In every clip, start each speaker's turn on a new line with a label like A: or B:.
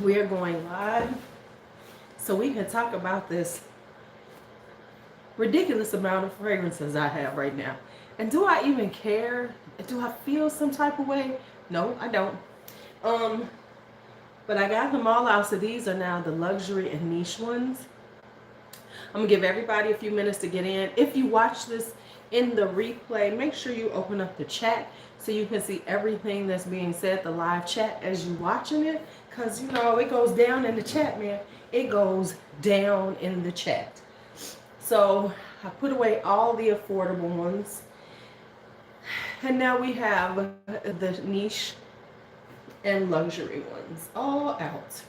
A: We are going live so we can talk about this ridiculous amount of fragrances I have right now. And do I even care? Do I feel some type of way? No, I don't. Um, but I got them all out, so these are now the luxury and niche ones. I'm gonna give everybody a few minutes to get in. If you watch this in the replay, make sure you open up the chat so you can see everything that's being said, the live chat as you watching it. Cause you know it goes down in the chat, man. It goes down in the chat. So I put away all the affordable ones. And now we have the niche and luxury ones all out.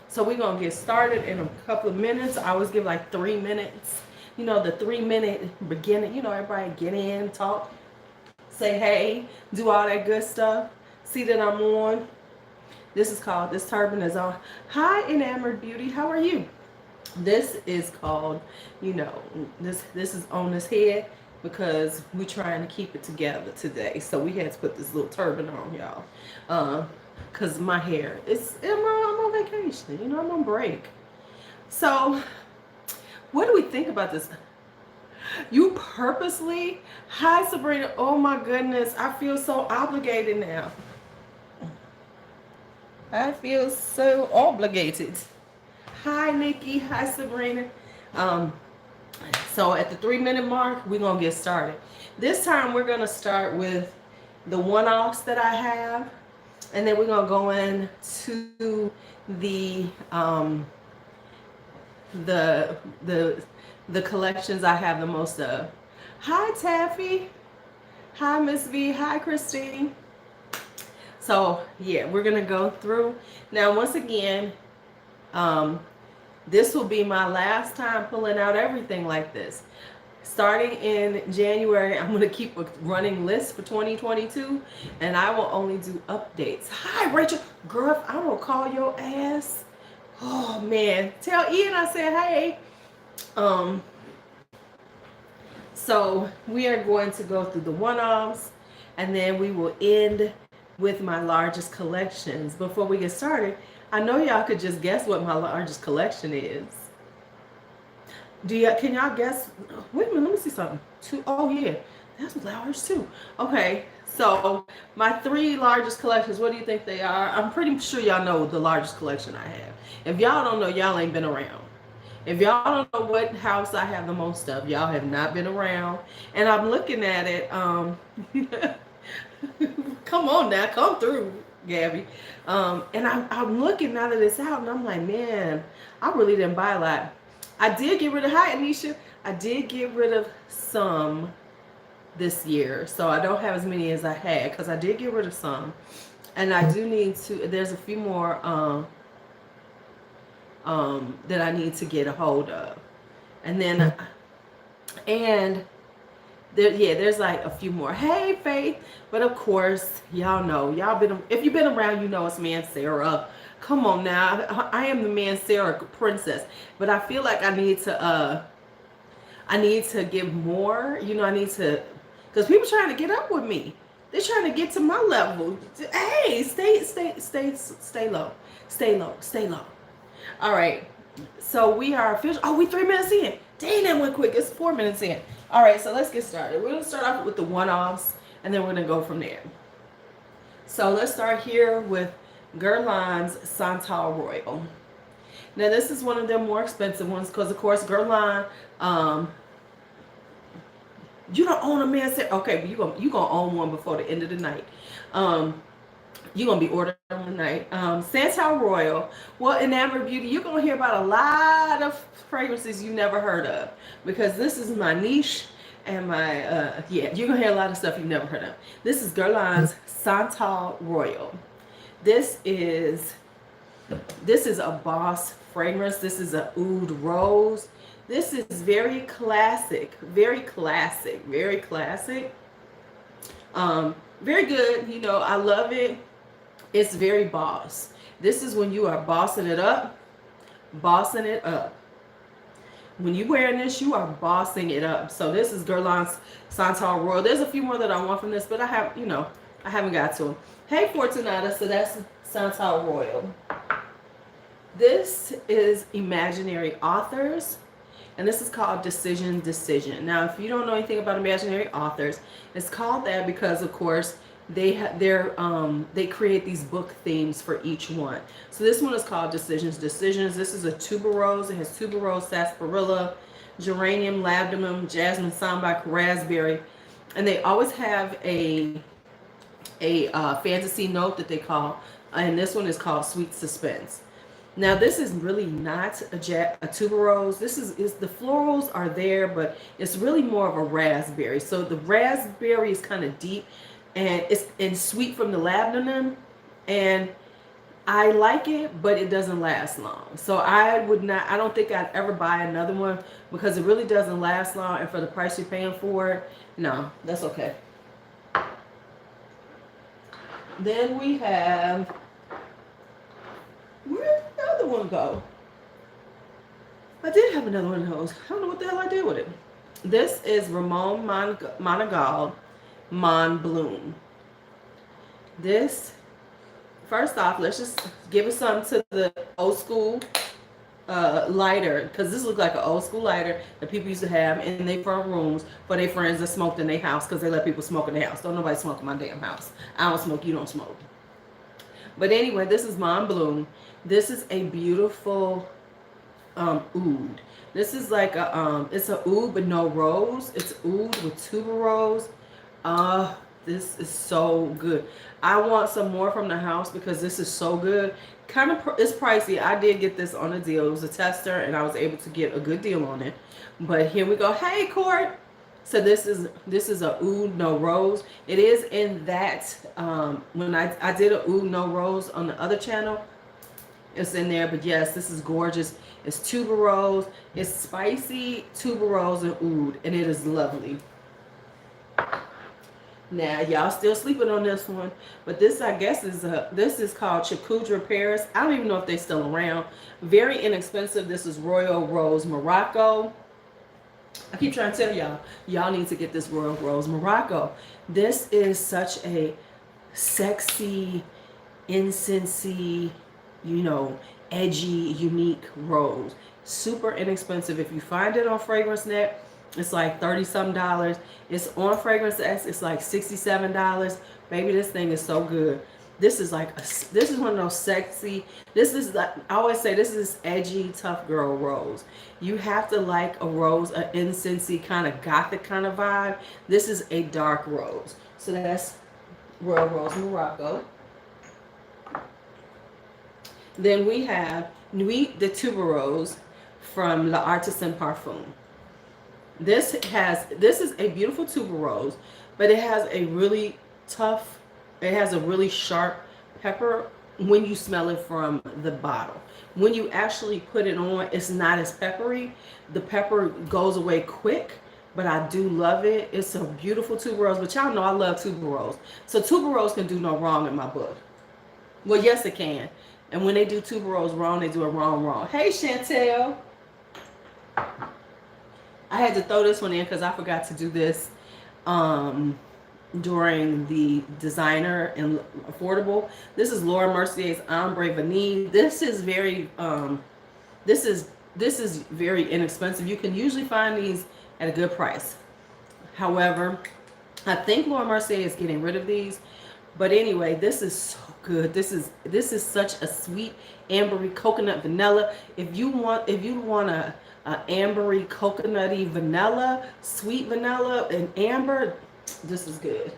A: So we're going to get started in a couple of minutes. I always give like 3 minutes. You know, the 3-minute beginning. You know, everybody get in, talk, say hey, do all that good stuff. See that I'm on. This turban is on. Hi, Enamored Beauty. How are you? This is called, you know, this is on this head because we're trying to keep it together today. So we had to put this little turban on, y'all. Because my hair, I'm on vacation. You know, I'm on break. So what do we think about this? You purposely, hi Sabrina, oh my goodness, I feel so obligated now. I feel so obligated. Hi Nikki, hi Sabrina. So at the 3-minute mark, we're gonna get started. This time we're gonna start with the one-offs that I have, and then we're gonna go into the the collections I have the most of. Hi Taffy, hi Miss V, hi Christine. So yeah, we're gonna go through now. Once again, this will be my last time pulling out everything like this. Starting in January, I'm going to keep a running list for 2022, and I will only do updates. Hi, Rachel. Girl, if I don't call your ass, oh, man. Tell Ian I said hey. So we are going to go through the one-offs, and then we will end with my largest collections. Before we get started, I know y'all could just guess what my largest collection is. Can y'all guess? Wait a minute, let me see something. Oh yeah, that's large too. Okay, so my 3 largest collections, what do you think they are? I'm pretty sure y'all know the largest collection I have. If y'all don't know, y'all ain't been around. If y'all don't know what house I have the most of, y'all have not been around. And I'm looking at it, come on now, come through, Gabby. And I'm looking now that it's out, and I'm like, man, I really didn't buy a lot. I did get rid of, hi Anisha, I did get rid of some this year. So I don't have as many as I had because I did get rid of some. And I do need to, there's a few more that I need to get a hold of. And then, and there's like a few more. Hey, Faith. But of course, y'all know, if you've been around, you know it's me and Sarah. Come on now. I am the man Sarah princess. But I feel like I need to give more. You know, I need to, because people trying to get up with me. They're trying to get to my level. Hey, stay low. Stay low. Stay low. All right. So we are official. Oh, we 3 minutes in. Dang, that went quick. It's 4 minutes in. All right, so let's get started. We're going to start off with the one-offs, and then we're going to go from there. So let's start here with Guerlain's Santal Royal. Now, this is one of their more expensive ones because, of course, Guerlain, you don't own a man. Okay, but you're going to own one before the end of the night. You're going to be ordering one night. Santal Royal. Well, Enamored Beauty, you're going to hear about a lot of fragrances you never heard of because this is my niche and my, you're going to hear a lot of stuff you've never heard of. This is Guerlain's Santal Royal. This is a boss fragrance. This is a oud rose. This is very classic, very classic, very classic. Very good. You know, I love it. It's very boss. This is when you are bossing it up. Bossing it up. When you're wearing this, you are bossing it up. So this is Guerlain's Santal Royal. There's a few more that I want from this, but I haven't got to them. Hey, Fortunata. So that's Santal Royal. This is Imaginary Authors, and this is called Decision. Now, if you don't know anything about Imaginary Authors, it's called that because, of course, they create these book themes for each one. So this one is called Decisions. This is a tuberose. It has tuberose, sarsaparilla, geranium, labdanum, jasmine, sambac, raspberry, and they always have a fantasy note that they call, and this one is called Sweet Suspense. Now this is really not a tuberose. This is the florals are there, but it's really more of a raspberry. So the raspberry is kind of deep, and it's sweet from the labdanum, and I like it, but it doesn't last long. So I don't think I'd ever buy another one because it really doesn't last long, and for the price you're paying for it, no, that's okay. Then we have, where did the other one go? I did have another one of those. I don't know what the hell I did with it. This is Ramon Monagal Mon Bloom. This, first off, let's just give it something to the old school lighter, because this looks like an old school lighter that people used to have in their front rooms for their friends that smoked in their house, because they let people smoke in their house. Don't nobody smoke in my damn house. I don't smoke, you don't smoke. But anyway, this is Mon Bloom. This is a beautiful oud. This is like a it's a oud but no rose. It's oud with tuberose. This is so good. I want some more from the house because this is so good. Kind of, it's pricey. I did get this on a deal. It was a tester, and I was able to get a good deal on it. But here we go. Hey, Court. So this is a oud no rose. It is in that when I did a oud no rose on the other channel, it's in there. But yes, this is gorgeous. It's tuberose. It's spicy tuberose and oud, and it is lovely. Now y'all still sleeping on this one, but this I guess is this is called Charcuterie Paris. I don't even know if they're still around. Very inexpensive. This is Royal Rose Morocco. I keep trying to tell y'all need to get this Royal Rose Morocco. This is such a sexy, incensey, edgy, unique rose. Super inexpensive. If you find it on FragranceNet, it's like $30-something. It's on Fragrance X. It's like $67. Baby, this thing is so good. This is this is one of those sexy. This is like, I always say, this is edgy, tough girl rose. You have to like a rose, an incensey kind of gothic kind of vibe. This is a dark rose. So that's Royal Rose Morocco. Then we have Nuit de Tuberose from L'Artisan Parfum. This is a beautiful tuberose, but it has a really sharp pepper when you smell it from the bottle. When you actually put it on, it's not as peppery. The pepper goes away quick, but I do love it. It's a beautiful tuberose, but y'all know I love tuberose. So tuberose can do no wrong in my book. Well, yes, it can. And when they do tuberose wrong, they do it wrong. Hey, Chantel. I had to throw this one in because I forgot to do this during the designer and affordable. This is Laura Mercier's Ombre Vanille. This is very very inexpensive. You can usually find these at a good price. However, I think Laura Mercier is getting rid of these. But anyway, this is so good. This is such a sweet ambery coconut vanilla. If you want a ambery coconutty vanilla, sweet vanilla and amber, this is good.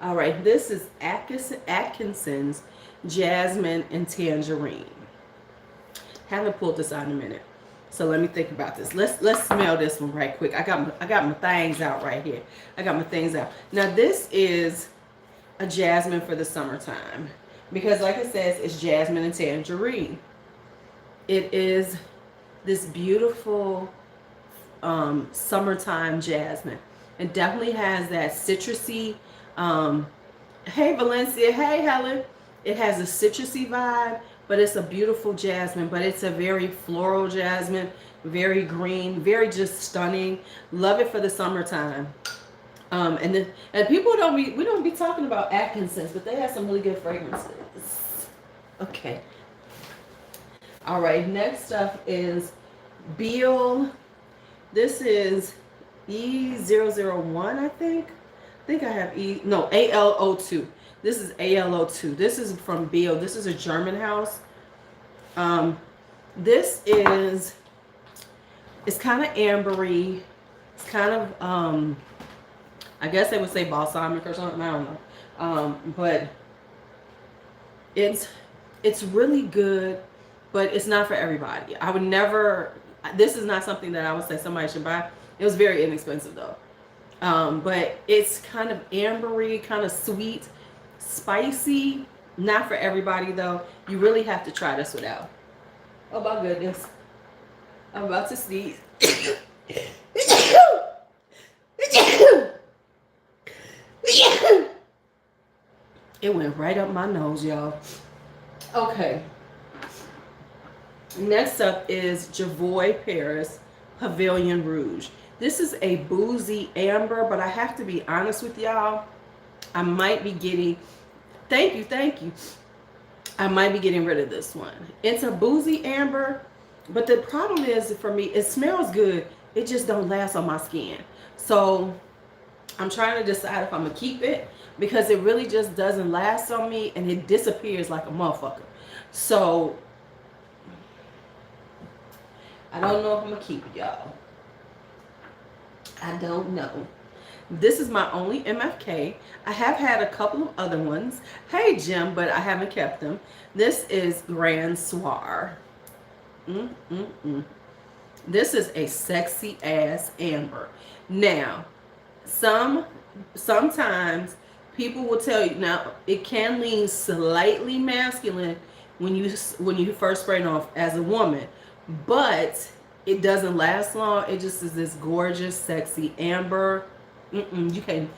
A: All right, this is Atkinson's Jasmine and Tangerine. Haven't pulled this out in a minute, so let me think about this. Let's smell this one right quick. I got my things out right here. I got my things out. Now this is a jasmine for the summertime because, like it says, it's jasmine and tangerine. It is this beautiful summertime jasmine. It definitely has that citrusy. Hey Valencia, hey Helen. It has a citrusy vibe, but it's a beautiful jasmine. But it's a very floral jasmine, very green, very just stunning. Love it for the summertime. And people we don't be talking about Atkinsons, but they have some really good fragrances. Okay. All right. Next up is Beal. This is E001, I think. I think I have ALO2. This is ALO2. This is from Beal. This is a German house. This is, it's kind of ambery. It's kind of, I guess they would say balsamic or something. I don't know. But it's really good, but it's not for everybody. I would never, this is not something that I would say somebody should buy. It was very inexpensive though. But it's kind of ambery, kind of sweet, spicy. Not for everybody though. You really have to try this one out. Oh my goodness. I'm about to sneeze. It went right up my nose, y'all. Okay. Next up is Javoy Paris Pavilion Rouge. This is a boozy amber, but I have to be honest with y'all. I might be getting, thank you. I might be getting rid of this one. It's a boozy amber, but the problem is for me, it smells good. It just don't last on my skin. So I'm trying to decide if I'm gonna keep it because it really just doesn't last on me and it disappears like a motherfucker. So I don't know if I'm gonna keep it, y'all. I don't know. This is my only MFK. I have had a couple of other ones. Hey, Jim, but I haven't kept them. This is Grand Soir. This is a sexy ass amber. Now, sometimes people will tell you, now it can lean slightly masculine when you first spray it off as a woman, but it doesn't last long. It just is this gorgeous, sexy amber. You can't.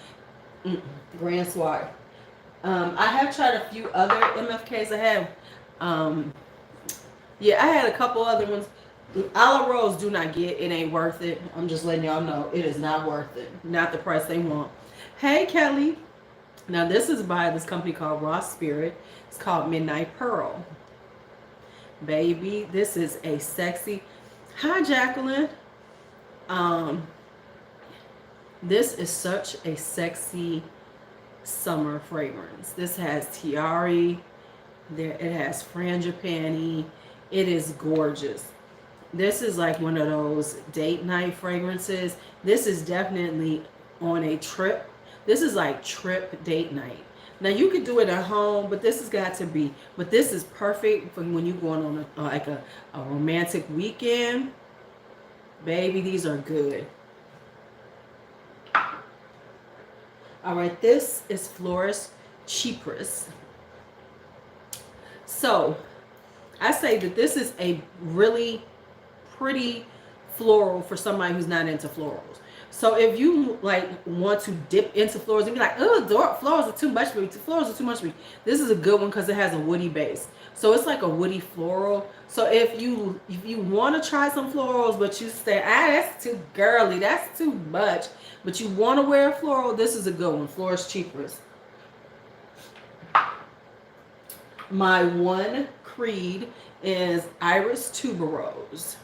A: Grand Soir. I have tried a few other MFKs. I have, yeah, I had a couple other ones. A la Rose, do not get. It ain't worth it. I'm just letting y'all know it is not worth it. Not the price they want. Hey, Kelly. Now this is by this company called Raw Spirit. It's called Midnight Pearl. Baby, this is a sexy. Hi, Jacqueline. This is such a sexy summer fragrance. This has tiare. There, it has frangipani. It is gorgeous. This is like one of those date night fragrances. This is definitely on a trip. This is like trip date night. Now you could do it at home, but this has got to be. But this is perfect for when you're going on a romantic weekend. Baby, these are good. All right, this is Floris Chypris. So I say that this is a really pretty floral for somebody who's not into florals. So if you like want to dip into florals and be like, oh, florals are too much for me. Florals are too much for me. This is a good one because it has a woody base. So it's like a woody floral. So if you want to try some florals, but you say, that's too girly, that's too much, but you want to wear a floral, this is a good one. Floris Chypris. My one creed is Iris Tuberose.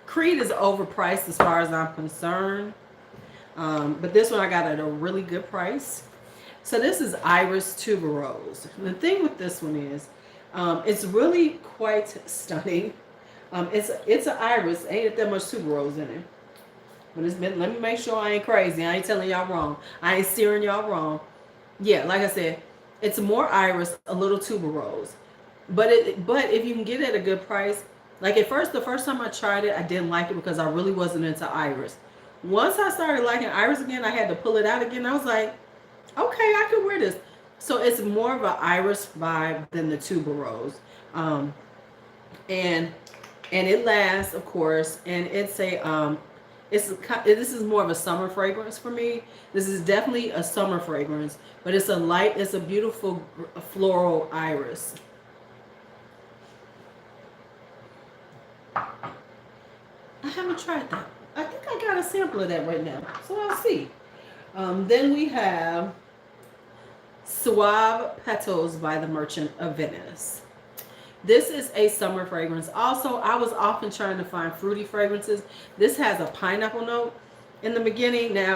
A: Creed is overpriced as far as I'm concerned. But this one I got at a really good price. So this is Iris Tuberose. The thing with this one is, it's really quite stunning. It's an iris. Ain't that much tuberose in it. But it's been, let me make sure I ain't crazy. I ain't telling y'all wrong. I ain't steering y'all wrong. Yeah, like I said, it's more iris, a little tuberose. But if you can get it at a good price, like at first, the first time I tried it, I didn't like it because I really wasn't into iris. Once I started liking iris again, I had to pull it out again. I was like, okay, I can wear this. So it's more of an iris vibe than the tuberose. And it lasts, of course, and it's a this is more of a summer fragrance for me. This is definitely a summer fragrance, but it's a beautiful floral iris. I haven't tried that. I think I got a sample of that right now, so I'll see. Then we have Suave Petals by the Merchant of Venice. This is a summer fragrance. Also, I was often trying to find fruity fragrances. This has a pineapple note in the beginning. Now,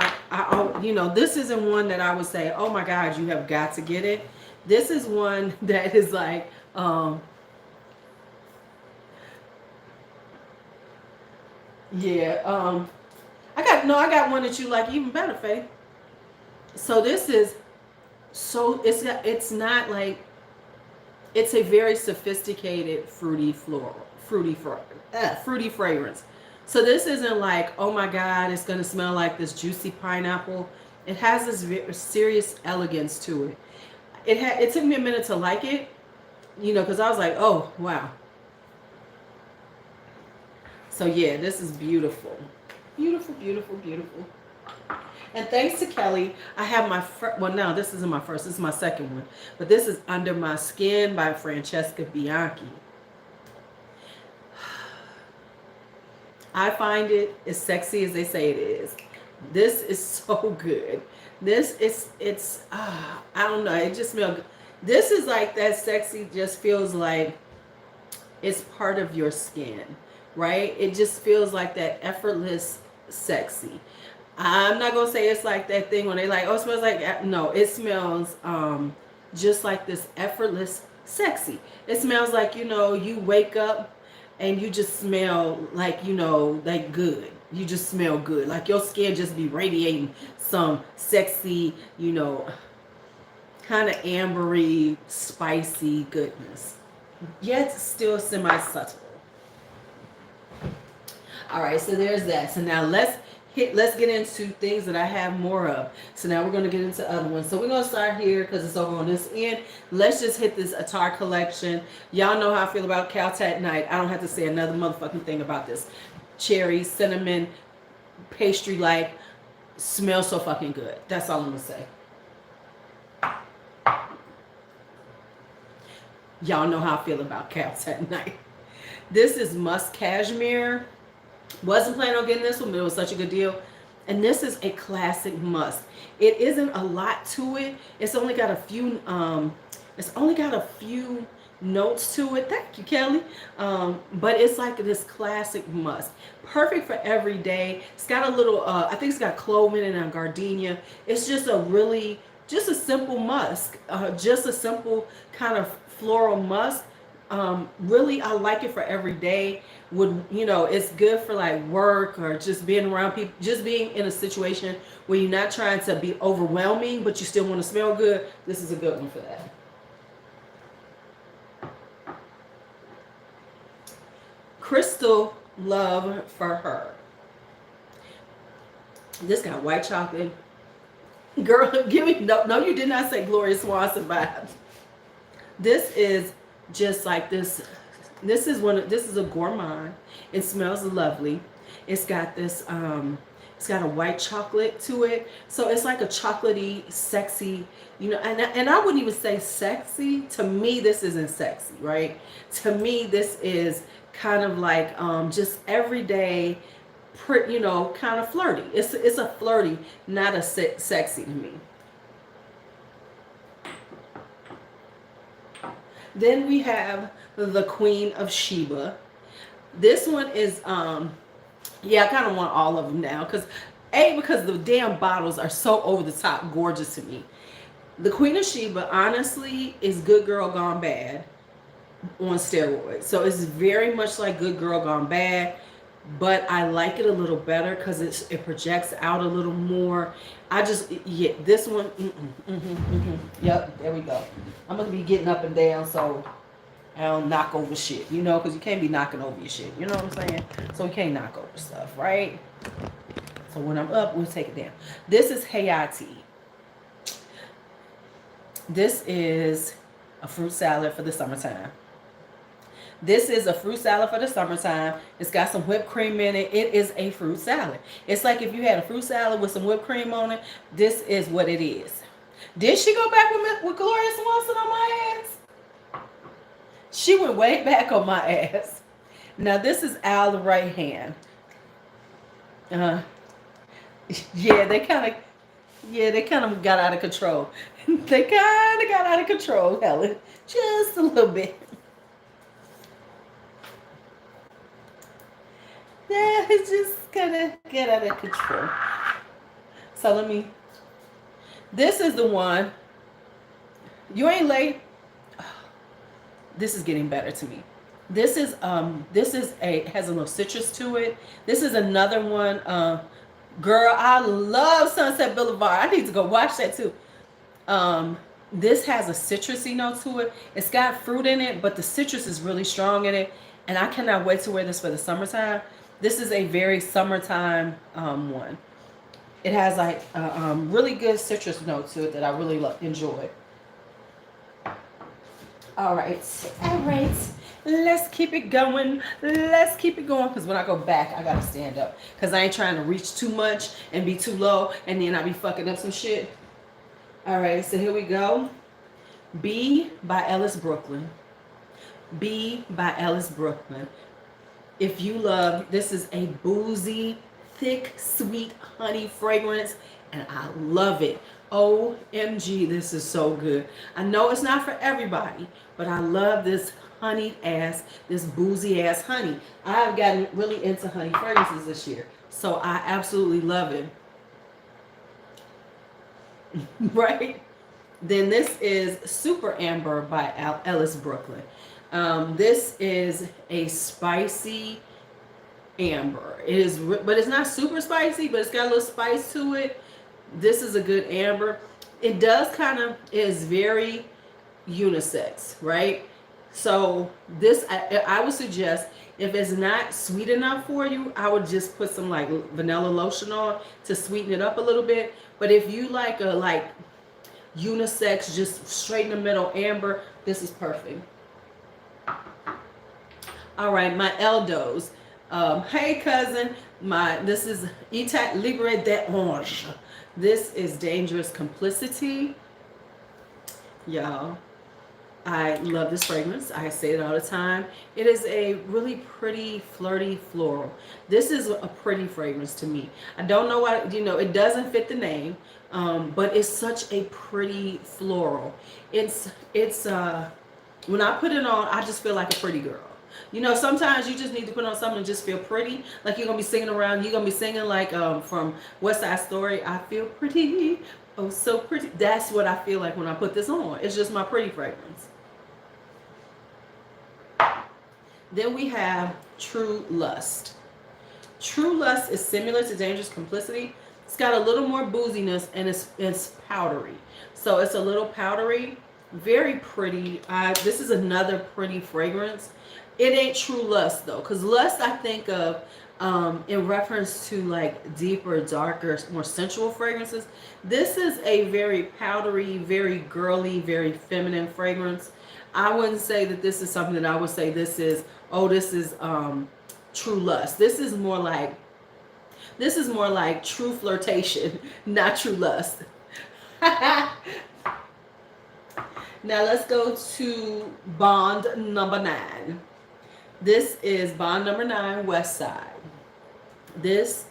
A: this isn't one that I would say, oh my God, you have got to get it. This is one that is like, yeah, I got one that you like even better, Faye. So this is it's not like, it's a very sophisticated fruity fragrance. So this isn't like, oh my God, it's gonna smell like this juicy pineapple. It has this serious elegance to it. It took me a minute to like it, because I was like, oh wow. So yeah, this is beautiful, beautiful, beautiful, beautiful. And thanks to Kelly, I have my well, no, this isn't my first. This is my second one. But this is Under My Skin by Francesca Bianchi. I find it as sexy as they say it is. This is so good. I don't know. It just smells good. This is like that sexy, just feels like it's part of your skin, right? It just feels like that effortless sexy. I'm not gonna say it's like that thing when they like, oh, it smells like, no, it smells just like this effortless sexy. It smells like, you wake up and you just smell like, like good. You just smell good. Like your skin just be radiating some sexy, kind of ambery, spicy goodness. Yet still semi-subtle. All right, so there's that. So now let's get into things that I have more of. So now we're going to get into other ones. So we're going to start here because it's over on this end. Let's just hit this Atar collection. Y'all know how I feel about Caltat Night. I don't have to say another motherfucking thing about this. Cherry, cinnamon, pastry-like. Smells so fucking good. That's all I'm going to say. Y'all know how I feel about Caltat Night. This is Musk Cashmere. Wasn't planning on getting this one, but it was such a good deal. And this is a classic musk. It isn't a lot to it. It's only got a few notes to it. Thank you, Kelly. But it's like this classic musk. Perfect for every day. It's got a little, I think it's got clove in it and gardenia. It's just just a simple musk. Just a simple kind of floral musk. Really, I like it for every day. It's good for like work or just being around people, just being in a situation where you're not trying to be overwhelming, but you still want to smell good. This is a good one for that. Crystal Love for Her. This got white chocolate. Girl, give me, no, you did not say Gloria Swanson vibes. This is just like this. This is a gourmand. It smells lovely. It's got this it's got a white chocolate to it. So it's like a chocolatey, sexy, and I wouldn't even say sexy. To me, this isn't sexy, right? To me, this is kind of like just everyday, kind of flirty. It's a flirty, not a sexy to me. Then we have the Queen of Sheba. This one is, I kind of want all of them now because the damn bottles are so over the top gorgeous to me. The Queen of Sheba, honestly, is Good Girl Gone Bad on steroids. So it's very much like Good Girl Gone Bad, but I like it a little better because it projects out a little more. This one, yep, there we go. I'm going to be getting up and down so I don't knock over shit, because you can't be knocking over your shit, you know what I'm saying? So we can't knock over stuff, right? So when I'm up, we'll take it down. This is Hayati. This is a fruit salad for the summertime. This is a fruit salad for the summertime. It's got some whipped cream in it. It is a fruit salad. It's like if you had a fruit salad with some whipped cream on it, this is what it is. Did she go back with Gloria Swanson on my ass? She went way back on my ass. Now this is Al the right hand. Yeah, they kind of, Yeah, they kind of got out of control. They kind of got out of control, Helen. Just a little bit. Yeah, it's just kind of get out of control. So let me. This is the one. You ain't late. This is getting better to me. This is a has a little citrus to it. This is another one. Girl, I love Sunset Boulevard. I need to go watch that too. Um, this has a citrusy note to it. It's got fruit in it, but the citrus is really strong in it. And I cannot wait to wear this for the summertime. This is a very summertime one. It has like a really good citrus note to it that I really enjoy. All right, all right. Let's keep it going. Let's keep it going. Because when I go back, I got to stand up. Because I ain't trying to reach too much and be too low. And then I be fucking up some shit. All right, so here we go. B by Ellis Brooklyn. B by Ellis Brooklyn. If you love, this is a boozy, thick, sweet honey fragrance. And I love it. OMG, this is so good. I know it's not for everybody, but I love this honeyed ass, this boozy ass honey. I've gotten really into honey fragrances this year. So I absolutely love it. Right? Then this is Super Amber by Ellis Brooklyn. This is a spicy amber. It is, but it's not super spicy, but it's got a little spice to it. This is a good amber. It does kind of is very unisex, right? So this, I would suggest if it's not sweet enough for you, I would just put some like vanilla lotion on to sweeten it up a little bit. But if you like a unisex, just straight in the middle amber, this is perfect. All right, my Eldos. Hey cousin, this is Etat Libre d'Orange. This is Dangerous Complicity. Y'all, I love this fragrance. I say it all the time. It is a really pretty, flirty floral. This is a pretty fragrance to me. I don't know why, it doesn't fit the name, but it's such a pretty floral. It's when I put it on, I just feel like a pretty girl. Sometimes you just need to put on something and just feel pretty. Like you're going to be singing around. You're going to be singing like from West Side Story. I feel pretty. Oh, so pretty. That's what I feel like when I put this on. It's just my pretty fragrance. Then we have True Lust. True Lust is similar to Dangerous Complicity. It's got a little more booziness and it's powdery. So it's a little powdery. Very pretty. This is another pretty fragrance. It ain't True Lust though, because Lust I think of in reference to like deeper, darker, more sensual fragrances. This is a very powdery, very girly, very feminine fragrance. I wouldn't say that this is something that I would say this is True Lust. This is more like True Flirtation, not True Lust. Now let's go to Bond number 9. This is Bond number 9, West Side. This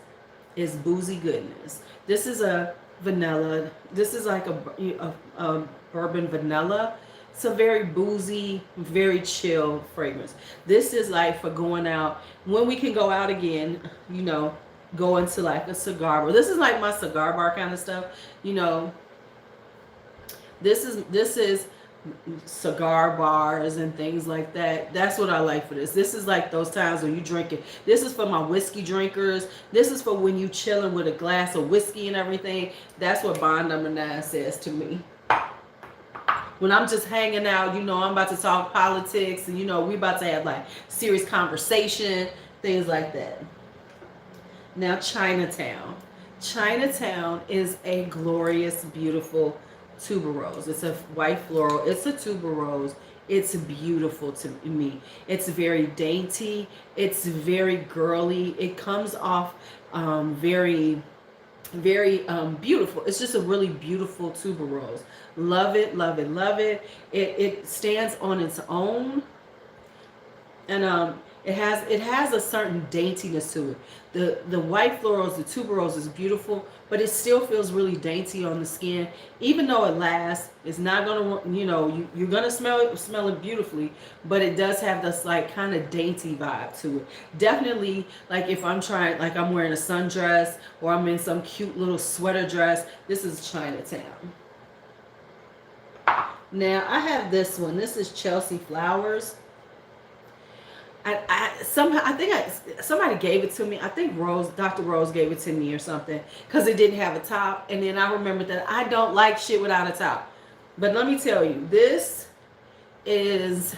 A: is Boozy Goodness. This is a vanilla. This is like a bourbon vanilla. It's a very boozy, very chill fragrance. This is like for going out, when we can go out again, go into like a cigar bar. This is like my cigar bar kind of stuff. This is cigar bars and things like that. That's what I like for this. This is like those times when you drink it. This is for my whiskey drinkers. This is for when you chilling with a glass of whiskey and everything. That's what Bond number 9 says to me. When I'm just hanging out, I'm about to talk politics and we about to have like serious conversation, things like that. Now Chinatown. Chinatown is a glorious, beautiful tuberose. It's a white floral. It's a tuberose. It's beautiful to me. It's very dainty. It's very girly. It comes off very, very beautiful. It's just a really beautiful tuberose. Love it, love it, love it. It stands on its own. And It has a certain daintiness to it. The white florals, the tuberose is beautiful, but it still feels really dainty on the skin. Even though it lasts, it's not gonna, you're gonna smell it beautifully, but it does have this like kind of dainty vibe to it. Definitely, like if I'm trying, like I'm wearing a sundress or I'm in some cute little sweater dress, this is Chinatown. Now I have this one. This is Chelsea Flowers. Somebody gave it to me. I think Dr. Rose gave it to me or something because it didn't have a top. And then I remembered that I don't like shit without a top. But let me tell you, is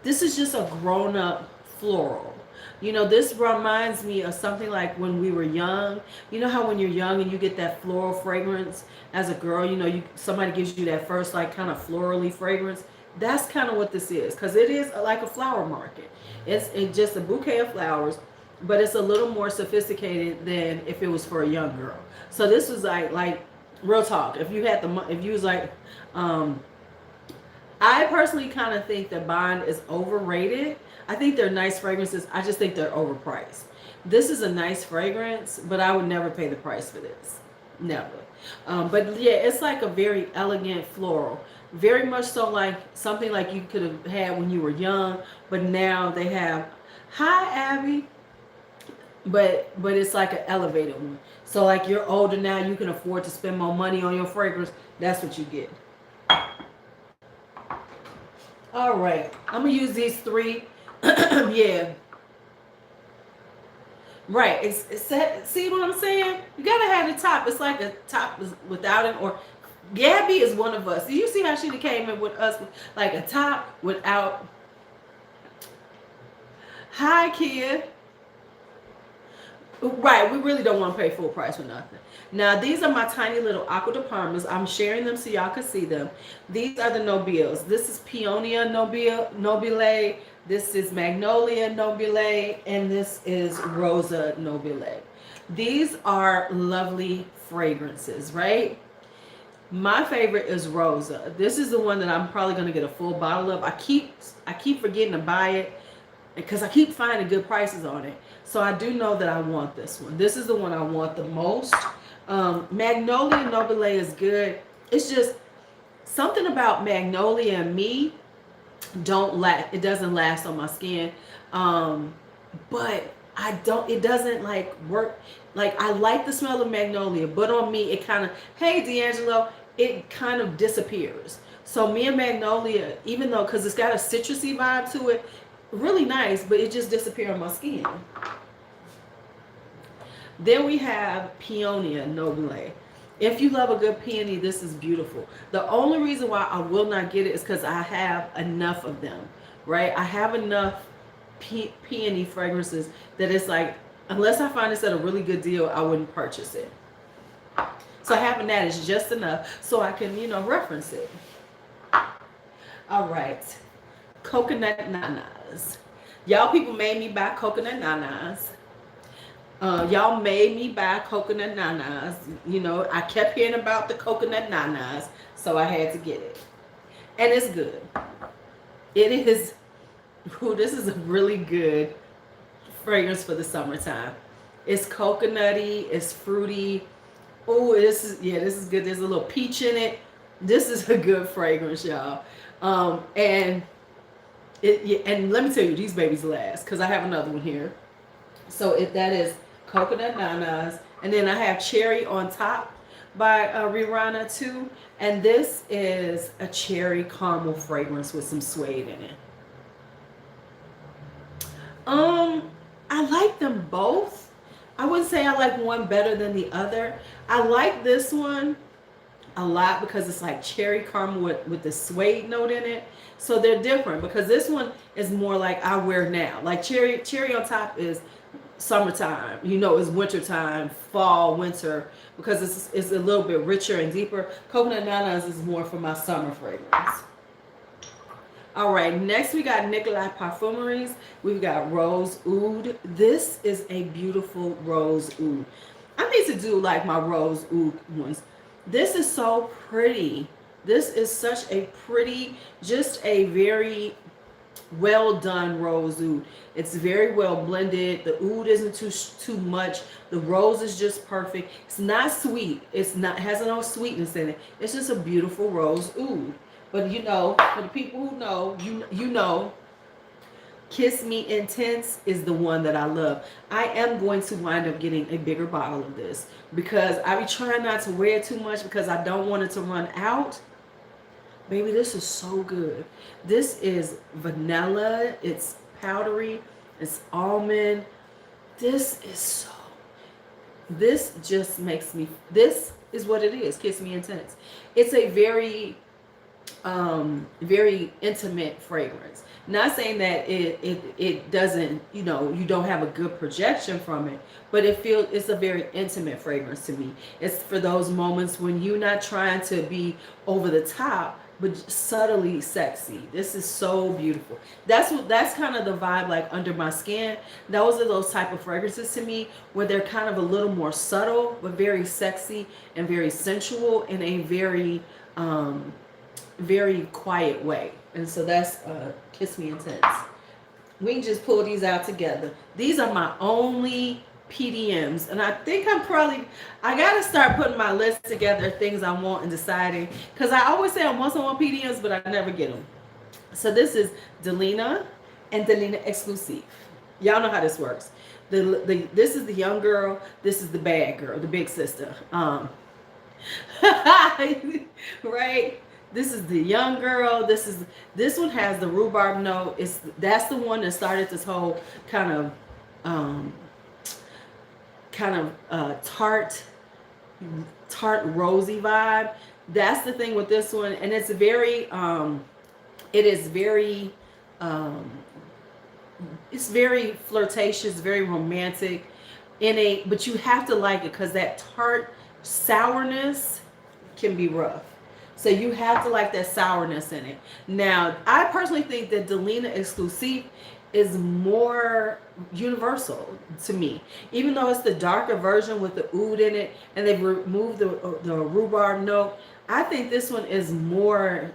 A: this is just a grown-up floral. This reminds me of something like when we were young. You know how when you're young and you get that floral fragrance as a girl, somebody gives you that first like kind of florally fragrance. That's kind of what this is, because it is like a flower market. It's just a bouquet of flowers, but it's a little more sophisticated than if it was for a young girl. So this was like real talk. If you was like, I personally kind of think that Bond is overrated. I think they're nice fragrances. I just think they're overpriced. This is a nice fragrance, but I would never pay the price for this. Never. But yeah, it's like a very elegant floral. Very much so like something like you could have had when you were young, but now they have, hi Abby, but it's like an elevated one. So like you're older now, you can afford to spend more money on your fragrance. That's what you get. All right, I'm gonna use these three. Yeah. Right. See what I'm saying? You gotta have the top. It's like a top without it, or Gabby is one of us. Do you see how she came in with us with like a top without? Hi, kid. Right, we really don't want to pay full price for nothing. Now, these are my tiny little Acqua di Parmas. I'm sharing them so y'all can see them. These are the Nobiles. This is Peonia Nobile. This is Magnolia Nobile. And this is Rosa Nobile. These are lovely fragrances, right? My favorite is Rosa. This is the one that I'm probably going to get a full bottle of. I keep forgetting to buy it because I keep finding good prices on it. So I do know that I want this one. This is the one I want the most. Magnolia Nobile is good. It's just something about Magnolia and me it doesn't last on my skin. But it doesn't like work. Like I like the smell of Magnolia, but on me it kind of, hey D'Angelo, it kind of disappears. So me and Magnolia, even though, because it's got a citrusy vibe to it, really nice, but it just disappears on my skin. Then we have Peonia Nobile. If you love a good peony, this is beautiful. The only reason why I will not get it is because I have enough of them, right? I have enough peony fragrances that it's like, unless I find this at a really good deal, I wouldn't purchase it. So having that is just enough so I can, reference it. All right. Coconut nanas. Y'all people made me buy coconut nanas. Y'all made me buy coconut nanas. I kept hearing about the coconut nanas, so I had to get it. And it's good. It is, this is a really good fragrance for the summertime. It's coconutty, it's fruity. Oh, this is good. There's a little peach in it. This is a good fragrance, y'all. And let me tell you, these babies last, because I have another one here. So that is coconut nanas, and then I have cherry on top by Rihanna too, and this is a cherry caramel fragrance with some suede in it. I like them both. I wouldn't say I like one better than the other. I like this one a lot because it's like cherry caramel with the suede note in it. So they're different because this one is more like I wear now. Like cherry on top is summertime, it's wintertime, fall, winter, because it's a little bit richer and deeper. Coconut nanas is more for my summer fragrance. All right, next we got Nicolai Parfumeries. We've got Rose Oud. This is a beautiful rose oud. I need to do like my rose oud ones. This is so pretty. This is such a pretty, just a very well done rose oud. It's very well blended. The oud isn't too much. The rose is just perfect. It's not sweet. It's not, has no sweetness in it. It's just a beautiful rose oud. But you know, for the people who know, you know, Kiss Me Intense is the one that I love. I am going to wind up getting a bigger bottle of this because I be trying not to wear it too much because I don't want it to run out. Baby, this is so good. This is vanilla. It's powdery. It's almond. This is so... This just makes me... This is what it is. Kiss Me Intense. It's a very very intimate fragrance. Not saying that it doesn't, you know, you don't have a good projection from it, but it's a very intimate fragrance to me. It's for those moments when you're not trying to be over the top, but subtly sexy. This is so beautiful. That's kind of the vibe, like Under My Skin. Those are those type of fragrances to me where they're kind of a little more subtle, but very sexy and very sensual in a very very quiet way. And so that's Kiss Me Intense. We can just pull these out together. These are my only PDMs, and I think I gotta start putting my list together, things I want, and deciding, because I always say I want some more PDMs, but I never get them. So this is Delina and Delina Exclusive. Y'all know how this works. This is the young girl, this is the bad girl, the big sister. Right? This is the young girl. This one has the rhubarb note. That's the one that started this whole kind of tart rosy vibe. That's the thing with this one, and it's very it's very flirtatious, very romantic but you have to like it because that tart sourness can be rough. So you have to like that sourness in it. Now, I personally think that Delina Exclusive is more universal to me. Even though it's the darker version with the oud in it and they've removed the rhubarb note, I think this one is more,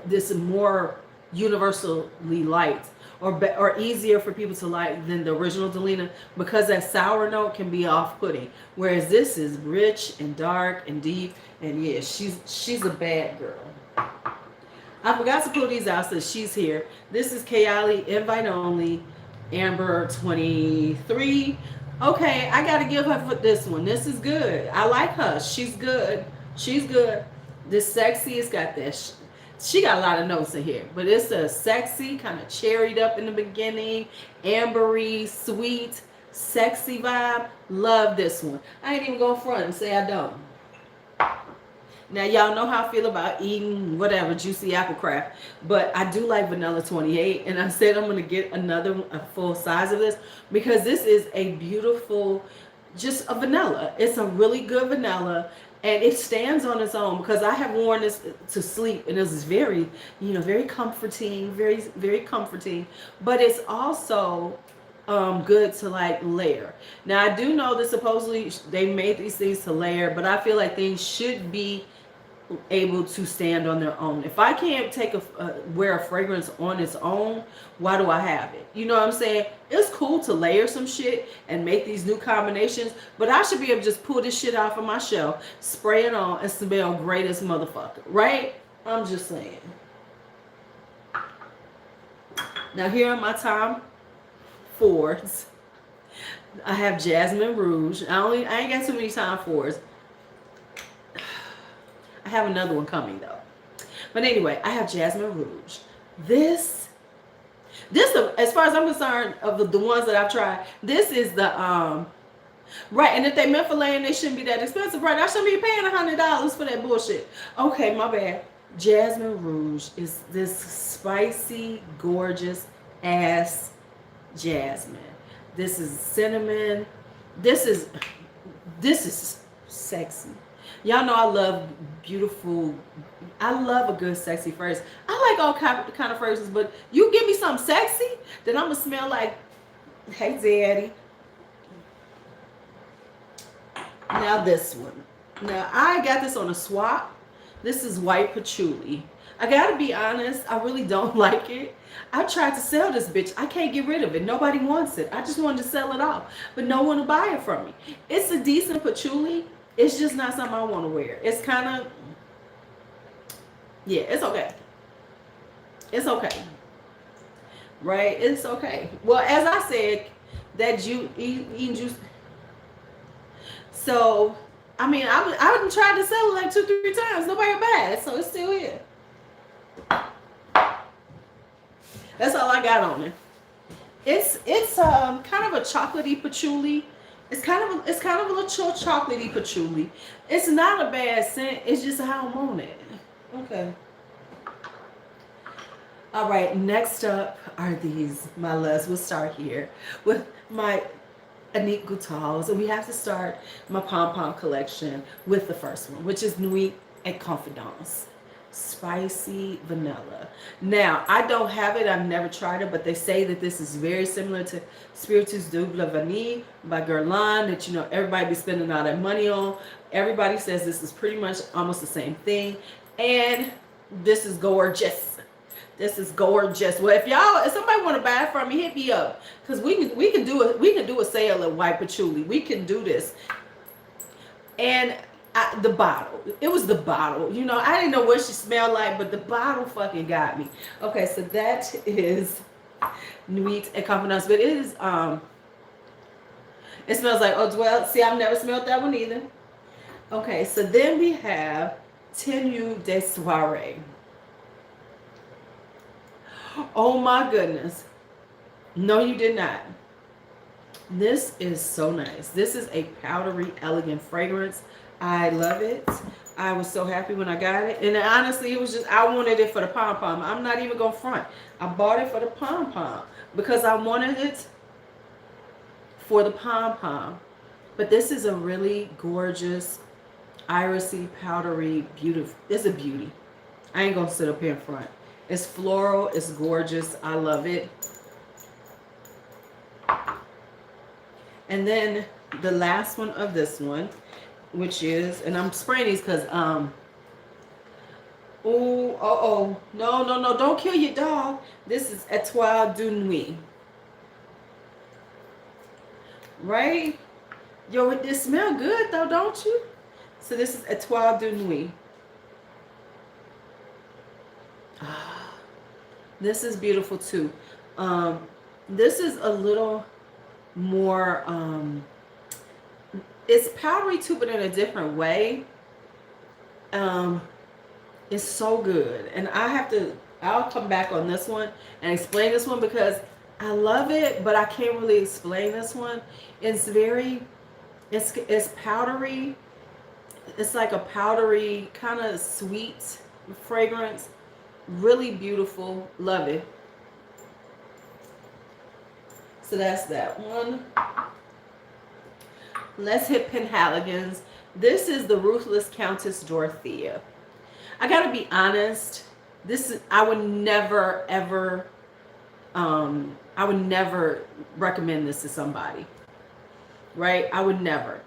A: this is more universally liked or easier for people to like than the original Delina because that sour note can be off-putting. Whereas this is rich and dark and deep. And yeah, she's a bad girl. I forgot to pull these out, so she's here. This is Kayali Invite Only Amber 23. Okay, I gotta give her for this one. This is good. I like her. She's good. She's good. This sexy, it's got that. She got a lot of notes in here, but it's a sexy, kind of cherried up in the beginning, ambery, sweet, sexy vibe. Love this one. I ain't even gonna front and say I don't. Now, y'all know how I feel about eating whatever, juicy apple crap, but I do like vanilla 28, and I said I'm going to get a full size of this because this is a beautiful, just a vanilla. It's a really good vanilla, and it stands on its own because I have worn this to sleep, and this is very, very comforting, very, very comforting, but it's also good to like layer. Now, I do know that supposedly they made these things to layer, but I feel like things should be able to stand on their own. If I can't wear a fragrance on its own, why do I have it? You know what I'm saying? It's cool to layer some shit and make these new combinations, but I should be able to just pull this shit off of my shelf, spray it on, and smell great as motherfucker, right? I'm just saying. Now here are my Tom Fords. I have Jasmine Rouge. I ain't got too many Tom Fords. I have another one coming though. But anyway, I have Jasmine Rouge. This as far as I'm concerned, of the ones that I've tried, this is the right. And if they meant for laying, they shouldn't be that expensive, right? I shouldn't be paying $100 for that bullshit. Okay, my bad. Jasmine Rouge is this spicy, gorgeous ass jasmine. This is cinnamon. This is sexy. Y'all know I love a good sexy fragrance. I like all kind of fragrances, but you give me something sexy, then I'm gonna smell like, hey daddy. Now this one. Now I got this on a swap This is white patchouli. I gotta be honest, I really don't like it. I tried to sell this bitch. I can't get rid of it. Nobody wants it. I just wanted to sell it off, but no one will buy it from me. It's a decent patchouli. It's just not something I want to wear. It's kind of, yeah, it's okay. It's okay. Right? It's okay. Well, as I said, that eating juice. So, I mean, I've tried to sell it like 2-3 times. Nobody buy it, so it's still here. That's all I got on it. It's kind of a chocolatey patchouli. It's kind of a little chocolatey patchouli. It's not a bad scent. It's just how I'm on it. Okay. All right. Next up are these, my loves. We'll start here with my Annick Goutal's, and we have to start my Pom Pom collection with the first one, which is Nuit et Confidence. Spicy vanilla. Now, I don't have it. I've never tried it, but they say that this is very similar to Spiritus Double Vanille by Guerlain that, you know, everybody be spending all that money on. Everybody says this is pretty much almost the same thing. And this is gorgeous. This is gorgeous. Well, if somebody want to buy it from me, hit me up. Because we can do a sale at White Patchouli. We can do this. And the bottle. It was the bottle. You know, I didn't know what she smelled like, but the bottle fucking got me. Okay, so that is Nuit et Confidence. But it is, it smells like Eau d'Huile. See, I've never smelled that one either. Okay, so then we have Tenue de Soirée. Oh my goodness. No, you did not. This is so nice. This is a powdery, elegant fragrance. I love it. I was so happy when I got it. And honestly, it was just, I wanted it for the pom-pom. I'm not even going to front. I bought it for the pom-pom because I wanted it for the pom-pom. But this is a really gorgeous, irisy, powdery, beautiful. It's a beauty. I ain't going to sit up here in front. It's floral. It's gorgeous. I love it. And then the last one of this one, which is, and I'm spraying these because, no, don't kill your dog. This is Étoile de Nuit. Right? Yo, it smell good though, don't you? So this is Étoile de Nuit. This is beautiful too. This is a little more, it's powdery too, but in a different way. It's so good. And I'll come back on this one and explain this one because I love it, but I can't really explain this one. It's powdery. It's like a powdery, kind of sweet fragrance. Really beautiful. Love it. So that's that one. Let's hit Penhaligons. This is the Ruthless Countess Dorothea. I gotta be honest. I would never ever recommend this to somebody. Right? I would never.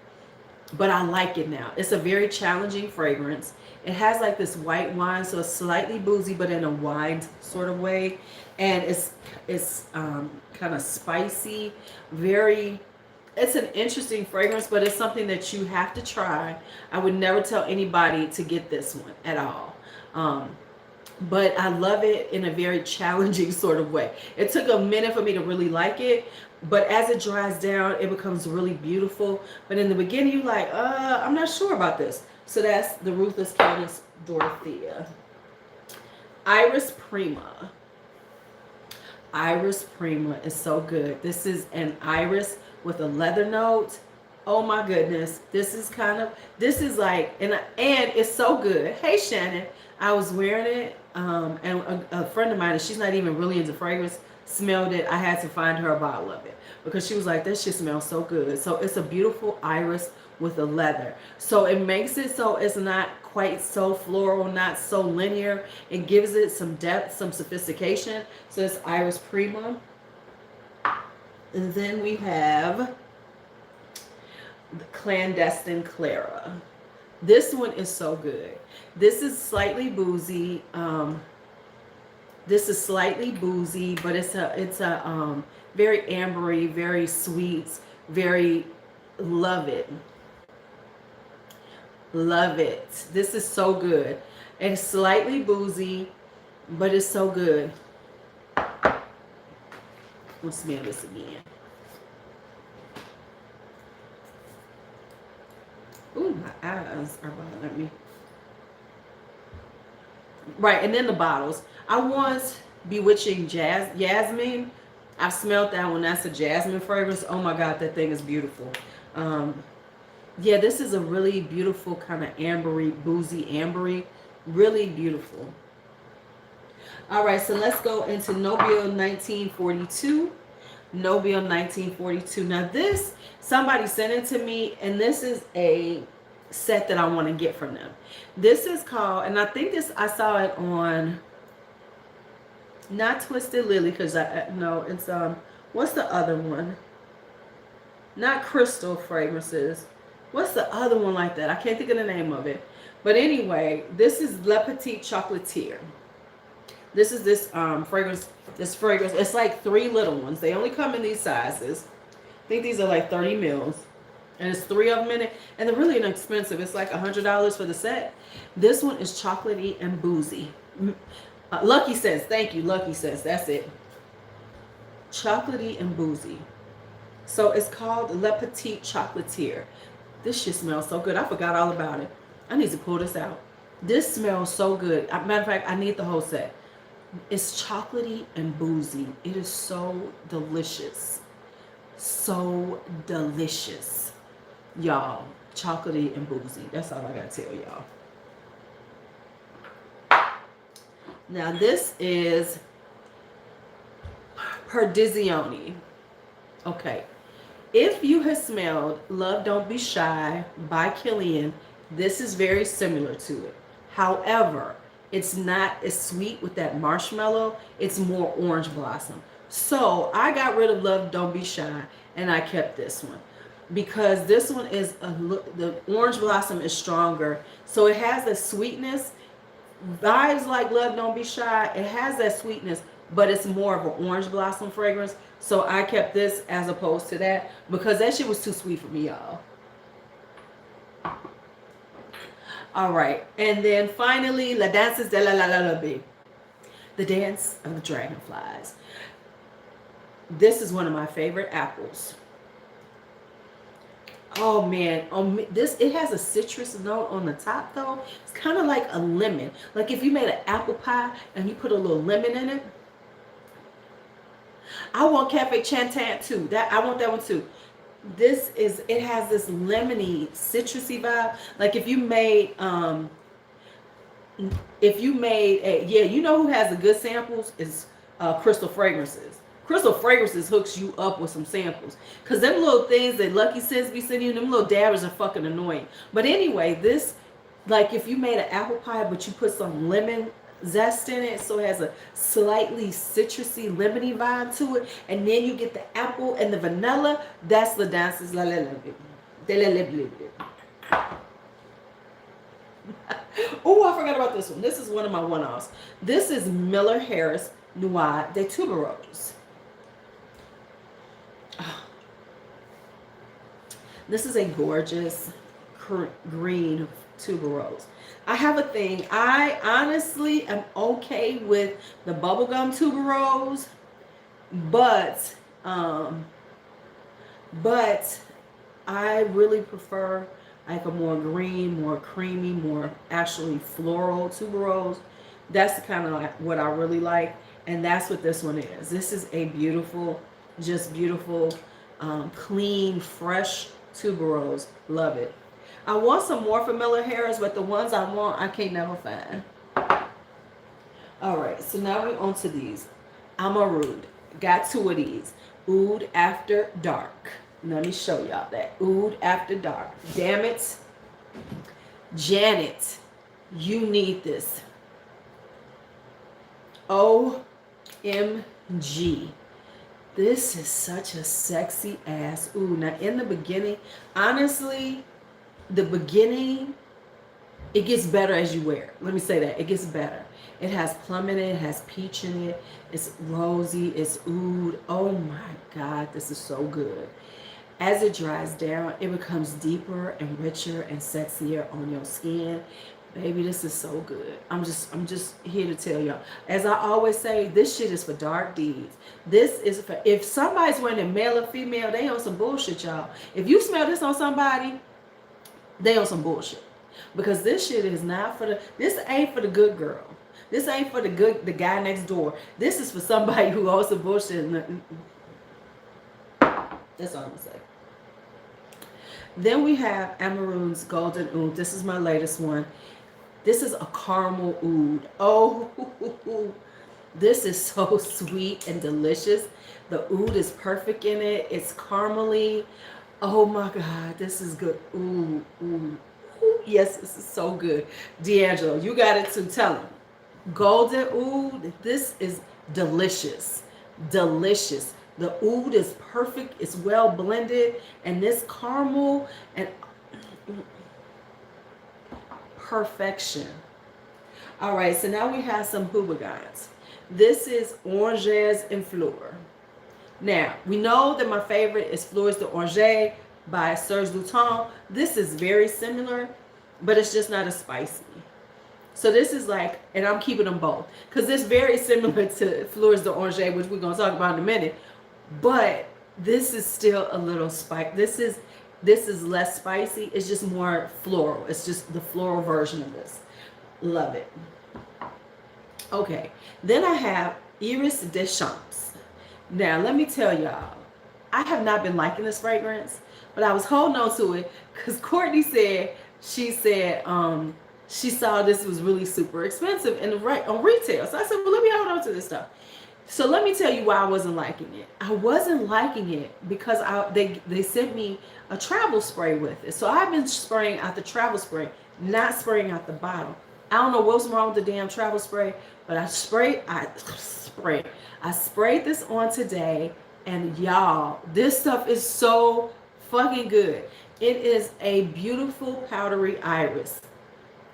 A: But I like it now. It's a very challenging fragrance. It has like this white wine, so it's slightly boozy, but in a wine sort of way. And it's kind of spicy. It's an interesting fragrance, but it's something that you have to try. I would never tell anybody to get this one at all. But I love it in a very challenging sort of way. It took a minute for me to really like it, but as it dries down, it becomes really beautiful. But in the beginning, you're like, I'm not sure about this. So that's the Ruthless Countess Dorothea. Iris Prima. Iris Prima is so good. This is an iris with a leather note. Oh my goodness. This is like, and it's so good. Hey Shannon, I was wearing it, and a friend of mine, and she's not even really into fragrance, smelled it. I had to find her a bottle of it because she was like, this shit smells so good. So it's a beautiful iris with a leather. So it makes it so it's not quite so floral, not so linear. It gives it some depth, some sophistication. So it's Iris Prima. And then we have the Clandestine Clara. This one is so good. This is slightly boozy. This is slightly boozy, but it's a very ambery, very sweet, very love it. Love it. This is so good. And slightly boozy, but it's so good. We'll smell this again. Ooh, my eyes are bothering me. Right, and then the bottles. I want Bewitching Jasmine. I've smelled that one. That's a jasmine fragrance. Oh my God, that thing is beautiful. Yeah, this is a really beautiful kind of ambery, boozy ambery. Really beautiful. All right, so let's go into Nobile 1942. Nobile 1942. Now this, somebody sent it to me, and this is a set that I want to get from them. This is called, and I think this, I saw it on, not Twisted Lily, because no, it's what's the other one? Not Crystal Fragrances. What's the other one like that? I can't think of the name of it. But anyway, this is Le Petit Chocolatier. This is this fragrance. This fragrance. It's like 3 little ones. They only come in these sizes. I think these are like 30 mils. And it's 3 of them in it. And they're really inexpensive. It's like $100 for the set. This one is chocolatey and boozy. Lucky says, thank you. Lucky says, that's it. Chocolatey and boozy. So it's called Le Petit Chocolatier. This shit smells so good. I forgot all about it. I need to pull this out. This smells so good. Matter of fact, I need the whole set. It's chocolatey and boozy. It is so delicious. So delicious. Y'all, chocolatey and boozy. That's all I gotta tell y'all. Now this is Perdizione. Okay. If you have smelled Love Don't Be Shy by Kilian, this is very similar to it. However, it's not as sweet with that marshmallow. It's more orange blossom. So I got rid of Love Don't Be Shy and I kept this one. Because this one is, the orange blossom is stronger. So it has the sweetness. Vibes like Love Don't Be Shy. It has that sweetness, but it's more of an orange blossom fragrance. So I kept this as opposed to that because that shit was too sweet for me, y'all. All right. And then finally, La Danse de la Lalabie. The Dance of the Dragonflies. This is one of my favorite apples. Oh man, this, it has a citrus note on the top though. It's kind of like a lemon. Like if you made an apple pie and you put a little lemon in it. I want Cafe Chantant too. I want that one too. This is, it has this lemony, citrusy vibe. Like if you made yeah, you know who has the good samples is Crystal Fragrances. Crystal Fragrances hooks you up with some samples. Because them little things that Lucky Sense be sending you, them little dabbers are fucking annoying. But anyway, this, like if you made an apple pie, but you put some lemon zest in it, so it has a slightly citrusy, lemony vibe to it, and then you get the apple and the vanilla, that's the Dances La La La. Oh, I forgot about this one. This is one of my one-offs. This is Miller Harris Noir de Tuberose. This is a gorgeous green tuberose. I have a thing. I honestly am okay with the bubblegum tuberose, but I really prefer like a more green, more creamy, more actually floral tuberose. That's kind of like what I really like, and that's what this one is. This is a beautiful, just beautiful, clean, fresh tuberose. Love it. I want some more for Miller Harris, but the ones I want, I can't never find. All right, so now we're on to these. Amouage. Got 2 of these. Oud After Dark. Let me show y'all that. Oud After Dark. Damn it. Janet, you need this. OMG. This is such a sexy ass oud. Now in the beginning, honestly, the beginning It gets better as you wear it. Let me say that. It gets better. It has plum in it. It has peach in it. It's rosy. It's oud. Oh my God, this is so good. As it dries down, it becomes deeper and richer and sexier on your skin. Baby, this is so good. I'm just here to tell y'all. As I always say, this shit is for dark deeds. This is for, if somebody's wearing it, male or female, they on some bullshit, y'all. If you smell this on somebody, they on some bullshit. Because this shit is not for the, this ain't for the good girl. This ain't for the guy next door. This is for somebody who owns some bullshit. That's all I'm gonna say. Then we have Ameron's Golden Oud. This is my latest one. This is a caramel oud. Oh, this is so sweet and delicious. The oud is perfect in it. It's caramely. Oh my God, this is good. Ooh, ooh. Yes, this is so good. D'Angelo, you got it too. Tell him. Golden oud, this is delicious. Delicious. The oud is perfect. It's well blended. And this caramel and perfection. All right, so now we have some houblons. This is Oranges and Fleur. Now, we know that my favorite is Fleurs d'Oranger by Serge Lutens. This is very similar, but it's just not as spicy. So this is like, and I'm keeping them both, because it's very similar to Fleurs d'Oranger, which we're going to talk about in a minute. But this is still a little spicy. This is less spicy. It's just more floral. It's just the floral version of this. Love it. Okay. Then I have Iris des Champs. Now, let me tell y'all, I have not been liking this fragrance, but I was holding on to it because Courtney said, she saw this was really super expensive and on retail. So I said, well, let me hold on to this stuff. So let me tell you why I wasn't liking it. I wasn't liking it because they sent me a travel spray with it. So I've been spraying out the travel spray, not spraying out the bottle. I don't know what's wrong with the damn travel spray, but I sprayed this on today, and y'all, this stuff is so fucking good. It is a beautiful powdery iris.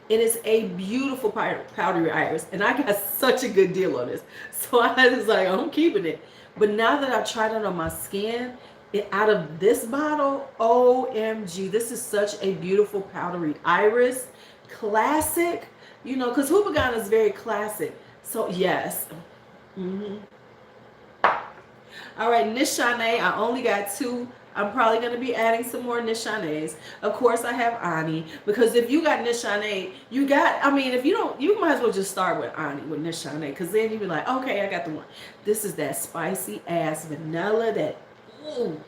A: It is a beautiful powdery iris, and I got such a good deal on this. So I was like, I'm keeping it. But now that I've tried it on my skin, out of this bottle, OMG, this is such a beautiful powdery iris. Classic, you know, because Houblon is very classic. So yes. All right, Nishane, I only got 2. I'm probably going to be adding some more Nishanes. Of course, I have Ani, because if you got Nishane, if you don't, you might as well just start with Ani, with Nishane, because then you'll be like, okay, I got the one. This is that spicy ass vanilla, that, ooh.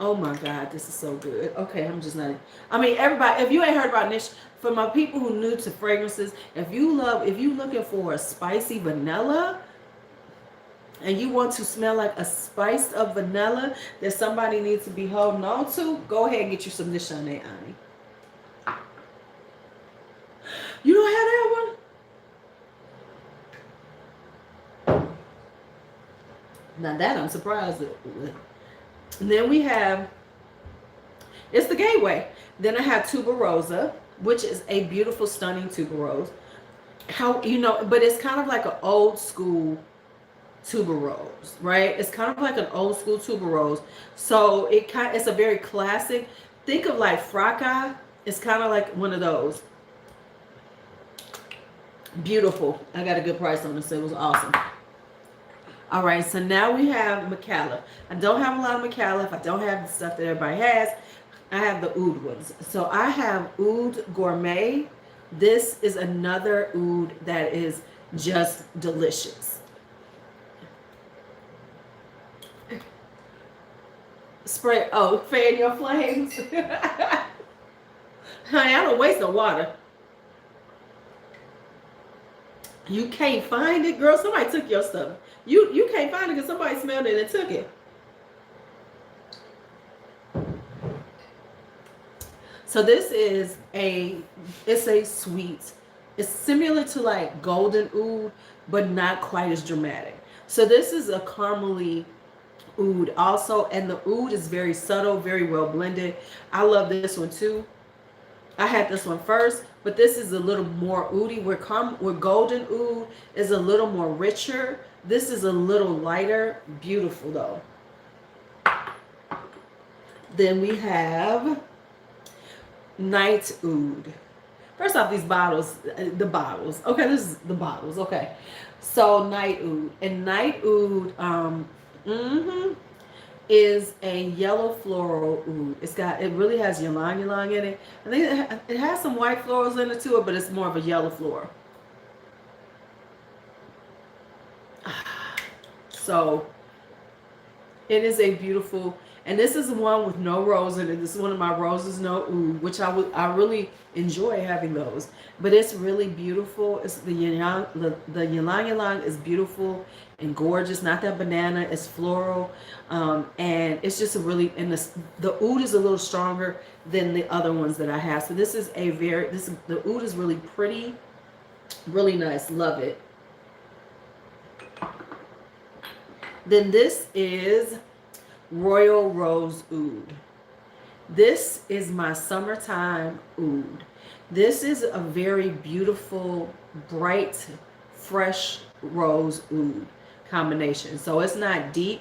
A: Oh my God, this is so good. Okay, I'm just not, everybody, if you ain't heard about Nish, for my people who new to fragrances, if you looking for a spicy vanilla, and you want to smell like a spice of vanilla that somebody needs to be holding on to, go ahead and get you some Nishane Ani. You don't have that one? Now that I'm surprised with. And then we have, it's the gateway. Then I have Tuberose, which is a beautiful, stunning tuberose. But it's kind of like an old school tuberose, right? It's kind of like an old school tuberose. So it's a very classic. Think of like Fracas. It's kind of like one of those. Beautiful. I got a good price on this. It was awesome. All right, so now we have Macala. I don't have a lot of Macala. If I don't have the stuff that everybody has, I have the oud ones. So I have Oud Gourmet. This is another oud that is just delicious. Spray, fan your flames. Honey, I don't waste no water. You can't find it, girl. Somebody took your stuff. You can't find it because somebody smelled it and took it. So this is it's a sweet. It's similar to like Golden Oud, but not quite as dramatic. So this is a caramely oud also, and the oud is very subtle, very well blended. I love this one too. I had this one first, but this is a little more oody. Where golden oud is a little more richer. This is a little lighter. Beautiful though. Then we have Night Oud. First off, these bottles, the bottles. Okay, this is the bottles. Okay, so Night Oud and Night Oud is a yellow floral oud. It really has ylang ylang in it. I think it has some white florals in it too, but it's more of a yellow floral. So it is a beautiful, and this is the one with no rose in it. This is one of my roses no oud, which I really enjoy having those. But it's really beautiful. It's the ylang ylang is beautiful and gorgeous. Not that banana. It's floral, and it's just a really, and the oud is a little stronger than the other ones that I have. So this is the oud is really pretty, really nice. Love it. Then this is Royal Rose Oud. This is my summertime oud. This is a very beautiful, bright, fresh rose oud combination. So it's not deep.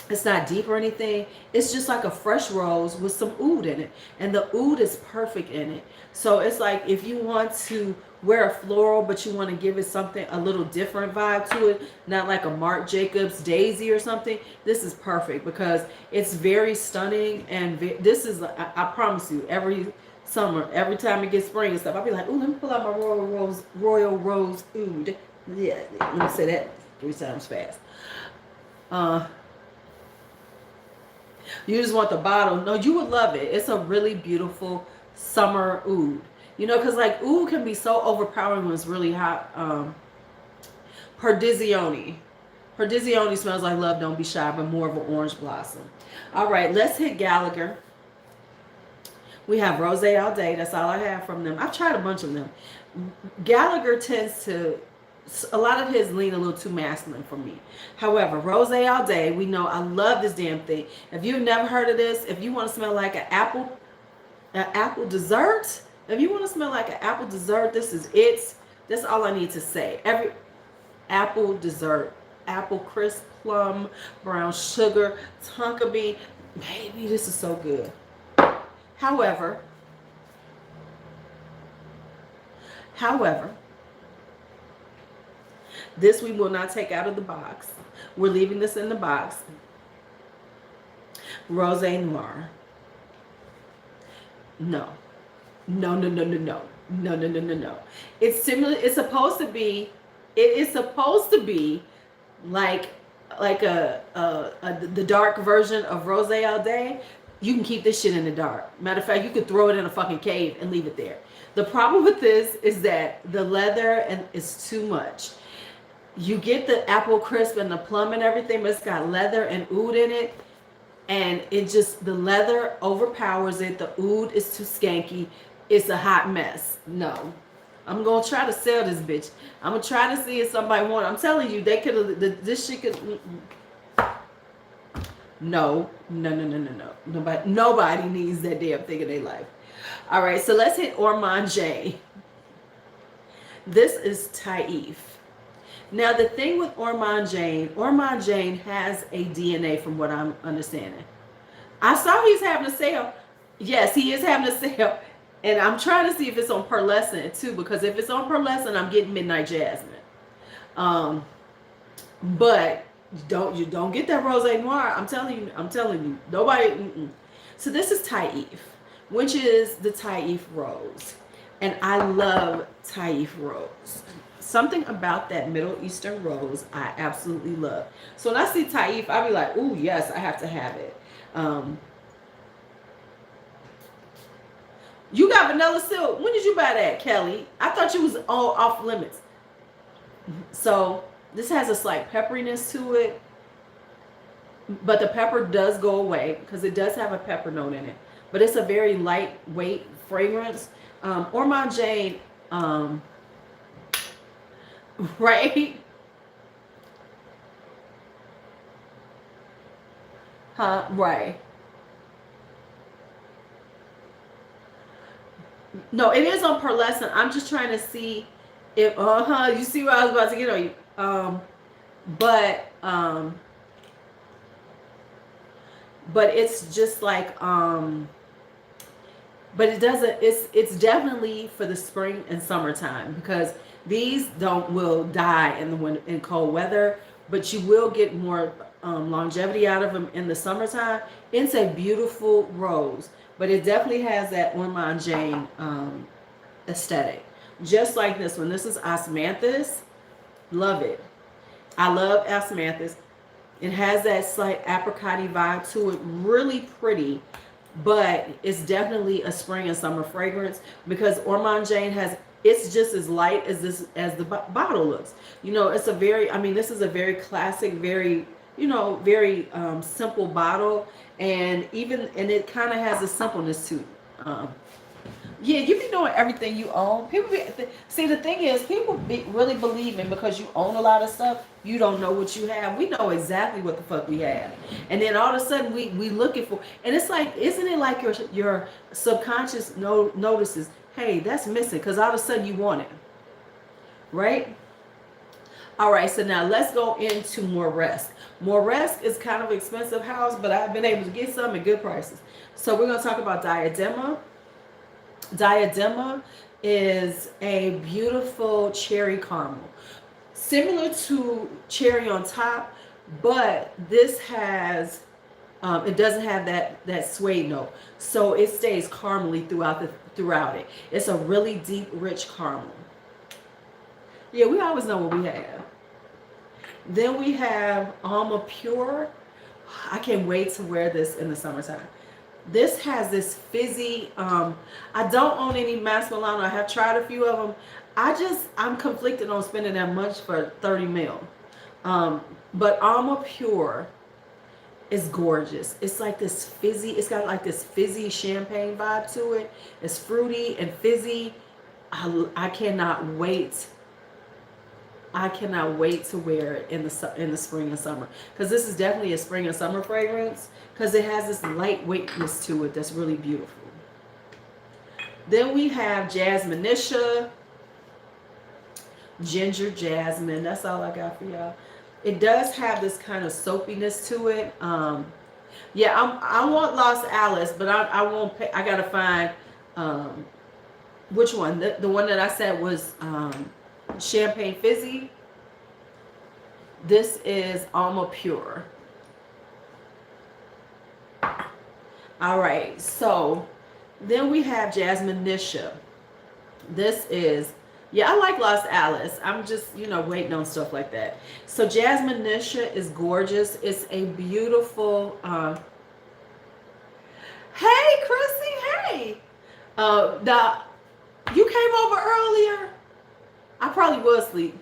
A: It's not deep or anything. It's just like a fresh rose with some oud in it. And the oud is perfect in it. So it's like if you want to wear a floral, but you want to give it something, a little different vibe to it, not like a Marc Jacobs daisy or something, this is perfect because it's very stunning. And this is, I promise you, every summer, every time it gets spring and stuff, I'll be like, oh, let me pull out my Royal Rose Oud. Yeah, let me say that 3 times fast. You just want the bottle. No, you would love it. It's a really beautiful summer oud. You know, because like oud can be so overpowering when it's really hot. Perdizione. Perdizione smells like love, don't be shy, but more of an orange blossom. All right, let's hit Gallagher. We have Rose All Day. That's all I have from them. I've tried a bunch of them. Gallagher tends to, a lot of his lean a little too masculine for me. However, Rose All Day, we know I love this damn thing. If you've never heard of this, if you want to smell like an apple dessert, if you want to smell like an apple dessert, this is it. That's all I need to say. Every apple dessert, apple crisp, plum, brown sugar, tonka bean, baby, this is so good. However, this we will not take out of the box. We're leaving this in the box. Rose Noir. No. No. It's similar. It's supposed to be. It is supposed to be like the dark version of Rose All Day. You can keep this shit in the dark. Matter of fact, you could throw it in a fucking cave and leave it there. The problem with this is that the leather is too much. You get the apple crisp and the plum and everything, but it's got leather and oud in it. And it just, the leather overpowers it. The oud is too skanky. It's a hot mess. No. I'm going to try to sell this bitch. I'm going to try to see if somebody wants it. I'm telling you, they could have, this shit could, no. Nobody needs that damn thing in their life. All right, so let's hit Ormonde. This is Taif. Now, the thing with Ormonde has a DNA from what I'm understanding. I saw he's having a sale. Yes, he is having a sale. And I'm trying to see if it's on Pearlescent too, because if it's on Pearlescent, I'm getting Midnight Jasmine. But you don't get that Rose Noir. I'm telling you, nobody. So this is Taif, which is the Taif rose. And I love Taif rose. Something about that Middle Eastern rose I absolutely love. So when I see Taif, I'll be like, ooh, yes, I have to have it. You got vanilla silk. When did you buy that, Kelly? I thought you was all off limits. So this has a slight pepperiness to it. But the pepper does go away because it does have a pepper note in it. But it's a very lightweight fragrance. Ormonde, right? Huh? Right. No, it is on pearlescent. I'm just trying to see if you see what I was about to get on you. But but it's just like but it doesn't, it's definitely for the spring and summertime, because these don't will die in the winter, in cold weather, but you will get more longevity out of them in the summertime. It's a beautiful rose, but it definitely has that Ormonde Jayne aesthetic, just like this one. This is osmanthus. Love it. I love osmanthus. It has that slight apricot vibe to it, really pretty, but it's definitely a spring and summer fragrance, because Ormonde Jayne has, it's just as light as this, as the bottle looks. You know, it's a very, I mean, this is a very classic, very, you know, very simple bottle, and even, and it kind of has a simpleness to it. Yeah, you be doing everything you own. People be, see, the thing is, people really believe in, because you own a lot of stuff, you don't know what you have. We know exactly what the fuck we have, and then all of a sudden we looking for, and it's like, isn't it like your subconscious notices, hey, that's missing, because all of a sudden you want it, right? All right, so now let's go into Moresque. Moresque is kind of expensive house, but I've been able to get some at good prices. So we're going to talk about Diadema. Diadema is a beautiful cherry caramel, similar to cherry on top, but this has it doesn't have that suede note, so it stays caramely throughout it. It's a really deep, rich caramel. Yeah, we always know what we have. Then we have Alma Pure. I can't wait to wear this in the summertime. This has this fizzy, I don't own any Mas Milano. I have tried a few of them. I'm conflicted on spending that much for 30 mil. But Alma Pure is gorgeous. It's like this fizzy, it's got like this fizzy champagne vibe to it. It's fruity and fizzy. I cannot wait. I cannot wait to wear it in the spring and summer, because this is definitely a spring and summer fragrance, because it has this lightweightness to it that's really beautiful. Then we have Jasminisha, Ginger Jasmine. That's all I got for y'all. It does have this kind of soapiness to it. Yeah, I want Lost Alice, but I won't pay. I gotta find which one. The one that I said was Champagne Fizzy. This is Alma Pure. All right, so then we have Jasminisha. This is, yeah, I like Lost Alice. I'm just, you know, waiting on stuff like that. So Jasminisha is gorgeous. It's a beautiful, hey, Chrissy, hey. You came over earlier? I probably was asleep.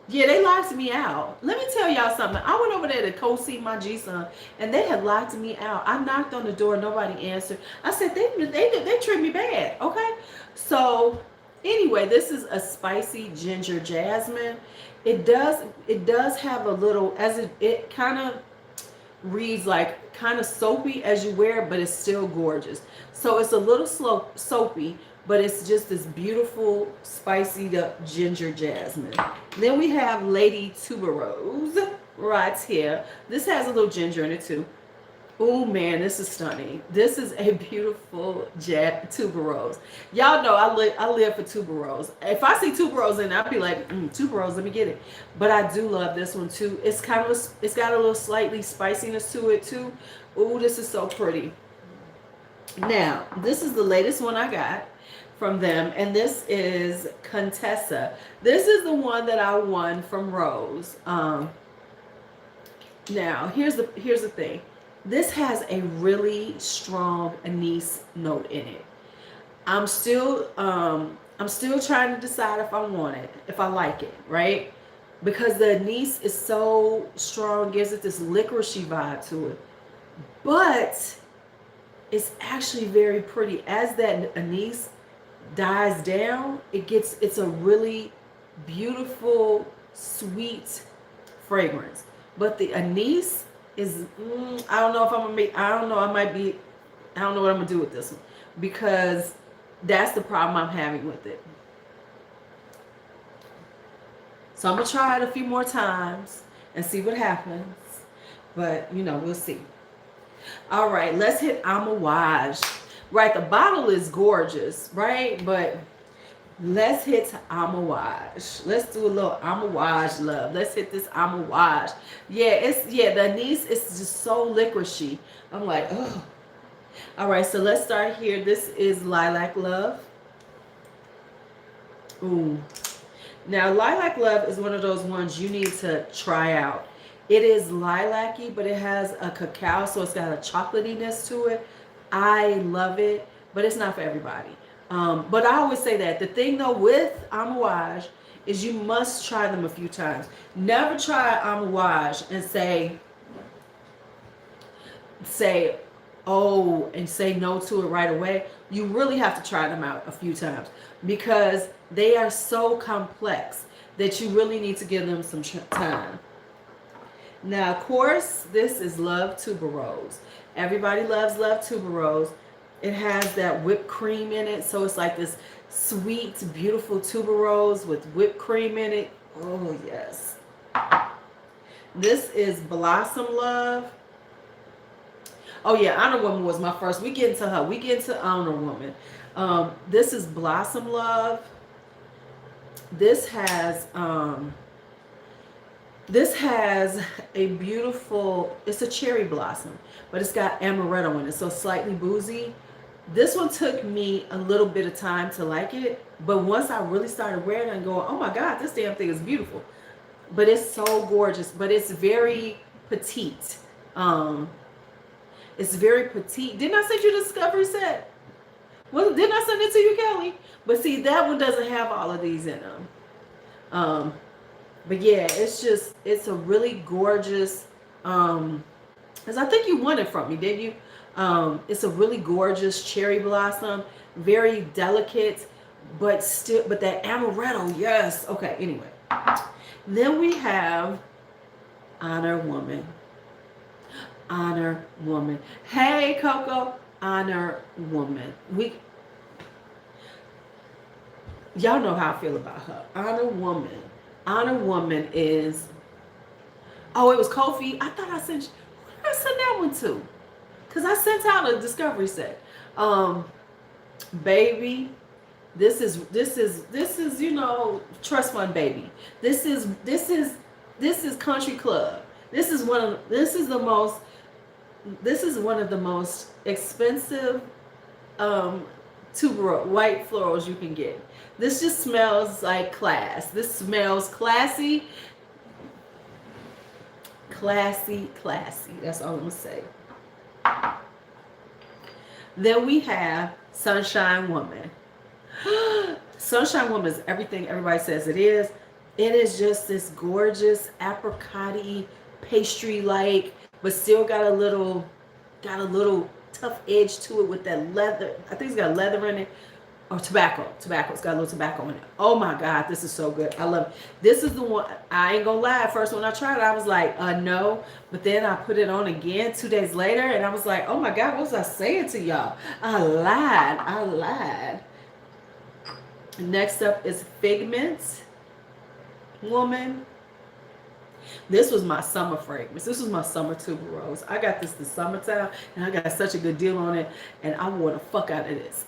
A: Yeah, they locked me out. Let me tell y'all something. I went over there to co-see my G-son, and they had locked me out. I knocked on the door, nobody answered. I said, they treat me bad, okay? So anyway, this is a spicy ginger jasmine. It does have a little, as it kind of reads like kind of soapy as you wear it, but it's still gorgeous. So it's a little soapy, but it's just this beautiful, spicy up ginger jasmine. Then we have Lady Tuberose right here. This has a little ginger in it too. Oh man, this is stunning. This is a beautiful tuberose. Y'all know I live for tuberose. If I see tuberose in it, I'll be like, tuberose, let me get it. But I do love this one too. It's kind of it's got a little slightly spiciness to it too. Oh, this is so pretty. Now, this is the latest one I got from them, and this is Contessa. This is the one that I won from Rose. Now, here's the thing. This has a really strong anise note in it. I'm still trying to decide if I want it, if I like it, right? Because the anise is so strong, gives it this licoricey vibe to it. But it's actually very pretty. As that anise dies down, it's a really beautiful, sweet fragrance. But the anise is, I don't know if I'm gonna make, I don't know what I'm gonna do with this one, because That's the problem I'm having with it. So I'm going to try it a few more times and see what happens. But, you know, we'll see. All right, let's hit Amouage. Right, the bottle is gorgeous, right? But let's hit Amouage. Let's do a little Amouage love. Let's hit this Amouage. Yeah, the anise is just so licoricey. I'm like, oh. All right, so let's start here. This is Lilac Love. Ooh. Now, Lilac Love is one of those ones you need to try out. It is lilac-y, but it has a cacao, so it's got a chocolatiness to it. I love it, but it's not for everybody. But I always say that. The thing, though, with Amouage is you must try them a few times. Never try Amouage and say, oh, and say no to it right away. You really have to try them out a few times because they are so complex that you really need to give them some time. Now, of course, this is Love Tuberose. Everybody loves Love Tuberose. It has that whipped cream in it, so it's like this sweet, beautiful tuberose with whipped cream in it. Oh, yes. This is Blossom Love. Oh, yeah, Honor Woman was my first. We get into her. We get into Honor Woman. This is Blossom Love. This has a beautiful, it's a cherry blossom, but it's got amaretto in it, so slightly boozy. This one took me a little bit of time to like it, but once I really started wearing it and going, oh my God, this damn thing is beautiful. But it's so gorgeous, but it's very petite. It's very petite. Didn't I send you the discovery set? Well, didn't I send it to you, Kelly? But see, that one doesn't have all of these in them. But yeah, it's a really gorgeous, because I think you won it from me, didn't you? It's a really gorgeous cherry blossom, very delicate, but that amaretto, yes. Okay, anyway. Then we have Honor Woman. Honor Woman. Hey, Coco. Honor Woman. Y'all know how I feel about her. Honor Woman. Honor Woman is, oh, it was Kofi. I thought I sent, who did I send that one to? Because I sent out a discovery set. Baby, this is, you know, trust fund baby. This is country club. This is one of the most expensive tuberose white florals you can get. This just smells like class. This smells classy. Classy. That's all I'm going to say. Then we have Sunshine Woman. Sunshine Woman is everything everybody says it is. It is just this gorgeous apricot-y, pastry-like, but still got a little tough edge to it with that leather. I think it's got leather in it. Or tobacco. It's got a little tobacco in it. Oh my God, this is so good. I love it. This is the one, I ain't gonna lie, first when I tried it, I was like, no. But then I put it on again 2 days later, and I was like, oh my God, what was I saying to y'all? I lied. Next up is Figment Woman. This was my summer fragrance. This was my summer tuberose. I got this summertime, and I got such a good deal on it, and I wore the fuck out of this.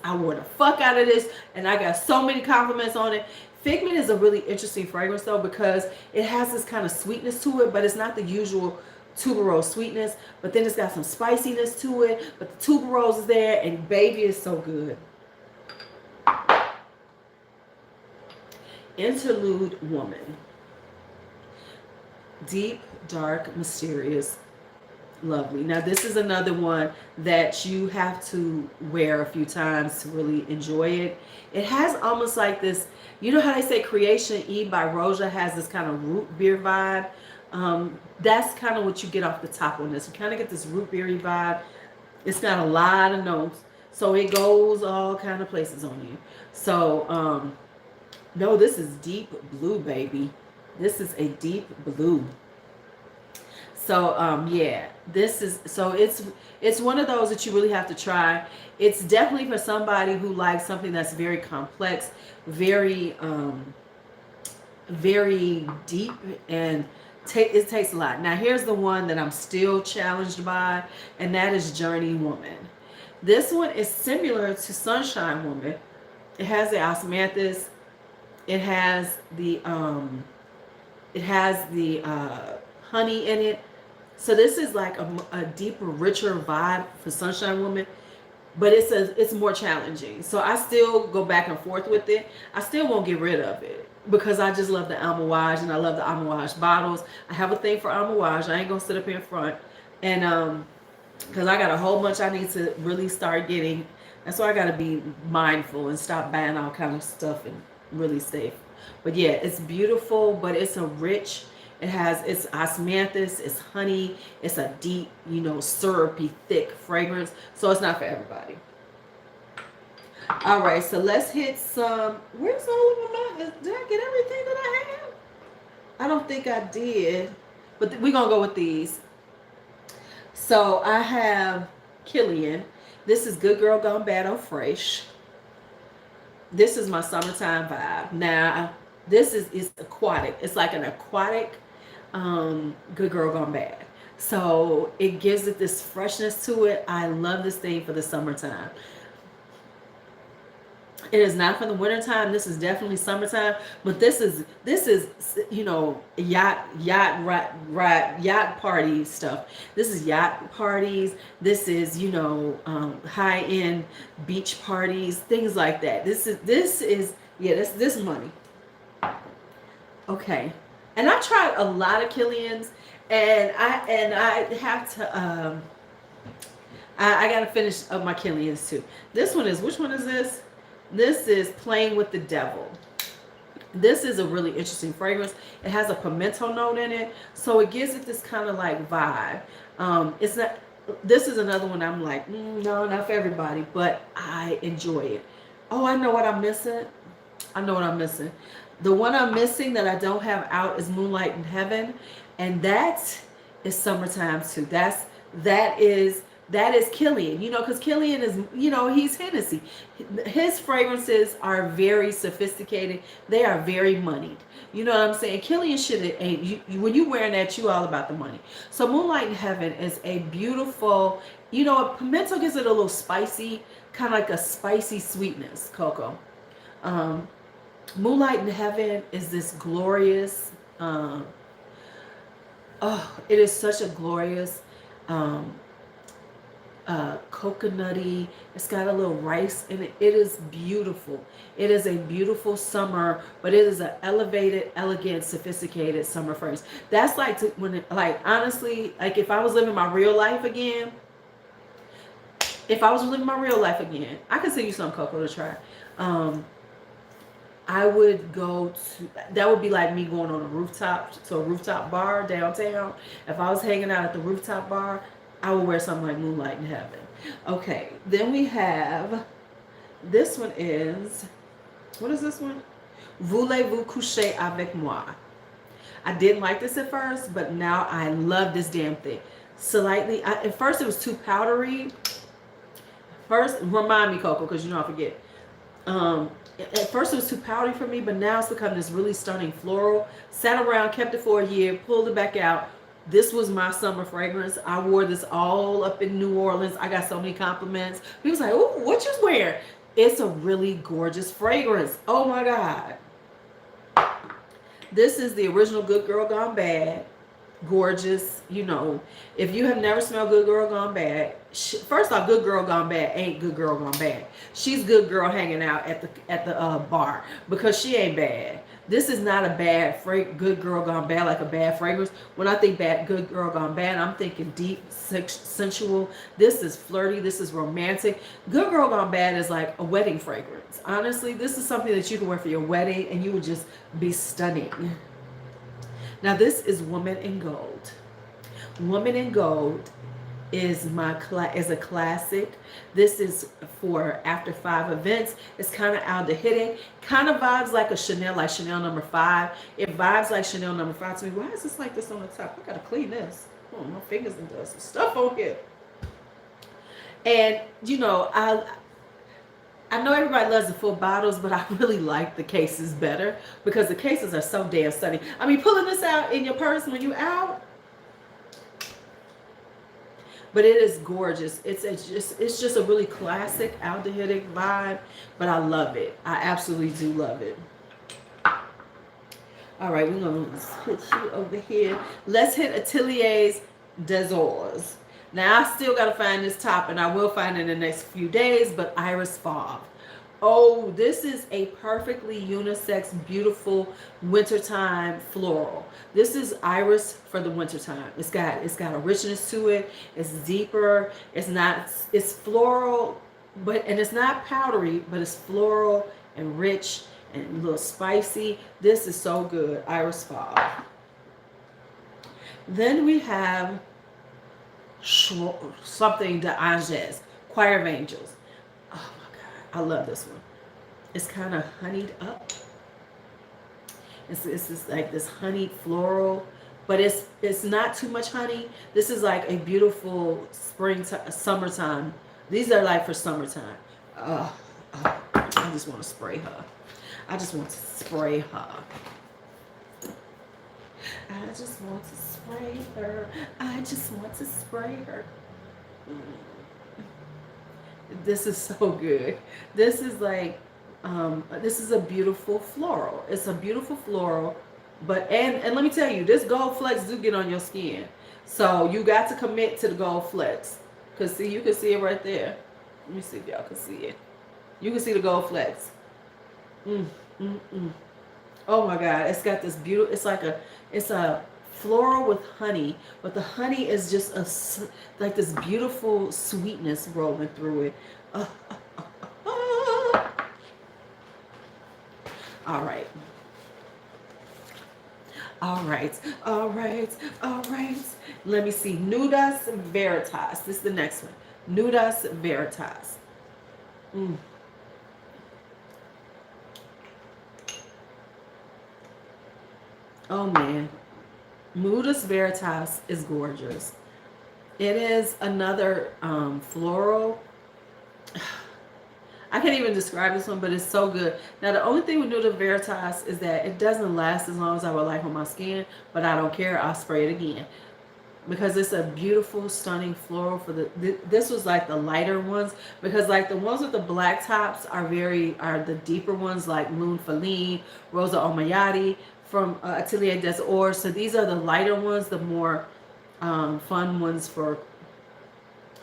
A: And I got so many compliments on it. Figment is a really interesting fragrance, though, because it has this kind of sweetness to it, but it's not the usual tuberose sweetness, but then it's got some spiciness to it, but the tuberose is there, and baby, is so good. Interlude Woman. Deep, dark, mysterious, lovely. Now, this is another one that you have to wear a few times to really enjoy it. It has almost like this, you know how they say Creation E by Roja has this kind of root beer vibe? That's kind of what you get off the top on this. You kind of get this root beery vibe. It's got a lot of notes, so it goes all kind of places on you. So, no, this is deep blue, baby. This is a deep blue. So yeah, this is, so it's one of those that you really have to try. It's definitely for somebody who likes something that's very complex, very very deep, and it takes a lot. Now here's the one that I'm still challenged by, and that is Journey Woman. This one is similar to Sunshine Woman. It has the osmanthus. It has the honey in it. So this is like a deeper, richer vibe for Sunshine Woman, but it's more challenging. So I still go back and forth with it. I still won't get rid of it because I just love the Amouage, and I love the Amouage bottles. I have a thing for Amouage. I ain't gonna sit up here in front, and because I got a whole bunch I need to really start getting. That's why I got to be mindful and stop buying all kind of stuff and really stay. But yeah, it's beautiful, but it's a rich. It's osmanthus, it's honey, it's a deep, syrupy, thick fragrance. So it's not for everybody. All right, so let's hit some. Where's all of them? Did I get everything that I have? I don't think I did, but we're gonna go with these. So I have Kilian. This is Good Girl Gone Bad Au Fresh. This is my summertime vibe. Now, this is aquatic. It's like an aquatic Good Girl Gone Bad. So it gives it this freshness to it. I love this thing for the summertime. It is not for the wintertime. This is definitely summertime. But this is yacht party stuff. This is yacht parties. This is high end beach parties, things like that. This is money. Okay, and I tried a lot of Kilians, and I have to I gotta finish up my Kilians too. This one is, which one is this? This is Playing with the Devil. This is a really interesting fragrance. It has a pimento note in it, so it gives it this kind of like vibe. It's not. This is another one I'm like, no, not for everybody, but I enjoy it. Oh, I know what I'm missing. The one I'm missing that I don't have out is Moonlight in Heaven, and that is summertime too. That is Kilian, because Kilian is, he's Hennessy. His fragrances are very sophisticated. They are very moneyed. You know what I'm saying? Kilian shit ain't, when you wearing that, you all about the money. So Moonlight in Heaven is a beautiful, pimento gives it a little spicy, kind of like a spicy sweetness, cocoa. Moonlight in Heaven is this glorious, it is such a glorious, coconutty. It's got a little rice in it. It is beautiful. It is a beautiful summer, but it is an elevated, elegant, sophisticated summer fragrance. That's like honestly, like if I was living my real life again, I could send you some cocoa to try. I would go to, that would be like me going on a rooftop bar downtown. If I was hanging out at the rooftop bar, I will wear something like Moonlight in Heaven. Okay, then we have, this one is, what is this one? Voulez-vous coucher avec moi? I didn't like this at first, but now I love this damn thing. Slightly, at first it was too powdery. First, remind me, Coco, because I forget. At first it was too powdery for me, but now it's become this really stunning floral. Sat around, kept it for a year, pulled it back out. This was my summer fragrance. I wore this all up in New Orleans. I got so many compliments. He was like, "Ooh, what you wearing?" It's a really gorgeous fragrance. Oh my God. This is the original Good Girl Gone Bad. Gorgeous. If you have never smelled Good Girl Gone Bad, first off, Good Girl Gone Bad ain't Good Girl Gone Bad. She's good girl hanging out at the bar, because she ain't bad. This is not a bad Good Girl Gone Bad, like a bad fragrance. When I think Good Girl Gone Bad, I'm thinking deep, sensual. This is flirty. This is romantic. Good Girl Gone Bad is like a wedding fragrance. Honestly, this is something that you can wear for your wedding, and you would just be stunning. Now, this is Woman in Gold. Woman in Gold is a classic. This is for after 5 events. It's kind of out the hitting. Kind of vibes like a Chanel, No. 5. It vibes like Chanel No. 5 to me. Why is this like this on the top? I gotta clean this. Oh, my fingers and doing some stuff on here. And you know, I know everybody loves the full bottles, but I really like the cases better because the cases are so damn stunning. I mean, pulling this out in your purse when you out, but it is gorgeous. It's just a really classic aldehydic vibe, but I love it. I absolutely do love it. All right, we're gonna put you over here. Let's hit Atelier's D'Azores. Now I still gotta find this top, and I will find it in the next few days. But Iris Fauve. Oh, this is a perfectly unisex, beautiful wintertime floral. This is Iris for the wintertime. It's got a richness to it. It's deeper. It's floral, and it's not powdery, but it's floral and rich and a little spicy. This is so good. Iris Fauve. Then we have something d'Angers, Choir of Angels. Oh my God, I love this one. It's kind of honeyed up. It's just like this honeyed floral, but it's not too much honey. This is like a beautiful summertime. These are like for summertime. I just want to spray her. I just want to spray her. I just want to spray her. I just want to spray her. This is so good. This is like, this is a beautiful floral. It's a beautiful floral, but and let me tell you, this gold flecks do get on your skin. So you got to commit to the gold flecks. Cause see, you can see it right there. Let me see if y'all can see it. You can see the gold flecks. Oh my God, it's got this beautiful, it's a floral with honey, but the honey is just like this beautiful sweetness rolling through it. All right. Let me see. Nudas Veritas. This is the next one. Nudas Veritas. Oh man, Nudas Veritas is gorgeous. It is another floral. I can't even describe this one, but it's so good. Now, the only thing with Nudas Veritas is that it doesn't last as long as I would like on my skin, but I don't care. I'll spray it again because it's a beautiful, stunning floral. This was like the lighter ones, because like the ones with the black tops are the deeper ones, like Lune Feline, Rosa Omayati from Atelier des Ors. So these are the lighter ones, the more fun ones for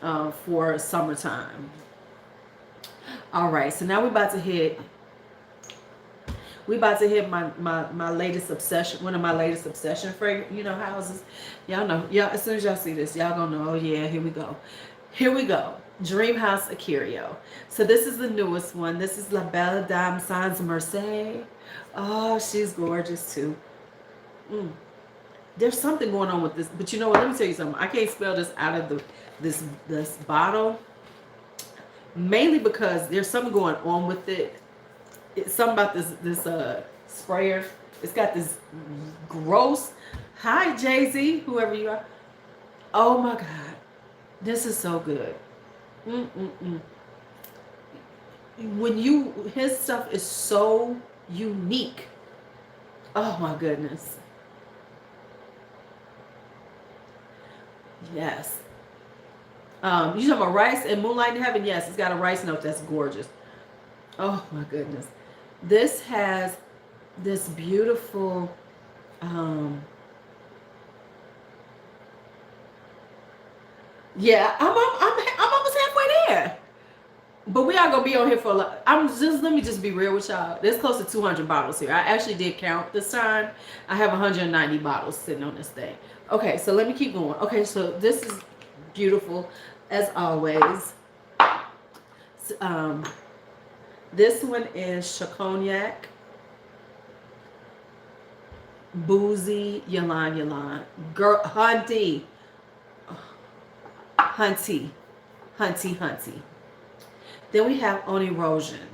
A: summertime. All right, so now we're about to hit my latest obsession, one of my latest obsession fragrance, houses. Y'all know, as soon as y'all see this, y'all gonna know, oh yeah, here we go. Dream House Acurio. So this is the newest one. This is La Belle Dame Sans Merced. Oh, she's gorgeous too. There's something going on with this, but you know what? Let me tell you something. I can't spell this out of this bottle, mainly because there's something going on with it. It's something about this sprayer. It's got this gross. Hi Jay-Z, whoever you are. Oh my God, this is so good. His stuff is so unique. Oh my goodness. Yes. You talking about rice and Moonlight in Heaven? Yes, it's got a rice note that's gorgeous. Oh my goodness. This has this beautiful yeah, I'm almost halfway there. But we are gonna be on here for a lot. Let me just be real with y'all. There's close to 200 bottles here. I actually did count this time. I have 190 bottles sitting on this thing. Okay, so let me keep going. Okay, so this is beautiful as always. This one is Chacognac, Boozy, Yalan. Girl, Hunty. Then we have On Erosion.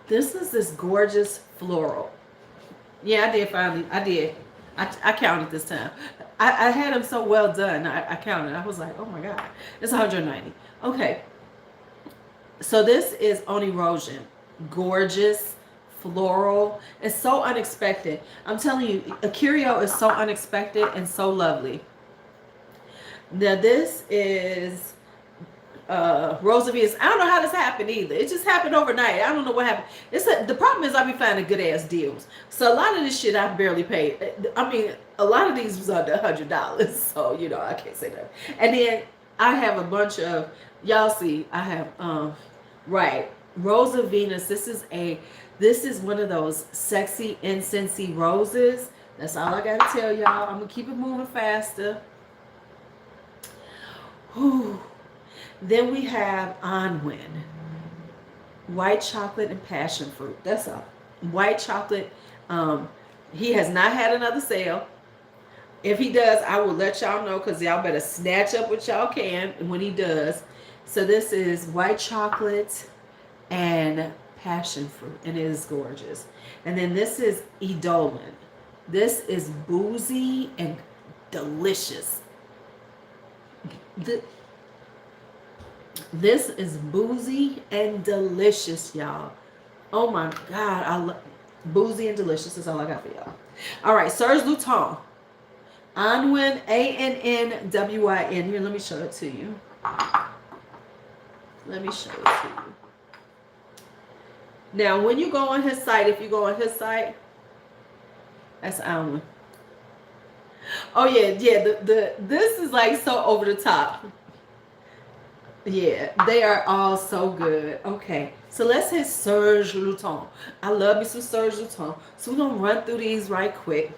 A: This is this gorgeous floral. Yeah, I did finally. I did. I counted this time. I had them so well done. I counted. I was like, oh my God, it's 190. Okay, so this is On Erosion. Gorgeous, floral. It's so unexpected. I'm telling you, a curio is so unexpected and so lovely. Now this is Rose of Venus. I don't know how this happened either. It just happened overnight. I don't know what happened. The problem is I be finding good ass deals. So a lot of this shit I barely paid. I mean, a lot of these was under $100. So you know I can't say that. And then I have a bunch of, y'all see I have right, Rose of Venus. This is one of those sexy incensey roses. That's all I gotta tell y'all. I'm gonna keep it moving faster. Whew. Then we have Onwin, white chocolate and passion fruit. That's all. White chocolate. He has not had another sale. If he does, I will let y'all know, because y'all better snatch up what y'all can when he does. So this is white chocolate and passion fruit, and it is gorgeous. And then this is Eidolon. This is boozy and delicious. This is boozy and delicious, y'all. Oh my God, I love boozy and delicious. That's all I got for y'all. All right, Serge Lutens, Onwin, Annwin. Here, let me show it to you. Let me show it to you. Now, when you go on his site, if you go on his site, that's Onwin. Oh yeah. This is like so over the top. Yeah, they are all so good. Okay, so let's hit Serge Lutens. I love me some Serge Lutens. So we're gonna run through these right quick.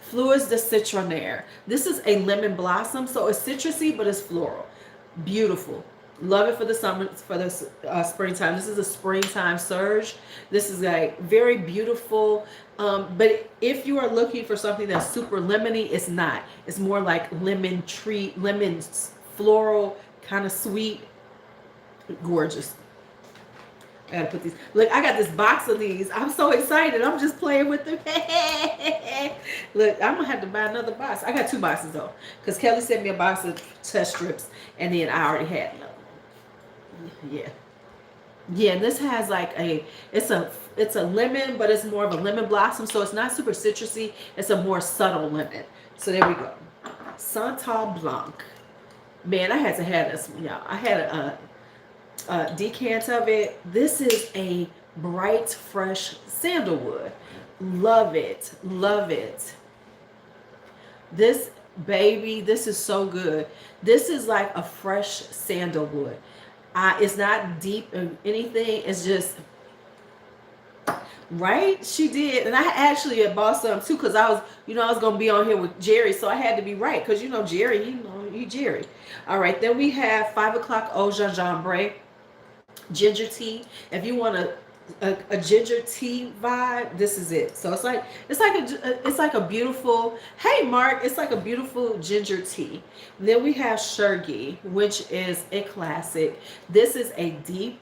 A: Fleurs de Citronnière. This is a lemon blossom, so it's citrusy, but it's floral. Beautiful. Love it for the summer, for the springtime. This is a springtime Serge. This is like very beautiful. But if you are looking for something that's super lemony, it's not. It's more like lemon tree, lemon floral, kind of sweet. Gorgeous. I gotta put these. Look, I got this box of these. I'm so excited. I'm just playing with them. Look, I'm gonna have to buy another box. I got 2 boxes though, because Kelly sent me a box of test strips, and then I already had another one. Yeah. This has like it's a lemon, but it's more of a lemon blossom, so it's not super citrusy. It's a more subtle lemon. So there we go. Santal Blanc. Man, I had to have this one, y'all. I had a decant of it. This is a bright, fresh sandalwood. Love it. Love it. This baby, this is so good. This is like a fresh sandalwood. It's not deep or anything. It's just right. She did, and I actually had bought some too, because I was gonna be on here with Jerry, so I had to be right, because Jerry, he Jerry. All right, then we have 5 o'clock Eau Gingembre ginger tea. If you want a ginger tea vibe, this is it. So it's like a beautiful, hey Mark, it's like a beautiful ginger tea. Then we have Shergi, which is a classic. This is a deep,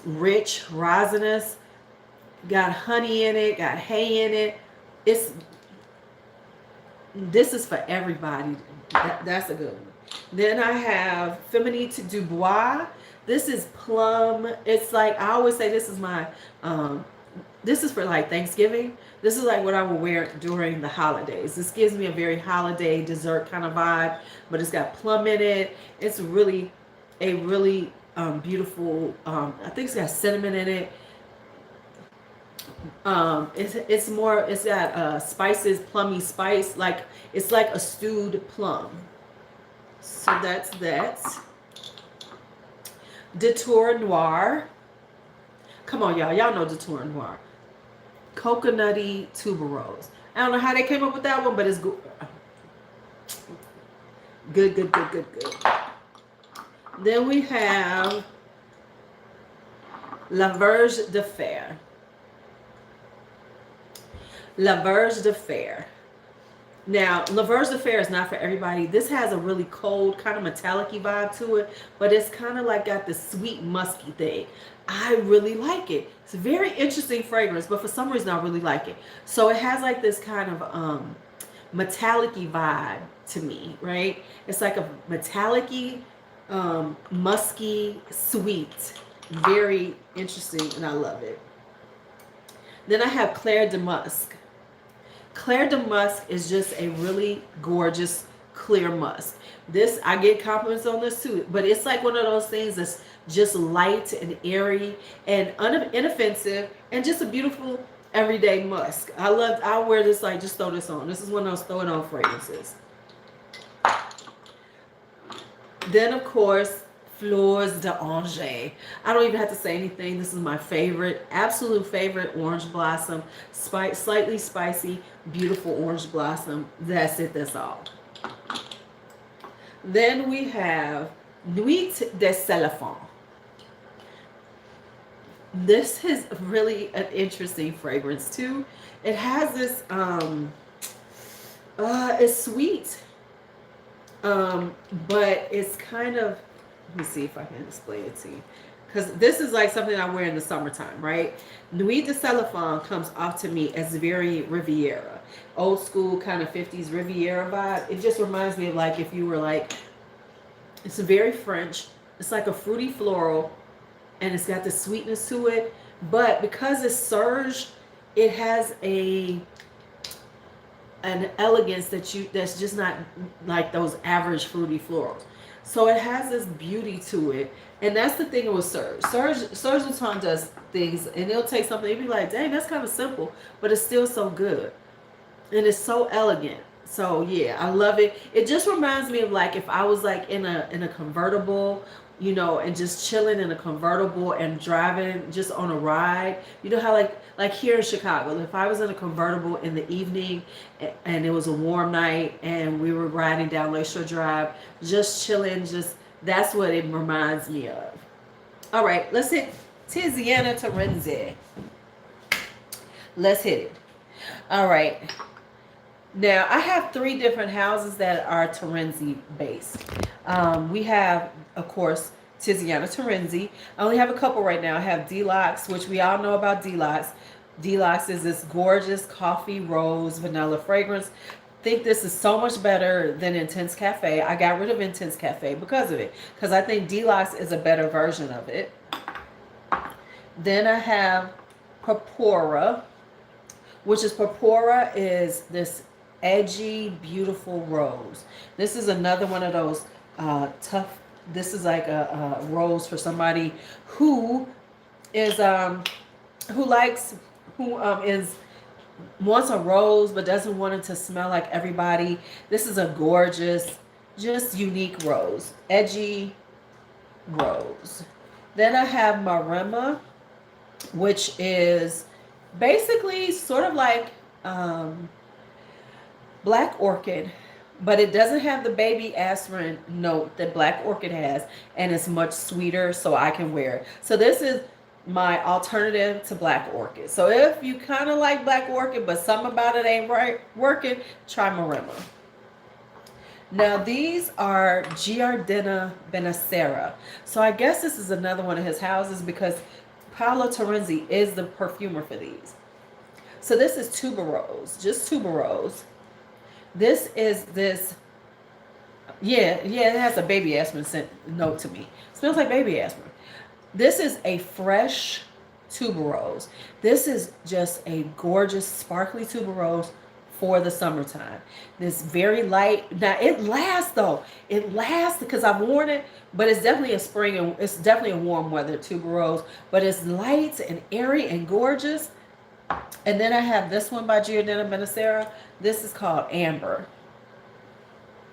A: rich, resinous, got honey in it, got hay in it. This is for everybody. That's a good one. Then I have Féminité du Bois. This is plum. It's like, I always say this is my, this is for like Thanksgiving. This is like what I will wear during the holidays. This gives me a very holiday dessert kind of vibe, but it's got plum in it. It's a really beautiful, I think it's got cinnamon in it. It's got spices, plummy spice, like it's like a stewed plum. So that's that. Detour Noir. Come on, y'all know Detour Noir. Coconutty tuberose. I don't know how they came up with that one, but it's good. Good. Then we have La Verge de Fer. La Verge de Fer. Now, La Verge de Fer is not for everybody. This has a really cold, kind of metallic-y vibe to it, but it's kind of like got this sweet, musky thing. I really like it. It's a very interesting fragrance, but for some reason I really like it. So it has like this kind of metallic-y vibe to me, right? It's like a metallic-y, musky, sweet, very interesting, and I love it. Then I have Claire de Musk. Claire de Musk is just a really gorgeous clear musk. This, I get compliments on this too, but it's like one of those things that's just light and airy and inoffensive and just a beautiful everyday musk. I wear this like just throw this on. This is one of those throw it on fragrances. Then of course, Fleurs d'Oranger. I don't even have to say anything. This is my favorite, absolute favorite orange blossom. Slightly spicy, beautiful orange blossom. That's it, that's all. Then we have Nuit de Céliphon. This is really an interesting fragrance too. It has this, it's sweet, but it's kind of, let me see if I can explain it to you. Because this is like something I wear in the summertime, right? Nuit de Céliphon comes off to me as very Riviera. Old school kind of 50s Riviera vibe. It just reminds me of like if you were like, it's very French. It's like a fruity floral and it's got the sweetness to it. But because it's Serge, it has an elegance that's just not like those average fruity florals. So it has this beauty to it. And that's the thing with Serge. Serge Lutens does things and it'll take something, you'll be like, dang, that's kind of simple, but it's still so good. And it's so elegant. So yeah, I love it. It just reminds me of like if I was like in a convertible, you know, and just chilling in a convertible and driving just on a ride. You know how like here in Chicago, if I was in a convertible in the evening and it was a warm night and we were riding down Lakeshore Drive, just chilling, just that's what it reminds me of. All right, let's hit Tiziana Terenzi. Let's hit it. All right. Now, I have 3 different houses that are Terenzi based. We have, of course, Tiziana Terenzi. I only have a couple right now. I have Deluxe, which we all know about Deluxe. Deluxe is this gorgeous coffee rose vanilla fragrance. I think this is so much better than Intense Cafe. I got rid of Intense Cafe because of it. Because I think Deluxe is a better version of it. Then I have Purpura, which is Purpura is this edgy, beautiful rose. This is another one of those tough. This is like a rose for somebody who is wants a rose but doesn't want it to smell like everybody. This is a gorgeous, just unique rose, edgy rose. Then I have Maremma, which is basically sort of like Black Orchid, but it doesn't have the baby aspirin note that Black Orchid has, and it's much sweeter, so I can wear it. So this is my alternative to Black Orchid. So if you kind of like Black Orchid, but something about it ain't right working, try Maremma. Now these are Giardina Benessera. So I guess this is another one of his houses because Paolo Terenzi is the perfumer for these. So this is Tuberose, just Tuberose. This is this, yeah, it has a baby aspirin note to me. It smells like baby aspirin. This is a fresh Tuberose. This is just a gorgeous, sparkly Tuberose for the summertime. This very light. Now it lasts though. It lasts because I've worn it, but it's definitely a spring and it's definitely a warm weather Tuberose. But it's light and airy and gorgeous. And then I have this one by Giordano Benessera. This is called Amber.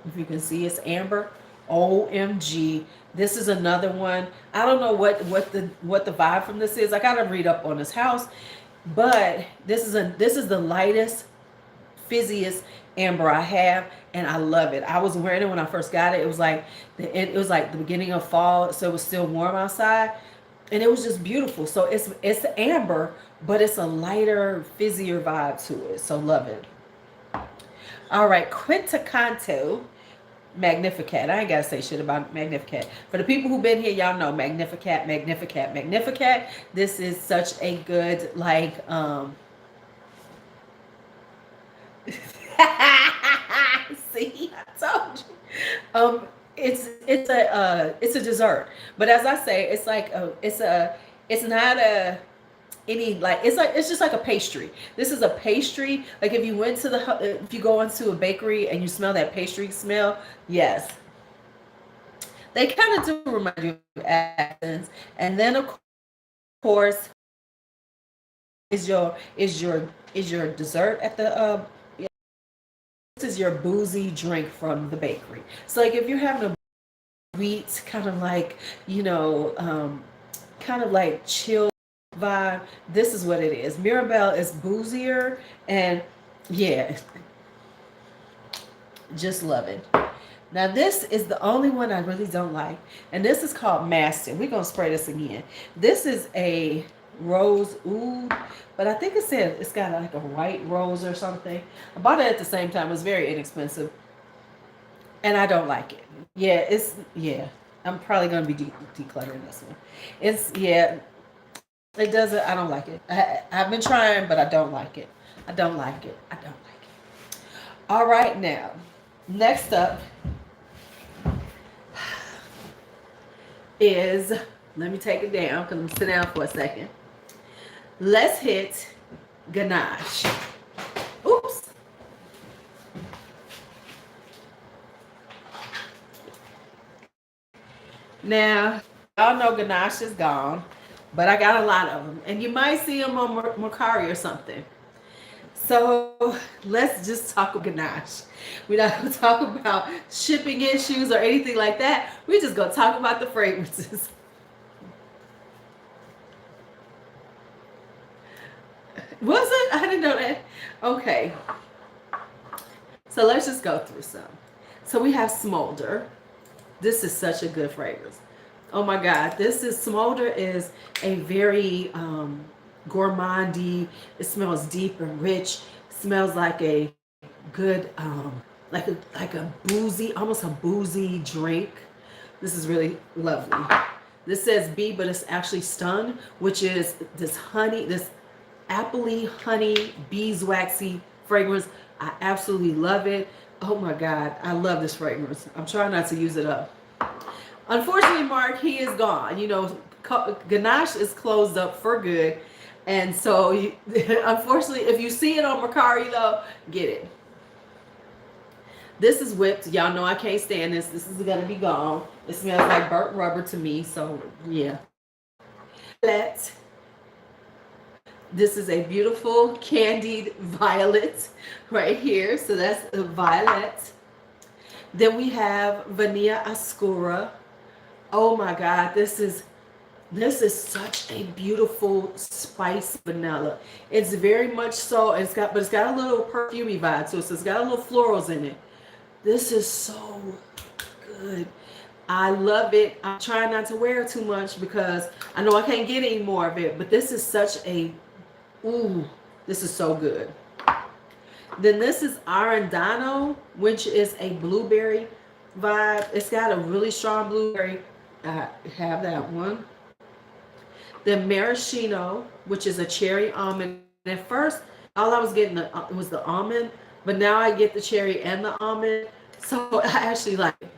A: If you can see, it's Amber. OMG. This is another one. I don't know what the vibe from this is. I gotta read up on this house. But this is the lightest, fizziest amber I have, and I love it. I was wearing it when I first got it. It was like the beginning of fall, so it was still warm outside. And it was just beautiful. So it's amber, but it's a lighter, fizzier vibe to it. So love it. All right, Quintacanto Magnificat. I ain't gotta say shit about Magnificat. For the people who've been here, y'all know Magnificat, Magnificat, Magnificat. This is such a good, like, See, I told you. It's a dessert, but as I say, it's not a any like it's just like a pastry. This is a pastry. Like if you go into a bakery and you smell that pastry smell, yes, they kind of do remind you of Athens. And then of course is your dessert at the this is your boozy drink from the bakery. So like if you're having a sweet kind of like kind of like chill vibe, this is what it is. Mirabelle is boozier, and yeah, just love it. Now this is the only one I really don't like, and this is called Master. We're gonna spray this again. This is a rose oud, but I think it said it's got like a white rose or something. I bought it at the same time. It was very inexpensive, and I don't like it. Yeah. I'm probably gonna be decluttering this one. It doesn't. I don't like it. I've been trying, but I don't like it. I don't like it. I don't like it. All right, now, next up is, let me take it down because I'm sitting down for a second. Let's hit Ganache. Oops. Now, y'all know Ganache is gone, but I got a lot of them. And you might see them on Mercari or something. So let's just talk about Ganache. We're not going to talk about shipping issues or anything like that. We're just going to talk about the fragrances. Was it? I didn't know that. Okay. So let's just go through some. So we have Smolder. This is such a good fragrance. Oh my God. Smolder is a very gourmandy. It smells deep and rich. It smells like a good, like a boozy, almost a boozy drink. This is really lovely. This says bee, but it's actually stun, which is this honey, this appley honey beeswaxy fragrance. I absolutely love it. Oh my God, I love this fragrance. I'm trying not to use it up. Unfortunately, Mark, he is gone. Ganache is closed up for good. And so, unfortunately, if you see it on Mercari, though, get it. This is whipped. Y'all know I can't stand this. This is going to be gone. It smells like burnt rubber to me. So, yeah. This is a beautiful candied violet right here. So that's a violet. Then we have Vanilla Oscura. Oh my God, this is such a beautiful spice vanilla. It's very much so. It's got a little perfumey vibe to it. So it's got a little florals in it. This is so good. I love it. I'm trying not to wear it too much because I know I can't get any more of it. But this is such a this is so good. Then this is Arendano, which is a blueberry vibe. It's got a really strong blueberry. I have that one. Then Maraschino, which is a cherry almond. At first, all I was getting was the almond, but now I get the cherry and the almond. So I actually like it.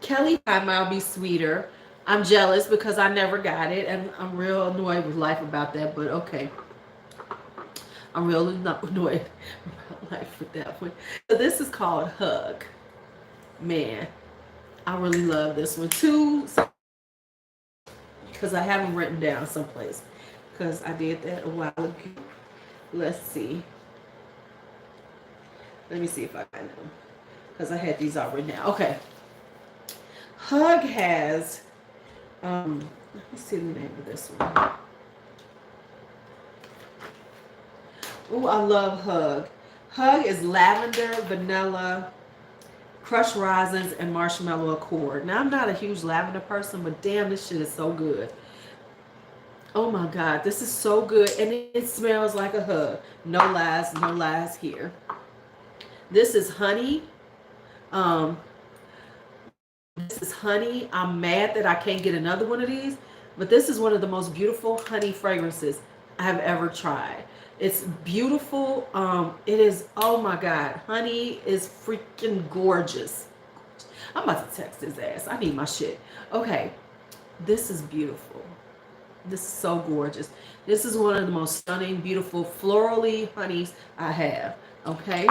A: Kelly Pie might be sweeter. I'm jealous because I never got it, and I'm real annoyed with life about that, but okay. I'm real annoyed about life with that one. So this is called Hug. Man, I really love this one too, because I have them written down someplace, because I did that a while ago. Let's see. Let me see if I find them, because I had these all written down. Okay. Hug has... let me see the name of this one. Oh, I love Hug. Hug is lavender, vanilla, crushed raisins, and marshmallow accord. Now, I'm not a huge lavender person, but damn, this shit is so good. Oh my God, this is so good. And it smells like a hug. No lies here. This is honey. This is honey. I'm mad that I can't get another one of these, but this is one of the most beautiful honey fragrances I have ever tried. It's beautiful. It is, oh my God, honey is freaking gorgeous. I'm about to text his ass. I need my shit. Okay, this is beautiful. This is so gorgeous. This is one of the most stunning, beautiful, florally honeys I have. Okay.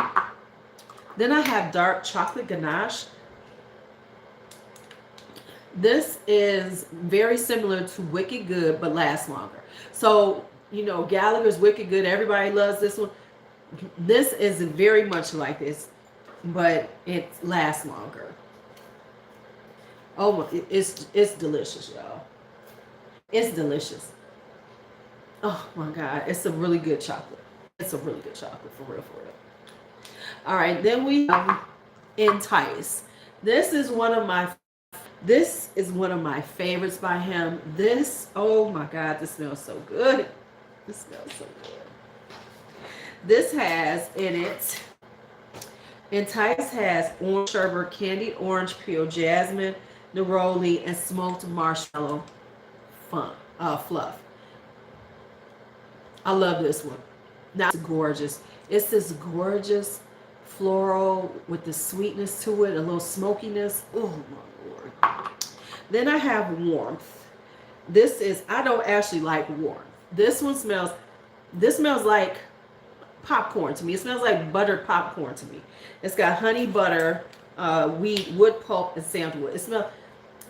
A: Then I have dark chocolate ganache. This is very similar to Wicked Good, but lasts longer. So, you know, Gallagher's Wicked Good. Everybody loves this one. This is very much like this, but it lasts longer. Oh my, it's delicious, y'all. It's delicious. Oh my God, it's a really good chocolate. It's a really good chocolate, for real, for real. All right, then we have Entice. This is one of my favorites by him. This, oh my God, this smells so good. This smells so good. This has in it, Entice has orange sherbet, candied orange peel, jasmine, neroli, and smoked marshmallow fluff. I love this one. Now it's gorgeous. It's this gorgeous floral with the sweetness to it, a little smokiness. Oh my Lord. Then I have Warmth. This is, I don't actually like warmth. This smells like popcorn to me. It smells like buttered popcorn to me. It's got honey, butter, wheat, wood pulp, and sandalwood. It smells,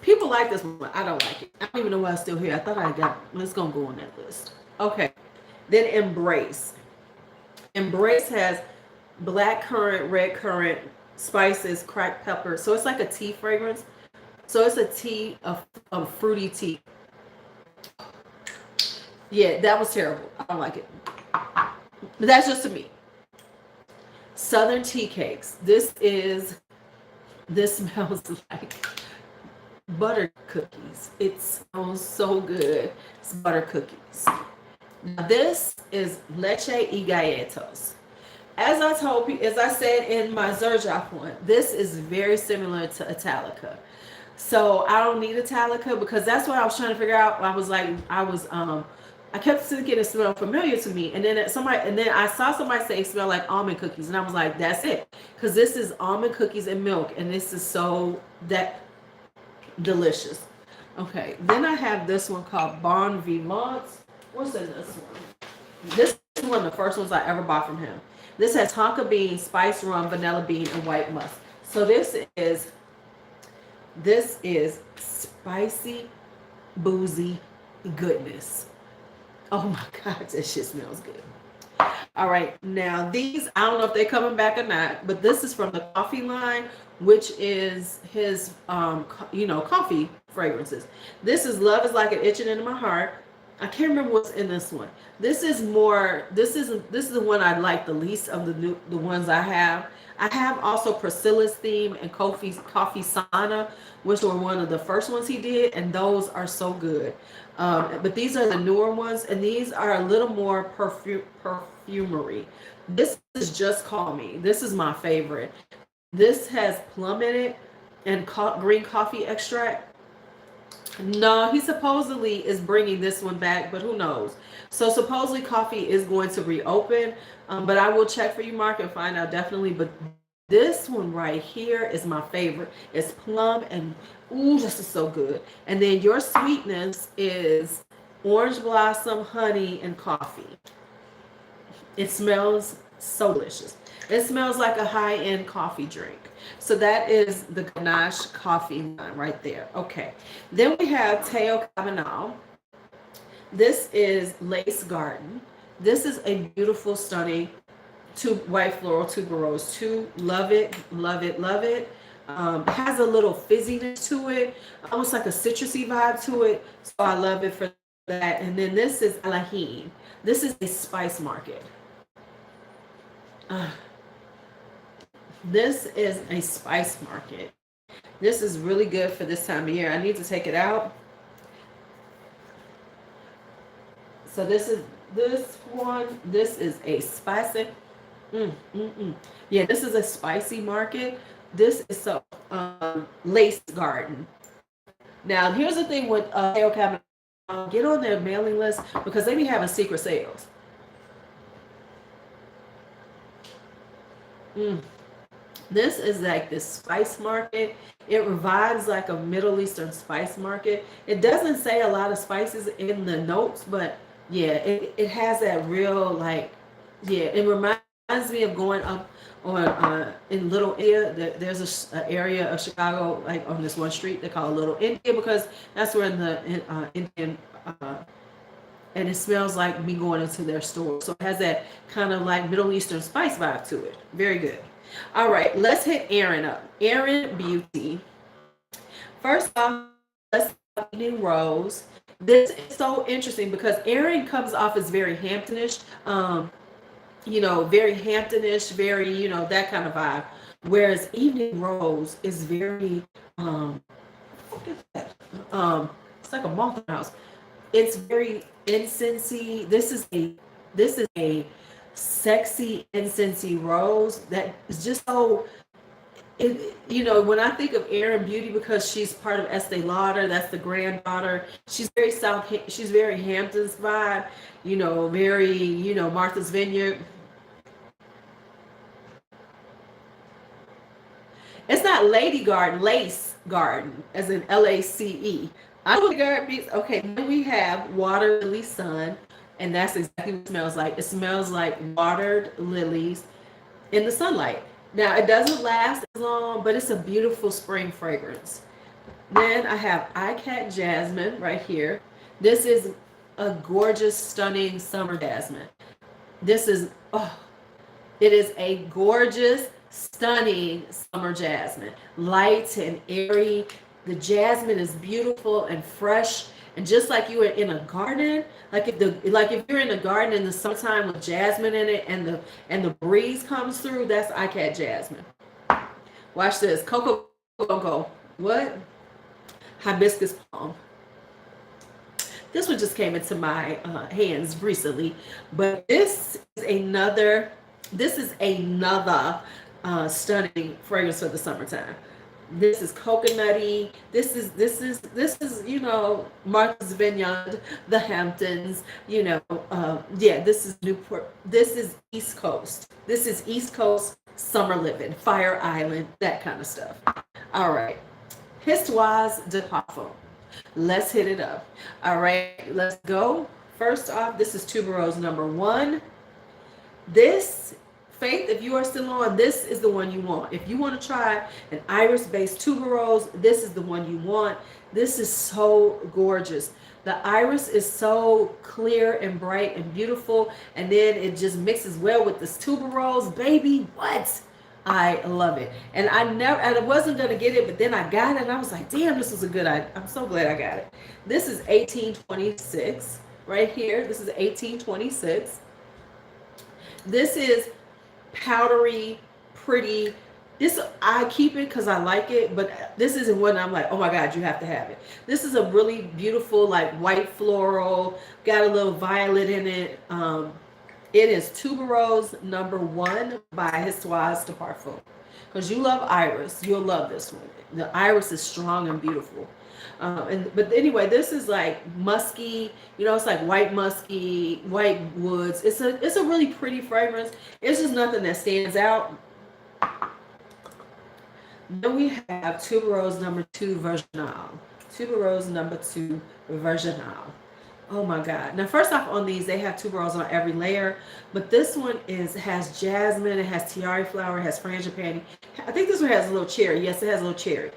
A: people like this one. I don't like it. I don't even know why it's still here. I thought I got, it's going to go on that list. Okay. Then Embrace. Embrace has black currant, red currant, spices, cracked pepper. So it's like a tea fragrance. So it's a tea, a fruity tea. Yeah, that was terrible. I don't like it. But that's just to me. Southern Tea Cakes. This smells like butter cookies. It smells so good. It's butter cookies. Now this is Leche y Galletos. As I said in my Zerjaf one, this is very similar to Italica. So I don't need Italica because that's what I was trying to figure out. I kept thinking it smelled familiar to me, and then I saw somebody say it smelled like almond cookies, and I was like, that's it, because this is almond cookies and milk, and this is so that delicious. Okay, then I have this one called Bon Vivant. What's in this one? This is one of the first ones I ever bought from him. This has tonka bean, spice rum, vanilla bean, and white musk. So this is spicy, boozy goodness. Oh my God, this shit smells good. All right, now these, I don't know if they're coming back or not, but this is from the coffee line, which is his, coffee fragrances. This is Love is Like an Itching in My Heart. I can't remember what's in this one. This is the one I like the least of the ones I have. I have also Priscilla's Theme and Coffee Sana, which were one of the first ones he did, and those are so good. But these are the newer ones, and these are a little more perfumery. This is Just Call Me. This is my favorite. This has plum in it and green coffee extract. No, he supposedly is bringing this one back, but who knows? So supposedly coffee is going to reopen, but I will check for you, Mark, and find out definitely. But this one right here is my favorite. It's plum and, ooh, this is so good. And then Your Sweetness is orange blossom, honey, and coffee. It smells so delicious. It smells like a high-end coffee drink. So that is the Ganache coffee line right there. Okay. Then we have Teo Cabanal. This is Lace Garden. This is a beautiful, stunning white floral tuberose too. Love it, love it, love it. Has a little fizziness to it, almost like a citrusy vibe to it. So I love it for that. And then this is Alahine. This is a spice market. This is a spice market. This is really good for this time of year. I need to take it out. So this one. This is a spicy. Yeah, this is a spicy market. This is a Lace Garden. Now, here's the thing with Teo Cabanal. Get on their mailing list because they be having secret sales. Mm. This is like this spice market. It revives like a Middle Eastern spice market. It doesn't say a lot of spices in the notes, but yeah, it has that real like, yeah, it reminds me of going up on in Little India. There's a area of Chicago like on this one street they call Little India because that's where the Indian and it smells like me going into their store. So it has that kind of like Middle Eastern spice vibe to it. Very good. All right, let's hit Aerin up. Aerin Beauty. First off, let's talk Evening Rose. This is so interesting because Aerin comes off as very Hamptonish. Very Hamptonish, very, that kind of vibe. Whereas Evening Rose is very, look at that. It's like a moth house. It's very incensey. This is a sexy incensey rose that is just so when I think of Aerin Beauty because she's part of Estee Lauder, that's the granddaughter. She's very Hamptons vibe, very, Martha's Vineyard. It's not Lady Garden, Lace Garden, as in Lace. I know what the garden means. Okay, then we have Water Lily Sun, and that's exactly what it smells like. It smells like watered lilies in the sunlight. Now, it doesn't last as long, but it's a beautiful spring fragrance. Then I have iCat Jasmine right here. This is a gorgeous, stunning summer jasmine. This is, oh, it is a gorgeous, stunning summer jasmine. Light and airy. The jasmine is beautiful and fresh. And just like you are in a garden, like if you're in a garden in the summertime with jasmine in it and the breeze comes through, that's iCat Jasmine. Watch this. Coco. What? Hibiscus Palm. This one just came into my hands recently, but this is another stunning fragrance for the summertime. This is coconutty. This is Martha's Vineyard, the Hamptons. Yeah. This is Newport. This is East Coast. This is East Coast summer living, Fire Island, that kind of stuff. All right, Histoire de Parfum. Let's hit it up. All right, let's go. First off, this is Tuberose #1. This, Faith, if you are still on, this is the one you want. If you want to try an iris-based tuberose, this is the one you want. This is so gorgeous. The iris is so clear and bright and beautiful, and then it just mixes well with this tuberose. Baby, what? I love it. And I wasn't going to get it, but then I got it, and I was like, damn, this was a good idea. I'm so glad I got it. This is 1826 right here. This is 1826. This is powdery, pretty. This, I keep it because I like it, but this isn't one I'm like, oh my God, you have to have it. This is a really beautiful, like white floral, got a little violet in it. It is Tuberose #1 by Histoire de Parfum. Because you love iris, you'll love this one. The iris is strong and beautiful. But anyway, this is like musky, it's like white musky, white woods. It's a really pretty fragrance. It's just nothing that stands out. Then we have Tuberose #2 Virginal. Tuberose #2 Virginal. Oh my God. Now, first off, on these, they have tuberose on every layer, but this one has jasmine, it has tiare flower, it has frangipani. I think this one has a little cherry. Yes, it has a little cherry.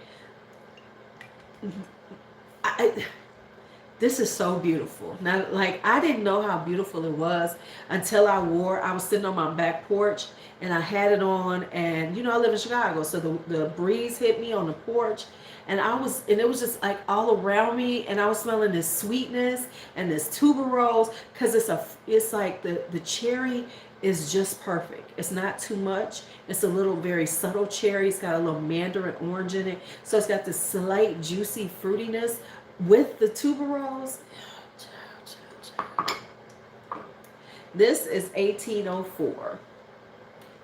A: This is so beautiful. Now, like, I didn't know how beautiful it was until I was sitting on my back porch and I had it on, and I live in Chicago, so the breeze hit me on the porch, and it was just like all around me, and I was smelling this sweetness and this tuberose, because it's like the cherry is just perfect. It's not too much. It's a little very subtle cherry. It's got a little mandarin orange in it, so it's got this slight juicy fruitiness with the tuberose. This is 1804.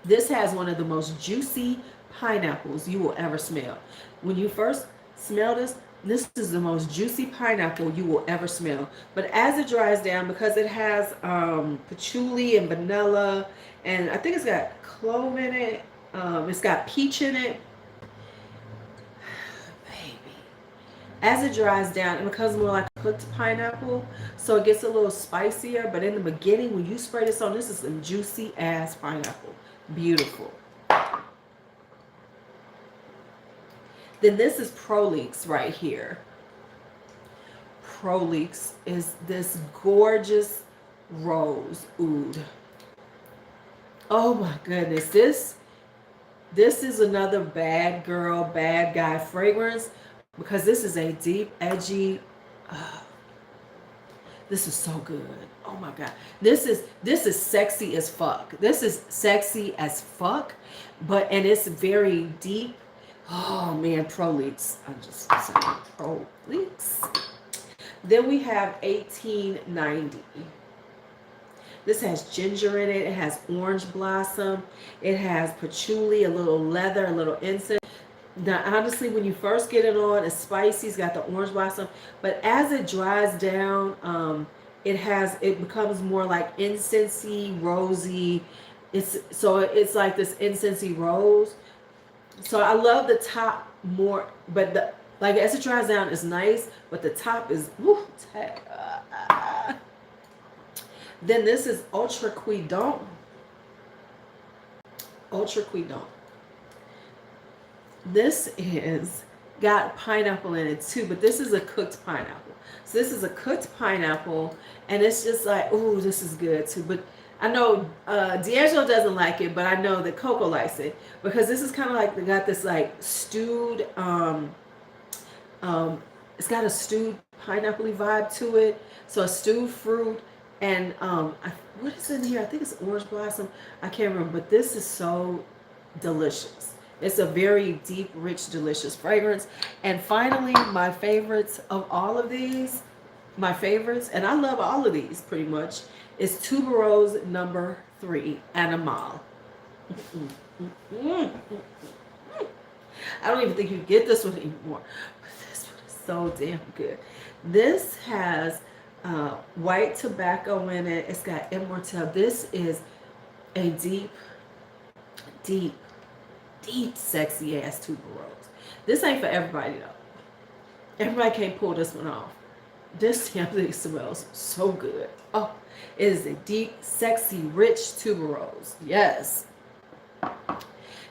A: This has one of the most juicy pineapples you will ever smell. When you first smell this is the most juicy pineapple you will ever smell. But as it dries down, because it has patchouli and vanilla, and I think it's got clove in it. It's got peach in it. Baby. As it dries down, it becomes more like cooked pineapple. So it gets a little spicier. But in the beginning, when you spray this on, this is some juicy ass pineapple. Beautiful. Then this is Prolix right here. Prolix is this gorgeous rose oud. Oh my goodness. This is another bad girl, bad guy fragrance because this is a deep, edgy. Uh, this is so good. Oh my god. This is sexy as fuck. This is sexy as fuck, and it's very deep. Oh man, Prolix. I'm just saying Prolix. Then we have 1890. This has ginger in it. It has orange blossom. It has patchouli, a little leather, a little incense. Now, honestly, when you first get it on, it's spicy. It's got the orange blossom. But as it dries down, it becomes more like incensey, rosy. It's like this incensey rose. So I love the top more, but like as it dries down, it's nice. But the top is Then this is Ultra Cuidant. Ultra Cuidant. This is got pineapple in it too, but this is a cooked pineapple. So this is a cooked pineapple, and it's just like, ooh, this is good too. But I know D'Angelo doesn't like it, but I know that Coco likes it because this is kind of like they got this like stewed. It's got a stewed pineapple vibe to it. So a stewed fruit. And what is in here? I think it's orange blossom. I can't remember, but this is so delicious. It's a very deep, rich, delicious fragrance. And finally, my favorites of all of these, and I love all of these pretty much, is Tuberose number 3, Animal. I don't even think you get this one anymore. But this one is so damn good. This has white tobacco in it. It's got immortelle. This is a deep, deep, deep, sexy ass tuberose. This ain't for everybody though. Everybody can't pull this one off. This damn thing smells so good. Oh, it is a deep, sexy, rich tuberose. Yes.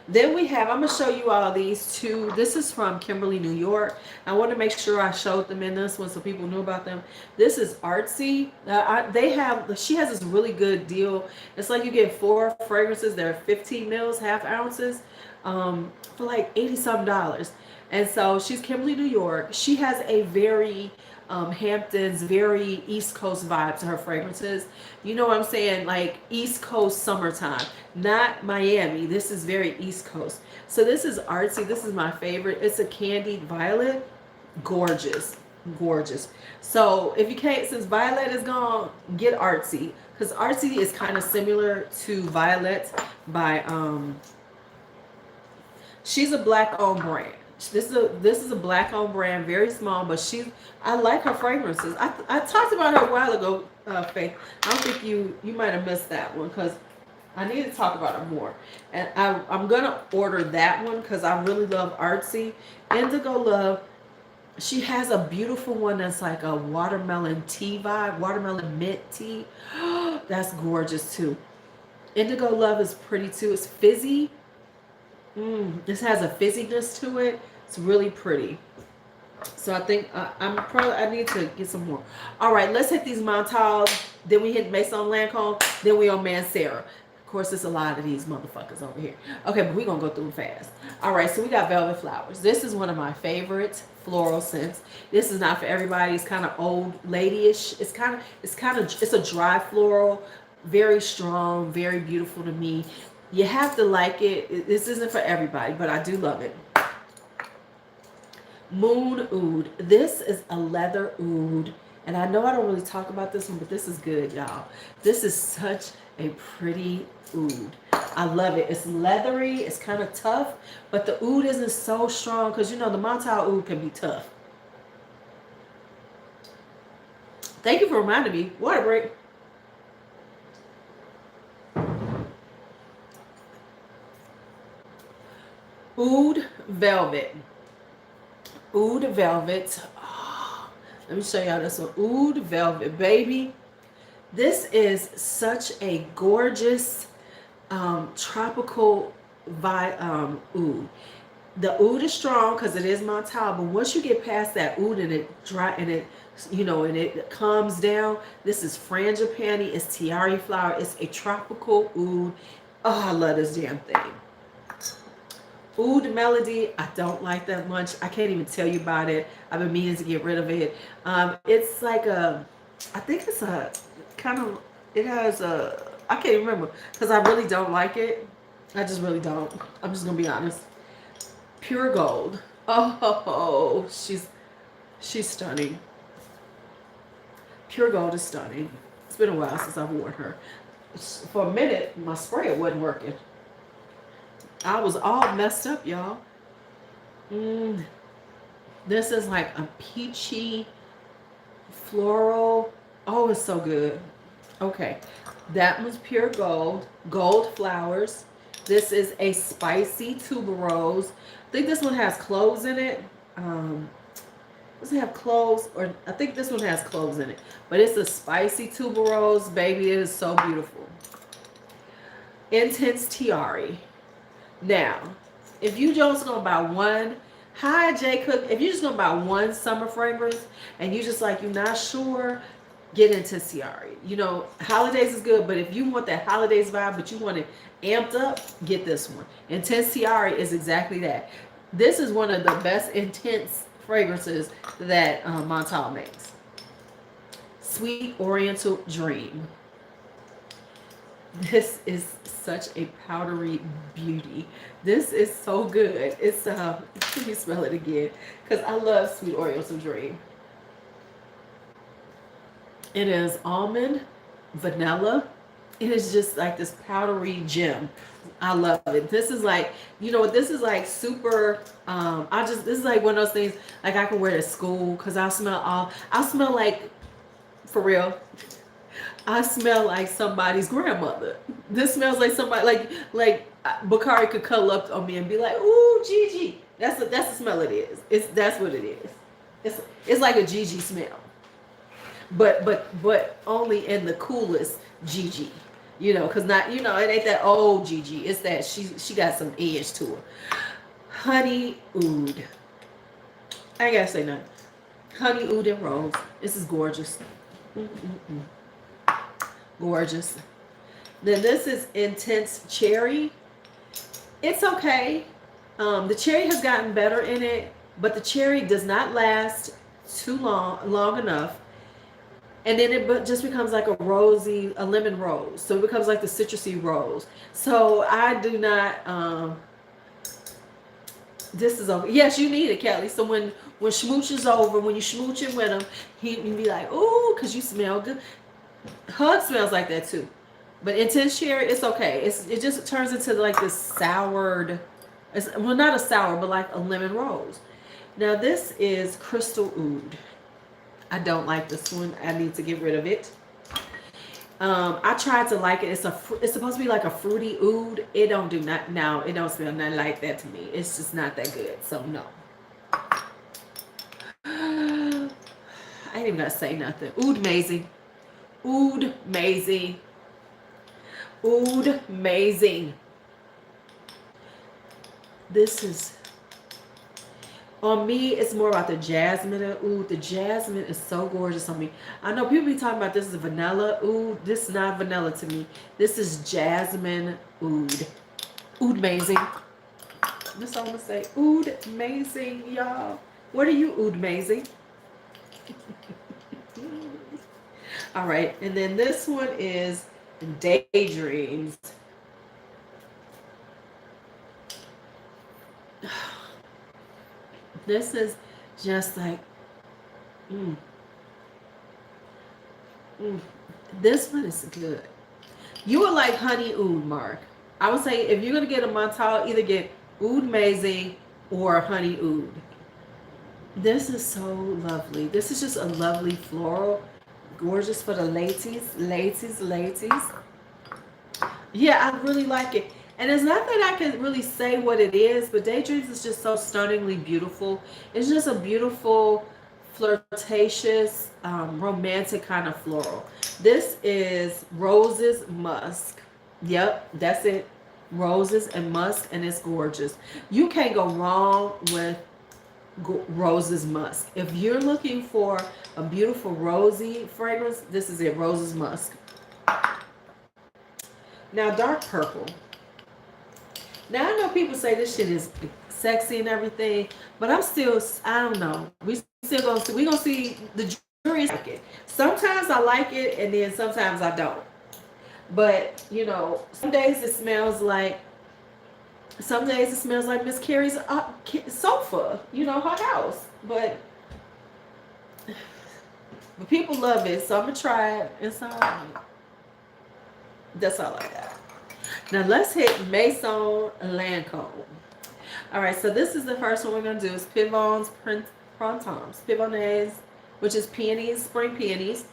A: Then we have, I'm going to show you all these two. This is from Kimberly, New York. I want to make sure I showed them in this one so people knew about them. This is Artsy. She has this really good deal. It's like you get 4 fragrances. They're 15 mils, half ounces, for like $80 something. And so she's Kimberly, New York. She has a very Hamptons, very East Coast vibe to her fragrances. You know what I'm saying? Like East Coast summertime, not Miami. This is very East Coast. So this is Artsy. This is my favorite. It's a candied violet. Gorgeous. Gorgeous. So if you can't, since Violet is gone, get Artsy. Because Artsy is kind of similar to Violet by, she's a black owned brand. This is a black owned brand, very small, but I like her fragrances. I talked about her a while ago, Faith. I don't think you might have missed that one because I need to talk about her more. And I'm gonna order that one because I really love Artsy. Indigo Love. She has a beautiful one that's like a watermelon tea vibe, watermelon mint tea. That's gorgeous too. Indigo Love is pretty too. It's fizzy. This has a fizziness to it. It's really pretty. So I think I need to get some more. All right, let's hit these Montals. Then we hit Maison Lancôme. Then we on Mancera. Of course, there's a lot of these motherfuckers over here. Okay, but we're going to go through them fast. All right, so we got Velvet Flowers. This is one of my favorite floral scents. This is not for everybody. It's kind of old ladyish. It's a dry floral. Very strong, very beautiful to me. You have to like it. This isn't for everybody, but I do love it. Moon Oud. This is a leather oud. And I know I don't really talk about this one, but this is good, y'all. This is such a pretty oud. I love it. It's leathery. It's kind of tough, but the oud isn't so strong because, you know, the Montal oud can be tough. Thank you for reminding me. Water break. Oud Velvet. Oud Velvet. Oh, let me show y'all this one. Oud Velvet, baby. This is such a gorgeous tropical oud. The oud is strong because it is Montal, but once you get past that oud and it dry and it, you know, and it calms down, this is frangipani, it's tiare flower, it's a tropical oud. Oh, I love this damn thing. Oud Melody, I don't like that much. I can't even tell you about it. I've been meaning to get rid of it. It's like a, I think it's a kind of, it has a, I can't even remember because I really don't like it. I just really don't. I'm just going to be honest. Pure Gold. Oh, she's stunning. Pure Gold is stunning. It's been a while since I've worn her. For a minute, my sprayer wasn't working. I was all messed up, y'all. This is like a peachy floral. Oh, it's so good. Okay, that one's Pure Gold. Gold flowers. This is a spicy tuberose. I think this one has cloves in it. Does it have cloves? Or I think this one has cloves in it. But it's a spicy tuberose, baby. It is so beautiful. Intense Tiare. Now, if you just gonna buy one, hi J Cook, if you're just gonna buy one summer fragrance and you just like you're not sure, get into Tiare. You know, holidays is good, but if you want that holidays vibe, but you want it amped up, get this one. Intense Tiare is exactly that. This is one of the best intense fragrances that Montal makes. Sweet Oriental Dream. This is such a powdery beauty. This is so good. It's let me smell it again because I love Sweet Oriental Dream. It is almond, vanilla. It is just like this powdery gem. I love it. This is like, you know, this is like super, this is like one of those things like I can wear to school because I smell like, for real, I smell like somebody's grandmother. This smells like somebody, like Bakari could cuddle up on me and be like, ooh, Gigi. That's the smell it is. That's what it is. It's like a Gigi smell. But only in the coolest Gigi. You know, because not, you know, it ain't that old Gigi. It's that she got some edge to her. Honey Oud. I ain't gotta say nothing. Honey Oud and Rose. This is gorgeous. Gorgeous. Then this is Intense Cherry. It's okay. The cherry has gotten better in it, but the cherry does not last too long enough. And then it just becomes like a lemon rose. So it becomes like the citrusy rose. So I do not, this is over. Yes, you need it, Kelly. So when Schmooch is over, when you smooching with him, he be like, ooh, because you smell good. Hug smells like that too. But Intense Cherry, it's okay. It just turns into like this soured, well, not a sour, but like a lemon rose. Now this is Crystal Oud. I don't like this one. I need to get rid of it. I tried to like it. It's supposed to be like a fruity oud. It don't do not now. It don't smell nothing like that to me. It's just not that good. So no. I ain't even gonna say nothing. Oud amazing. Oud amazing. Oud amazing. This is, on me, it's more about the jasmine and oud. The jasmine is so gorgeous on me. I know people be talking about this is vanilla oud. This is not vanilla to me. This is jasmine oud. Oud amazing. That's all I'm gonna say. Oud amazing, y'all. What are you, oud amazing? All right, and then this one is Daydreams. This is just like, this one is good. You would like Honey Oud, Mark. I would say if you're going to get a Montal, either get Oud Amazing or Honey Oud. This is so lovely. This is just a lovely floral. Gorgeous for the ladies. Yeah, I really like it. And it's not that I can really say what it is, but Daydreams is just so stunningly beautiful. It's just a beautiful, flirtatious, romantic kind of floral. This is Roses Musk. Yep, that's it. Roses and musk, and it's gorgeous. You can't go wrong with Roses Musk. If you're looking for a beautiful rosy fragrance, this is it. Roses Musk. Now, dark purple. Now, I know people say this shit is sexy and everything, but I don't know. We gonna see the jury's like it. Sometimes I like it, and then sometimes I don't. But you know, some days it smells like Miss Carrie's sofa. You know, her house. But people love it, so I'm gonna try it. It's all right. That's all I got. Now let's hit Maison Lancome. All right, so this is the first one we're gonna do. Is Pivons Printemps, Pivonnaise, which is peonies, spring peonies,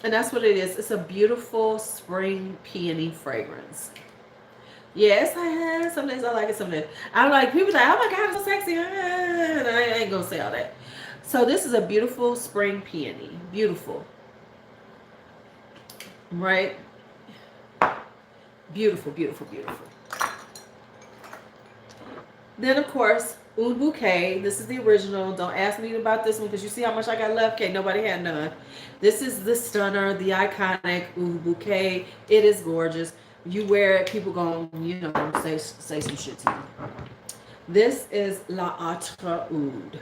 A: and that's what it is. It's a beautiful spring peony fragrance. Yes, I have. Some days I like it. Some days I like. People say, "Oh my God, it's so sexy," and I ain't gonna say all that. So this is a beautiful spring peony. Beautiful, right? Beautiful, beautiful, beautiful. Then, of course, Oud Bouquet. This is the original. Don't ask me about this one because you see how much I got left. Okay, nobody had none. This is the stunner, the iconic Oud Bouquet. It is gorgeous. You wear it, people gonna, say some shit to you. This is La Atre Oud.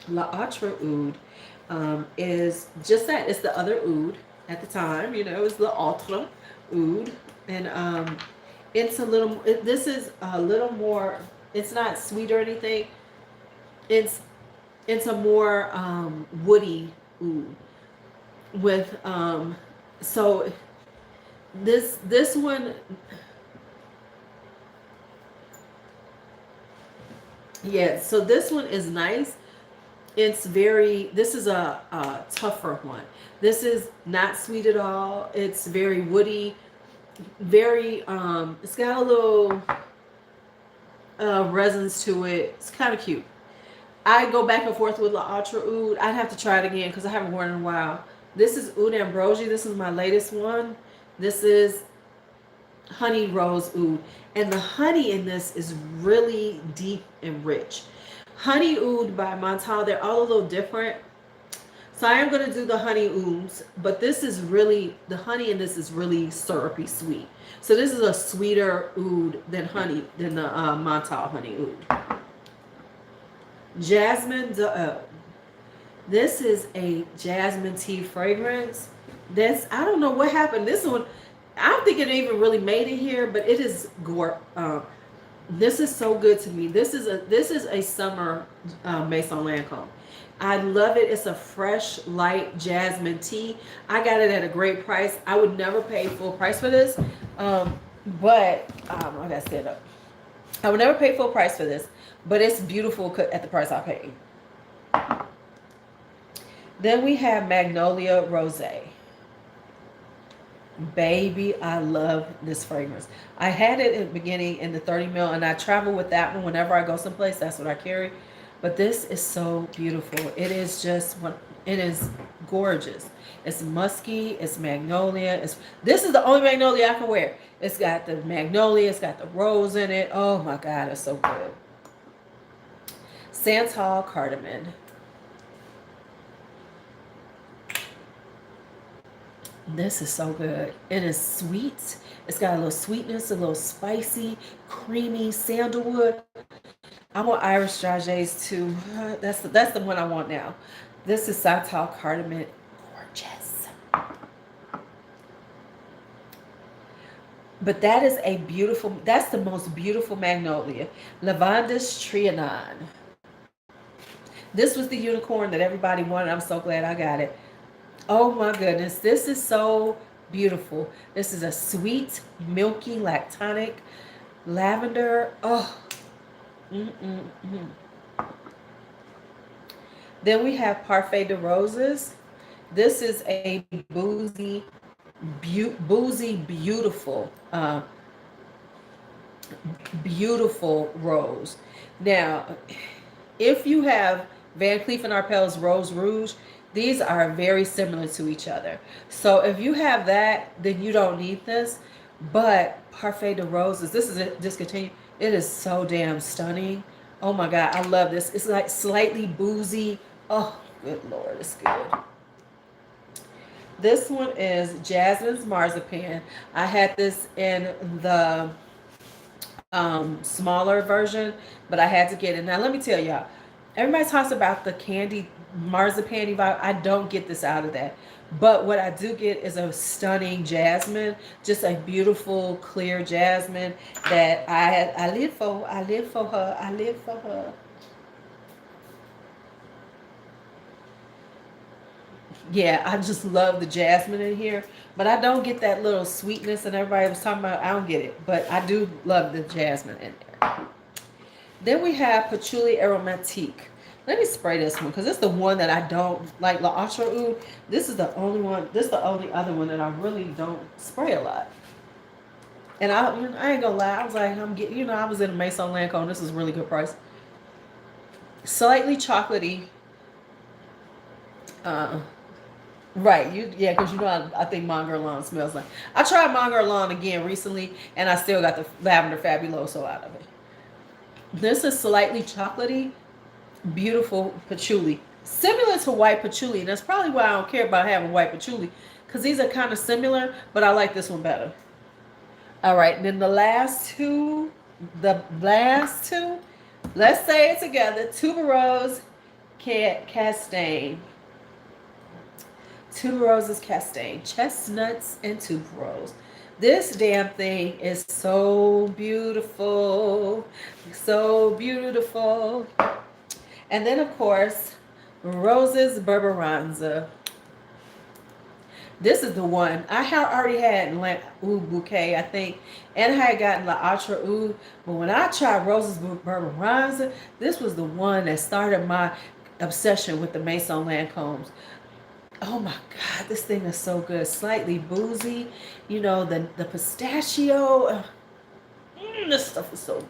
A: La Atre Oud is just that. It's the other oud at the time. You know, it's the Atre Oud. And it's a little, this is a little more, it's not sweet or anything. It's a more woody oud with, so this one, yeah, so this one is nice. This is a tougher one. This is not sweet at all. It's very woody, very, it's got a little resins to it. It's kind of cute. I go back and forth with La Atre Oud. I'd have to try it again because I haven't worn it in a while. This is Oud Ambrosia. This is my latest one. This is Honey Rose Oud. And the honey in this is really deep and rich. Honey Oud by Montal, they're all a little different. So I am going to do the honey ouds, but this is really, the honey in this is really syrupy sweet. So this is a sweeter oud than the Montal honey oud. Jasmine d'Eau. This is a jasmine tea fragrance. I don't know what happened. This one, I don't think it even really made it here, but it is this is so good to me. This is a summer Maison Lancome. I love it. It's a fresh, light jasmine tea. I got it at a great price. I would never pay full price for this, but I gotta stand up. I would never pay full price for this, but it's beautiful at the price I paid. Then we have Magnolia Rosé. Baby, I love this fragrance. I had it in the beginning in the 30 ml, and I travel with that one whenever I go someplace. That's what I carry. But this is so beautiful. It is it is gorgeous. It's musky. It's magnolia. This is the only magnolia I can wear. It's got the magnolia. It's got the rose in it. Oh my God, it's so good. Santal Cardamom. This is so good. It is sweet. It's got a little sweetness, a little spicy, creamy sandalwood. I want Irish Dragees too. That's the one I want now. This is Santal Cardamom. Gorgeous. But that's the most beautiful magnolia. Lavandis Trianon. This was the unicorn that everybody wanted. I'm so glad I got it. Oh my goodness, this is so beautiful. This is a sweet, milky, lactonic lavender. Oh. Then we have Parfait de Roses. This is a boozy, beautiful Beautiful rose. Now, if you have Van Cleef and Arpels Rose Rouge, these are very similar to each other. So if you have that, then you don't need this. But Parfait de Roses, this is a discontinued. It is so damn stunning. Oh my God, I love this. It's like slightly boozy. Oh, good Lord, it's good. This one is Jasmine's Marzipan. I had this in the smaller version, but I had to get it. Now let me tell y'all, everybody talks about the candy marzipan vibe. I don't get this out of that. But what I do get is a stunning jasmine, just a beautiful, clear jasmine that I live for. I live for her. I live for her. Yeah, I just love the jasmine in here, but I don't get that little sweetness and everybody was talking about. I don't get it, but I do love the jasmine in there. Then we have Patchouli Aromatique. Let me spray this one because it's the one that I don't like. La Ultra Oud. This is the only one. This is the only other one that I really don't spray a lot. And I ain't gonna lie. I was like, I'm getting. I was in a Maison Lancome. This is really good price. Slightly chocolatey. Right, yeah, because I think Mon Guerlain smells like. I tried Mon Guerlain again recently, and I still got the Lavender Fabuloso out of it. This is slightly chocolatey, beautiful patchouli, similar to white patchouli. And that's probably why I don't care about having white patchouli, because these are kind of similar, but I like this one better. All right, and then the last two, let's say it together: Tuberose, Castaigne. Tuberose Castaigne, chestnuts and tuberose. This damn thing is so beautiful. So beautiful. And then, of course, Roses Berberanza. This is the one. I already had Oud Bouquet, I think, and I had gotten La Ultra Oud. But when I tried Roses Berberanza, this was the one that started my obsession with the Maison Lancomes. Oh my God, this thing is so good. Slightly boozy, the pistachio. This stuff is so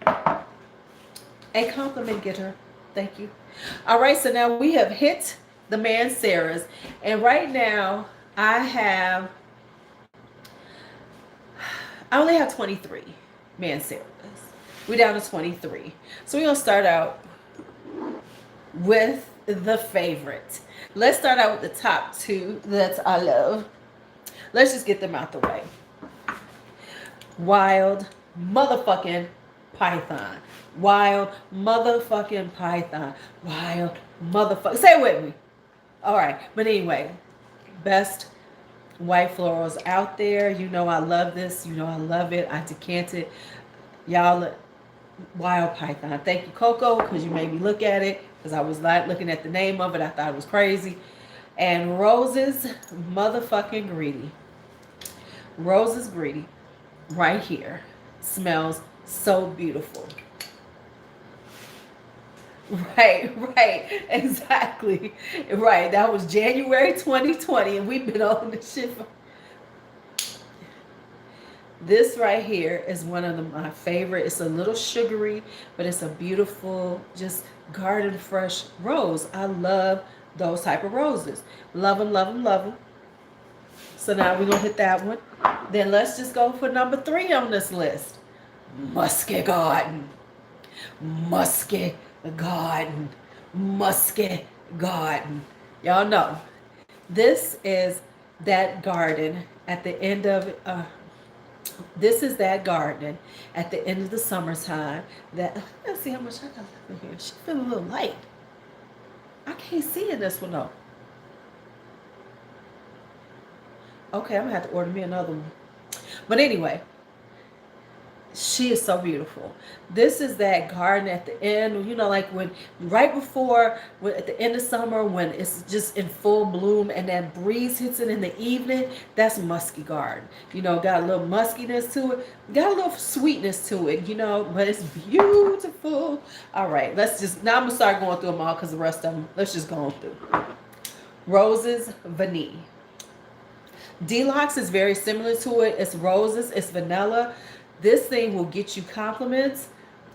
A: good. A compliment getter. Thank you. All right, so now we have hit the Mancera's. And right now I only have 23 Mancera's. We're down to 23. So we're going to start out with the favorite. Let's start out with the top two that I love. Let's just get them out the way. Wild motherfucking Python. Wild motherfucking Python. Wild motherfucking. Say it with me. All right. But anyway, best white florals out there. I love this. I love it. I decant it. Y'all, Wild Python. Thank you, Coco, because you made me look at it. Because I was like looking at the name of it. I thought it was crazy. And Roses motherfucking Greedy. Roses Greedy. Right here. Smells so beautiful. Right. Exactly. Right. That was January 2020. And we've been on this shit for... This right here is one of my favorite. It's a little sugary, but it's a beautiful, just garden fresh rose. I love those type of roses. Love them, love them, love them. So now we're going to hit that one. Then let's just go for number 3 on this list. Musky Garden. Musky Garden. Musky Garden. Y'all know. This is that garden at the end of... this is that garden at the end of the summertime that... Let's see how much I got left in here. She feeling a little light. I can't see in this one though. Okay, I'm gonna have to order me another one. But anyway, she is so beautiful. This is that garden at the end, like when right before, at the end of summer, when it's just in full bloom and that breeze hits it in the evening. That's musky garden. Got a little muskiness to it, got a little sweetness to it, but it's beautiful. All right, now I'm gonna start going through them all because the rest of them, let's just go on through. Roses Vanille. Deluxe is very similar to it. It's roses, it's vanilla. This thing will get you compliments,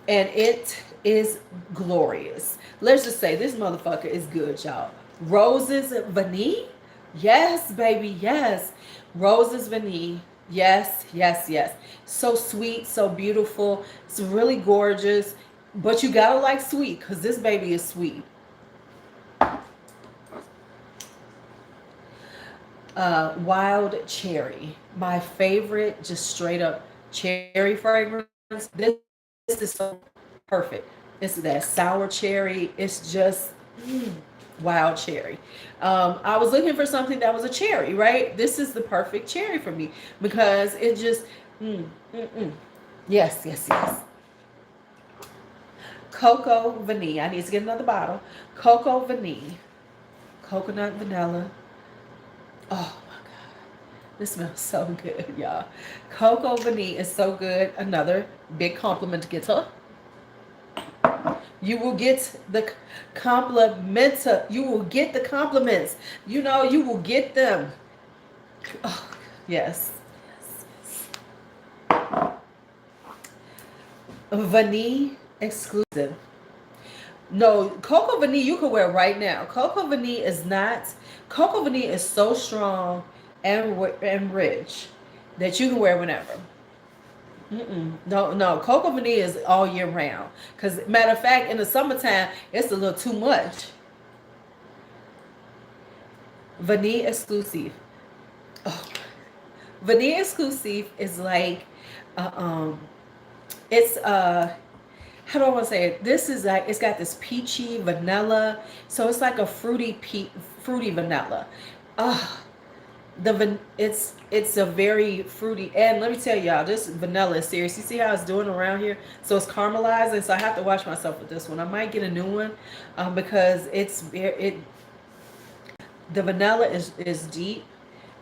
A: and it is glorious. Let's just say this motherfucker is good, y'all. Roses vanille? Yes, baby, yes. Roses vanille. Yes, yes, yes. So sweet, so beautiful. It's really gorgeous. But you gotta like sweet, because this baby is sweet. Wild cherry. My favorite, just straight up cherry fragrance. This is so perfect. It's that sour cherry. It's just wild cherry. I was looking for something that was a cherry, right? This is the perfect cherry for me because it just, mm, mm, mm. Yes, yes, yes. Cocoa vanilla. I need to get another bottle. Cocoa vanilla. Coconut vanilla. Oh my God. This smells so good, y'all. Cocoa vanilla is so good. Another big compliment to get her. You will get the you will get the compliments. You know, you will get them. Oh, yes. Vanille exclusive. No, Cocoa Vanille you can wear right now. Cocoa Vanille is not. Cocoa Vanille is so strong and rich that you can wear whenever. No, no. Cocoa Vanille is all year round. Cause matter of fact, in the summertime, it's a little too much. Vanille exclusive. Oh, Vanille exclusive is like, uh, um, it's how do I want to say it? This is like it's got this peachy vanilla, so it's like a fruity vanilla. Ah, it's a very fruity, and let me tell y'all, this vanilla is serious. You see how it's doing around here? So it's caramelizing. So I have to watch myself with this one. I might get a new one, because the vanilla is deep,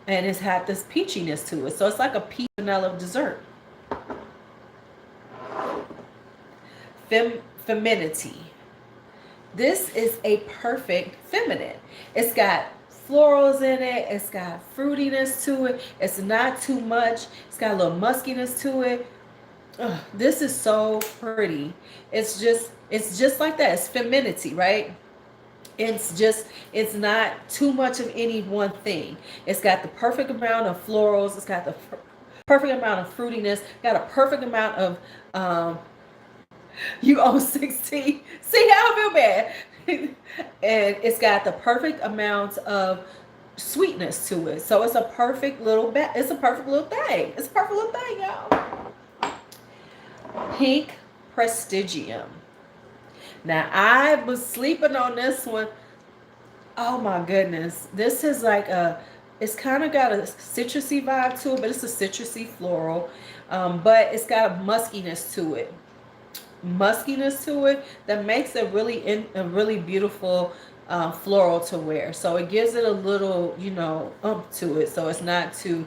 A: and it's had this peachiness to it. So it's like a peach vanilla dessert. Femininity. This is a perfect feminine. It's got florals in it. It's got fruitiness to it. It's not too much. It's got a little muskiness to it. Ugh, this is so pretty. It's just like that. It's femininity, right? It's not too much of any one thing. It's got the perfect amount of florals. It's got the perfect amount of fruitiness. Got a perfect amount of you owe 16. See how I feel bad. And it's got the perfect amount of sweetness to it. So it's a perfect little it's a perfect little thing. It's a perfect little thing, y'all. Pink Prestigium. Now I was sleeping on this one. Oh my goodness. This is like it's kind of got a citrusy vibe to it, but it's a citrusy floral. But it's got a muskiness to it. That makes it a really beautiful floral to wear. So it gives it a little, to it. So it's not too,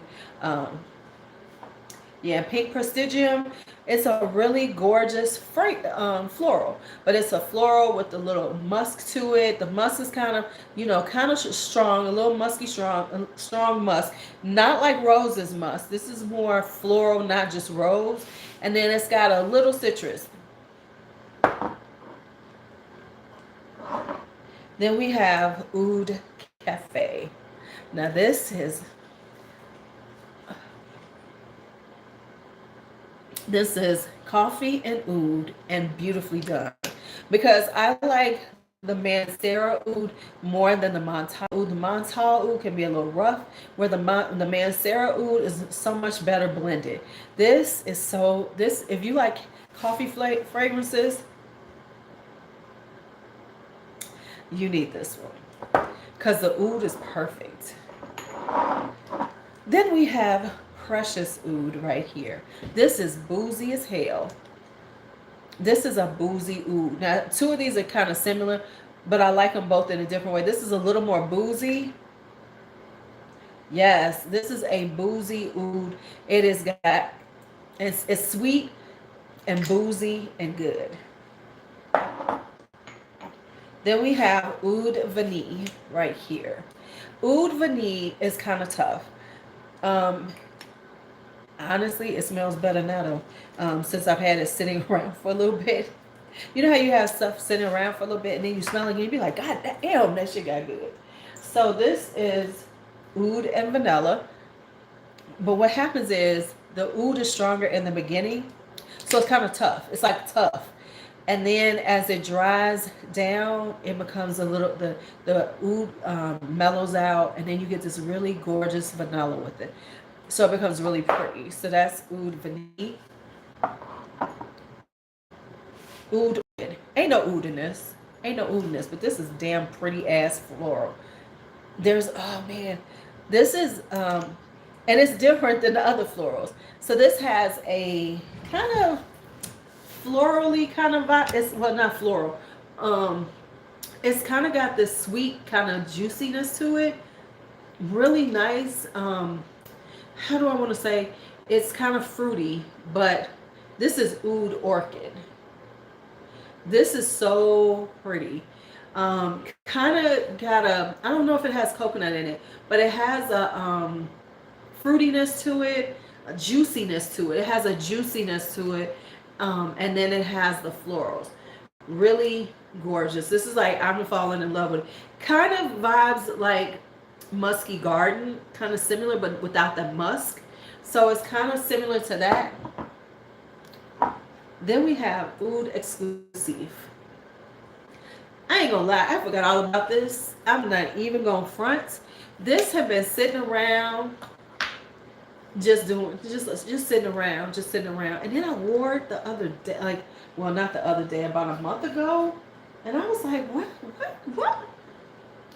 A: yeah. Pink Prestigium. It's a really gorgeous floral, but it's a floral with a little musk to it. The musk is kind of strong, a little musky, strong musk. Not like roses musk. This is more floral, not just rose. And then it's got a little citrus. Then we have Oud Cafe. Now this is coffee and oud and beautifully done. Because I like the Mancera oud more than the Montal oud. The Montal oud can be a little rough, where the Mancera oud is so much better blended. If you like coffee fragrances, you need this one because the oud is perfect. Then we have Precious Oud right here. This is boozy as hell. This is a boozy oud. Now, two of these are kind of similar, but I like them both in a different way. This is a little more boozy. Yes, this is a boozy oud. It's sweet and boozy and good. Then we have Oud Vanille right here. Oud Vanille is kind of tough. Honestly, it smells better now though, since I've had it sitting around for a little bit. You know how you have stuff sitting around for a little bit and then you smell it and you be like, God damn, that shit got good. So this is oud and vanilla. But what happens is the oud is stronger in the beginning. So it's kind of tough. It's like tough. And then as it dries down, it becomes a little, the oud mellows out, and then you get this really gorgeous vanilla with it. So it becomes really pretty. So that's oud vanille. Oud. Ain't no oud in this. Ain't no oud in this, but this is damn pretty ass floral. There's, oh man, this is and it's different than the other florals. So this has a kind of florally kind of vibe. It's, well, not floral. Um, it's kind of got this sweet kind of juiciness to it. Really nice. How do I want to say? It's kind of fruity, but this is oud orchid. This is so pretty. Kind of got a, I don't know if it has coconut in it, but it has a fruitiness to it, a juiciness to it. It has a juiciness to it. And then it has the florals. Really gorgeous. This is like, I'm falling in love with it. Kind of vibes like musky garden, kind of similar, but without the musk. So it's kind of similar to that. Then we have Oud Exclusive. I ain't gonna lie, I forgot all about this. I'm not even gonna front. This had been sitting around, just sitting around. And then I wore it the other day, like, well, not the other day, about a month ago. And I was like, what?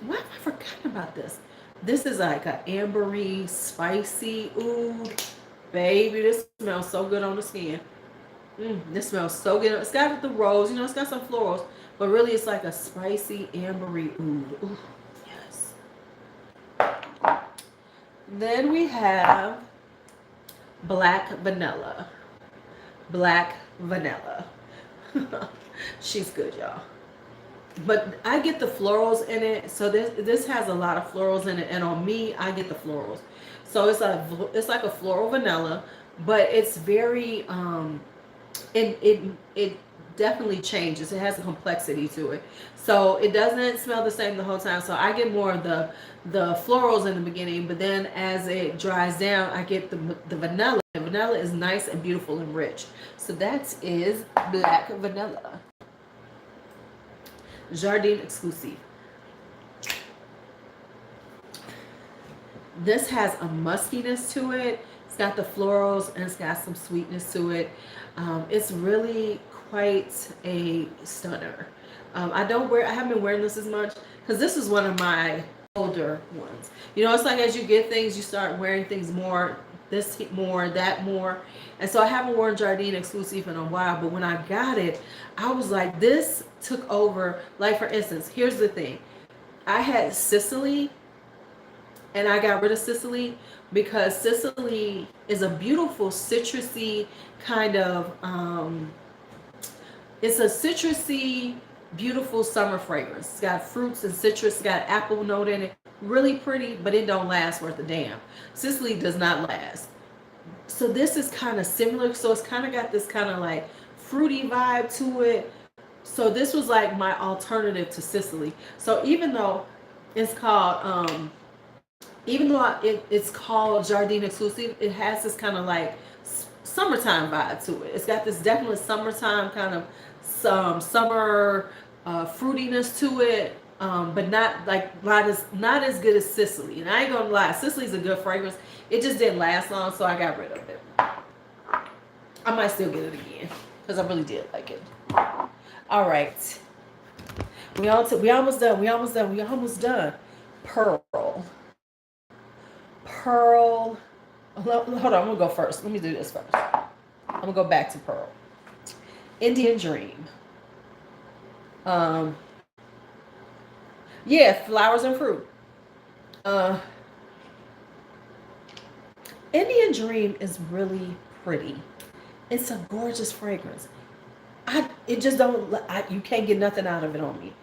A: Why have I forgotten about this? This is like an ambery, spicy oud. Baby, this smells so good on the skin. This smells so good. It's got the rose, you know, it's got some florals, but really it's like a spicy, ambery oud. Ooh, yes. Then we have black vanilla. Black vanilla. She's good, y'all. But I get the florals in it. So this has a lot of florals in it, and on me, I get the florals. So it's like a floral vanilla, but it's very it definitely changes. It has a complexity to it. So it doesn't smell the same the whole time. So I get more of the florals in the beginning, but then as it dries down, I get the vanilla. The vanilla is nice and beautiful and rich. So that is black vanilla. Jardin Exclusive. This has a muskiness to it. It's got the florals and it's got some sweetness to it. It's really quite a stunner. I haven't been wearing this as much because this is one of my older ones. You know, it's like as you get things, you start wearing things more, this more, that more. And so I haven't worn Jardin Exclusive in a while, but when I got it, I was like, this took over. Like, for instance, here's the thing. I had Sicily, and I got rid of Sicily because Sicily is a beautiful citrusy kind of, it's a citrusy, beautiful summer fragrance. It's got fruits and citrus, it's got apple note in it. Really pretty, but it don't last worth a damn. Sicily does not last. So this is kind of similar. So it's kind of got this kind of like fruity vibe to it. So this was like my alternative to Sicily. So even though it's called, it's called Jardin Exclusive, it has this kind of like summertime vibe to it. It's got this definitely summertime kind of summer fruitiness to it, but not as good as Sicily. And I ain't gonna lie, Sicily's a good fragrance. It just didn't last long, so I got rid of it. I might still get it again because I really did like it. All right, we almost done. Pearl. Hold on, I'm gonna go first. Let me do this first. I'm gonna go back to Pearl. Indian Dream. Yeah, flowers and fruit. Indian Dream is really pretty. It's a gorgeous fragrance. You can't get nothing out of it on me.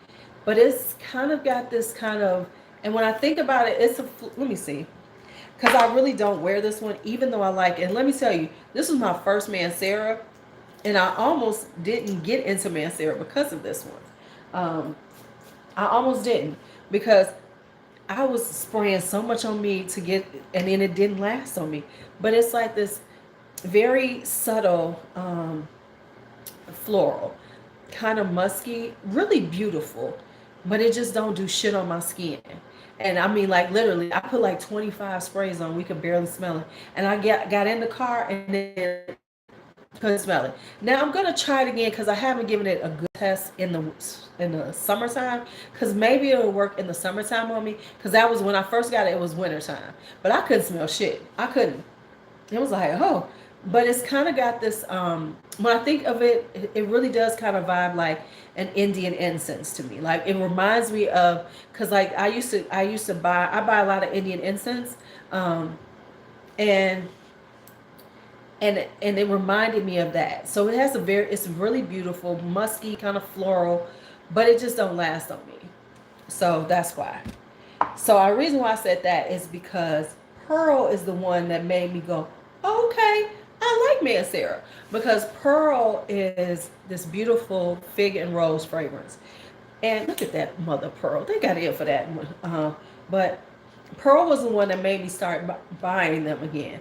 A: But it's kind of got this kind of, and when I think about it, let me see. because I really don't wear this one, even though I like it. And let me tell you, this was my first Mancera, and I almost didn't get into Mancera because of this one. I almost didn't, because I was spraying so much on me to get, and then it didn't last on me. But it's like this very subtle floral, kind of musky, really beautiful, but it just don't do shit on my skin. And I mean, like literally, I put like 25 sprays on. We could barely smell it. And I got in the car and then couldn't smell it. Now I'm gonna try it again because I haven't given it a good test in the summertime. Because maybe it'll work in the summertime on me. Because that was when I first got it. It was wintertime, but I couldn't smell shit. I couldn't. It was like, oh, but it's kind of got this. When I think of it, it really does kind of vibe like an Indian incense to me. Like it reminds me of, because like I buy a lot of Indian incense, and and it reminded me of that. So it has it's really beautiful, musky, kind of floral, but it just don't last on me. So that's why. So the reason why I said that is because Pearl is the one that made me go, oh, okay, I like Mancera, because Pearl is this beautiful fig and rose fragrance. And look at that mother Pearl. They got in for that one. But Pearl was the one that made me start buying them again,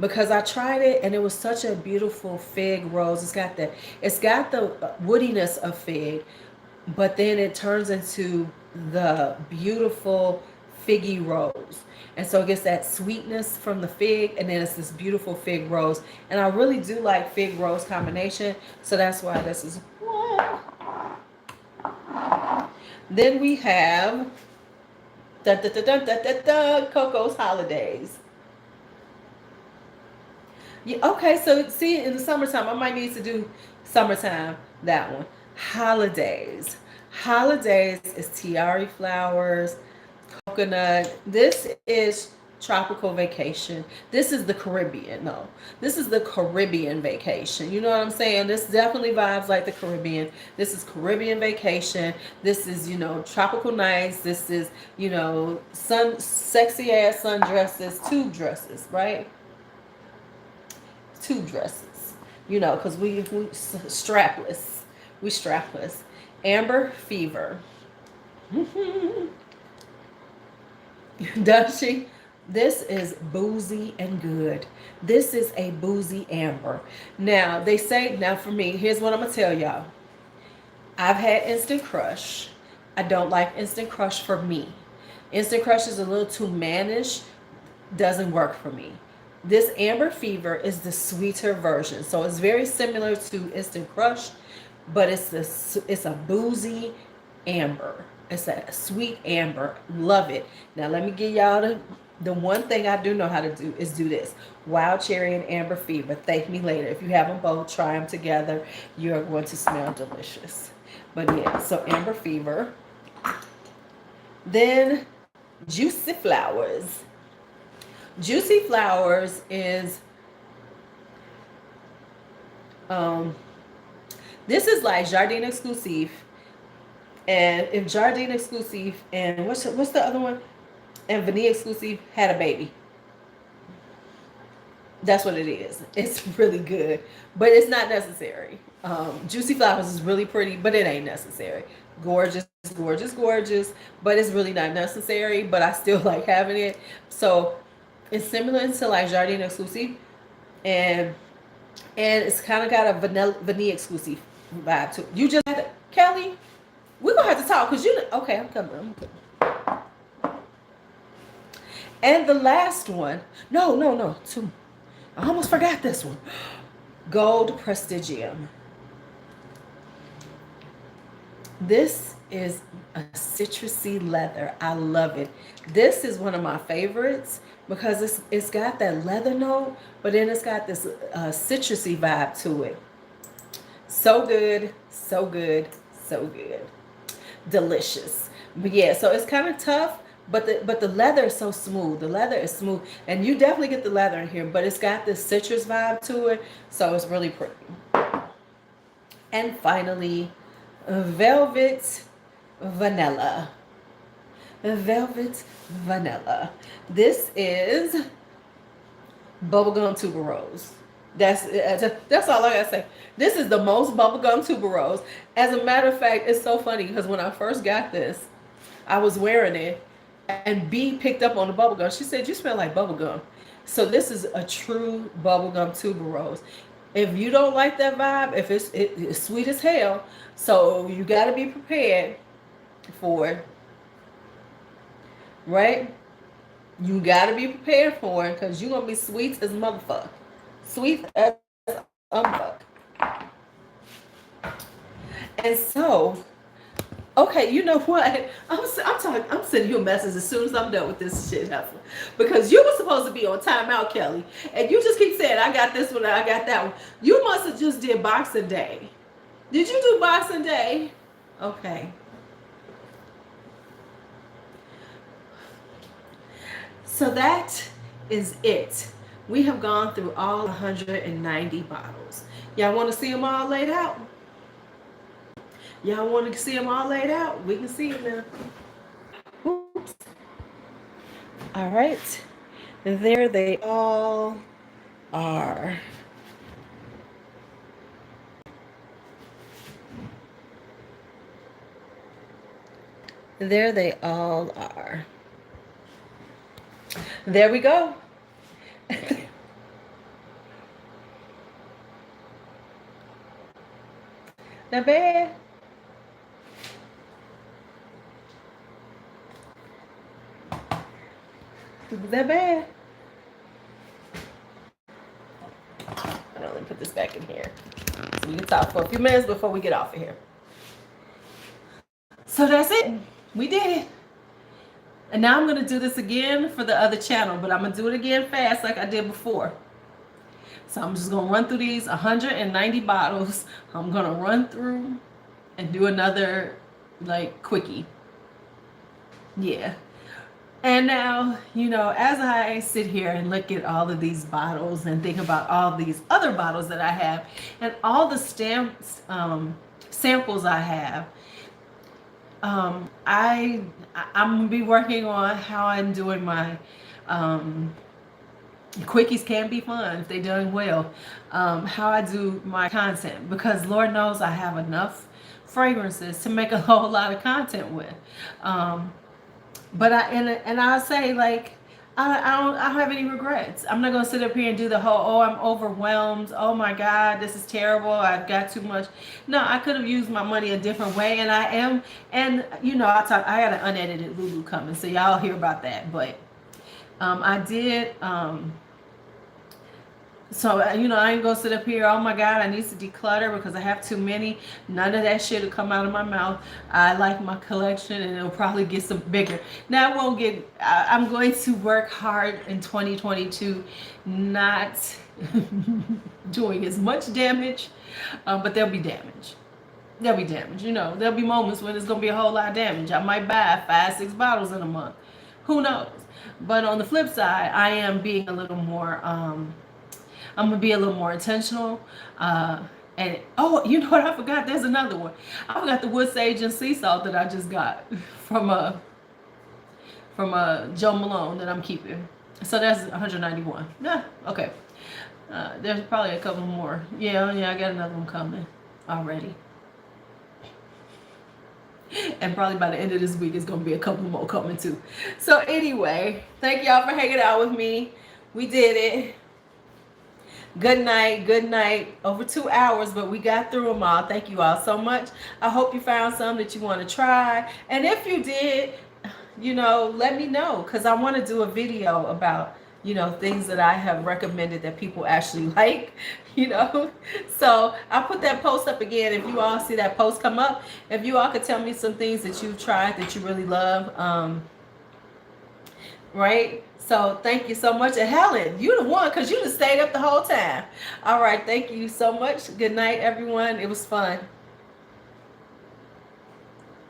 A: because I tried it and it was such a beautiful fig rose. It's got the woodiness of fig, but then it turns into the beautiful figgy rose. And so it gets that sweetness from the fig, and then it's this beautiful fig rose. And I really do like fig rose combination. So that's why this is one. Then we have Coco's Holidays. Yeah, okay, so see, in the summertime, I might need to do summertime, that one. Holidays. Holidays is tiare flowers, coconut. This is tropical vacation. This is the Caribbean. No, this is the Caribbean vacation. You know what I'm saying? This definitely vibes like the Caribbean. This is Caribbean vacation. This is, tropical nights. This is, sexy ass sundresses, tube dresses, right? Tube dresses, because we strapless. We strapless. Amber Fever. Does she? This is boozy and good. This is a boozy amber. Now, for me, here's what I'm going to tell y'all. I've had Instant Crush. I don't like Instant Crush for me. Instant Crush is a little too mannish. Doesn't work for me. This Amber Fever is the sweeter version. So it's very similar to Instant Crush, but it's a boozy amber. It's a sweet amber. Love it. Now let me give y'all the one thing I do know how to do is do this. Wild Cherry and Amber Fever. Thank me later. If you have them both, try them together. You're going to smell delicious. But yeah, so Amber Fever. Then Juicy Flowers. Juicy Flowers is this is like Jardin Exclusive, and if Jardin Exclusive and what's the other one, and Vanilla Exclusive had a baby, that's what it is. It's really good, but it's not necessary. Juicy Flowers is really pretty, but it ain't necessary. Gorgeous, gorgeous, gorgeous, but it's really not necessary, but I still like having it. So it's similar to like Jardin Exclusive, and it's kind of got a vanilla exclusive vibe too. You just had to, Kelly, we're gonna have to talk, because okay, I'm coming. And the last one, no, two. I almost forgot this one. Gold Prestigium. This is a citrusy leather. I love it. This is one of my favorites because it's got that leather note, but then it's got this citrusy vibe to it. So good, so good, so good. Delicious. But yeah, so it's kind of tough, but the leather is so smooth. The leather is smooth, and you definitely get the leather in here, but it's got this citrus vibe to it, so it's really pretty. And finally, Velvet Vanilla. Velvet Vanilla. This is bubblegum tuberose. That's all I gotta say. This is the most bubblegum tuberose. As a matter of fact, it's so funny because when I first got this, I was wearing it, and B picked up on the bubblegum. She said, "You smell like bubblegum." So this is a true bubblegum tuberose. If you don't like that vibe, if it's sweet as hell, so you got to be prepared for it, right? You got to be prepared for it because you're gonna be sweet as motherfucker, sweet as motherfucker. And so, okay, you know what? I'm sending you a message as soon as I'm done with this shit, Heifer. Because you were supposed to be on timeout, Kelly. And you just keep saying, I got this one, I got that one. You must have just did Boxing Day. Did you do Boxing Day? Okay. So that is it. We have gone through all 190 bottles. Y'all want to see them all laid out? Y'all want to see them all laid out? We can see them now. Oops. All right. There they all are. There they all are. There we go. Not bad. Is that bad? Let me put this back in here so we can talk for a few minutes before we get off of here. So that's it. We did it. And now I'm going to do this again for the other channel, but I'm going to do it again fast like I did before. So I'm just going to run through these 190 bottles. I'm going to run through and do another like quickie. Yeah. And now, you know, as I sit here and look at all of these bottles and think about all these other bottles that I have and all the samples I have, I'm gonna be working on how I'm doing my quickies. Can be fun if they're doing well. How I do my content, because Lord knows I have enough fragrances to make a whole lot of content with. But I'll say, like, I don't have any regrets. I'm not gonna sit up here and do the whole, I'm overwhelmed, oh my God, this is terrible, I've got too much. No, I could have used my money a different way, and I am. And you know, I got an unedited Lulu coming, so y'all hear about that. But I did. So, you know, I ain't gonna sit up here, oh my God, I need to declutter because I have too many. None of that shit will come out of my mouth. I like my collection, and it'll probably get some bigger. Now, it won't get, I'm going to work hard in 2022, not doing as much damage, but there'll be damage. There'll be damage. You know, there'll be moments when there's gonna be a whole lot of damage. I might buy 5-6 bottles in a month. Who knows? But on the flip side, I am being a little more, I'm gonna be a little more intentional. And oh, you know what? I forgot. There's another one. I forgot the wood sage and sea salt that I just got from Joe Malone that I'm keeping. So that's 191. Yeah, okay. There's probably a couple more. Yeah, I got another one coming already. And probably by the end of this week, it's gonna be a couple more coming too. So anyway, thank y'all for hanging out with me. We did it. Good night. Over 2 hours, but we got through them all. Thank you all so much. I hope you found some that you want to try. And if you did, you know, let me know, because I want to do a video about, you know, things that I have recommended that people actually like, you know. So I'll put that post up again. If you all see that post come up, if you all could tell me some things that you've tried that you really love, right? So thank you so much. And Helen, you the one, because you just stayed up the whole time. All right. Thank you so much. Good night, everyone. It was fun.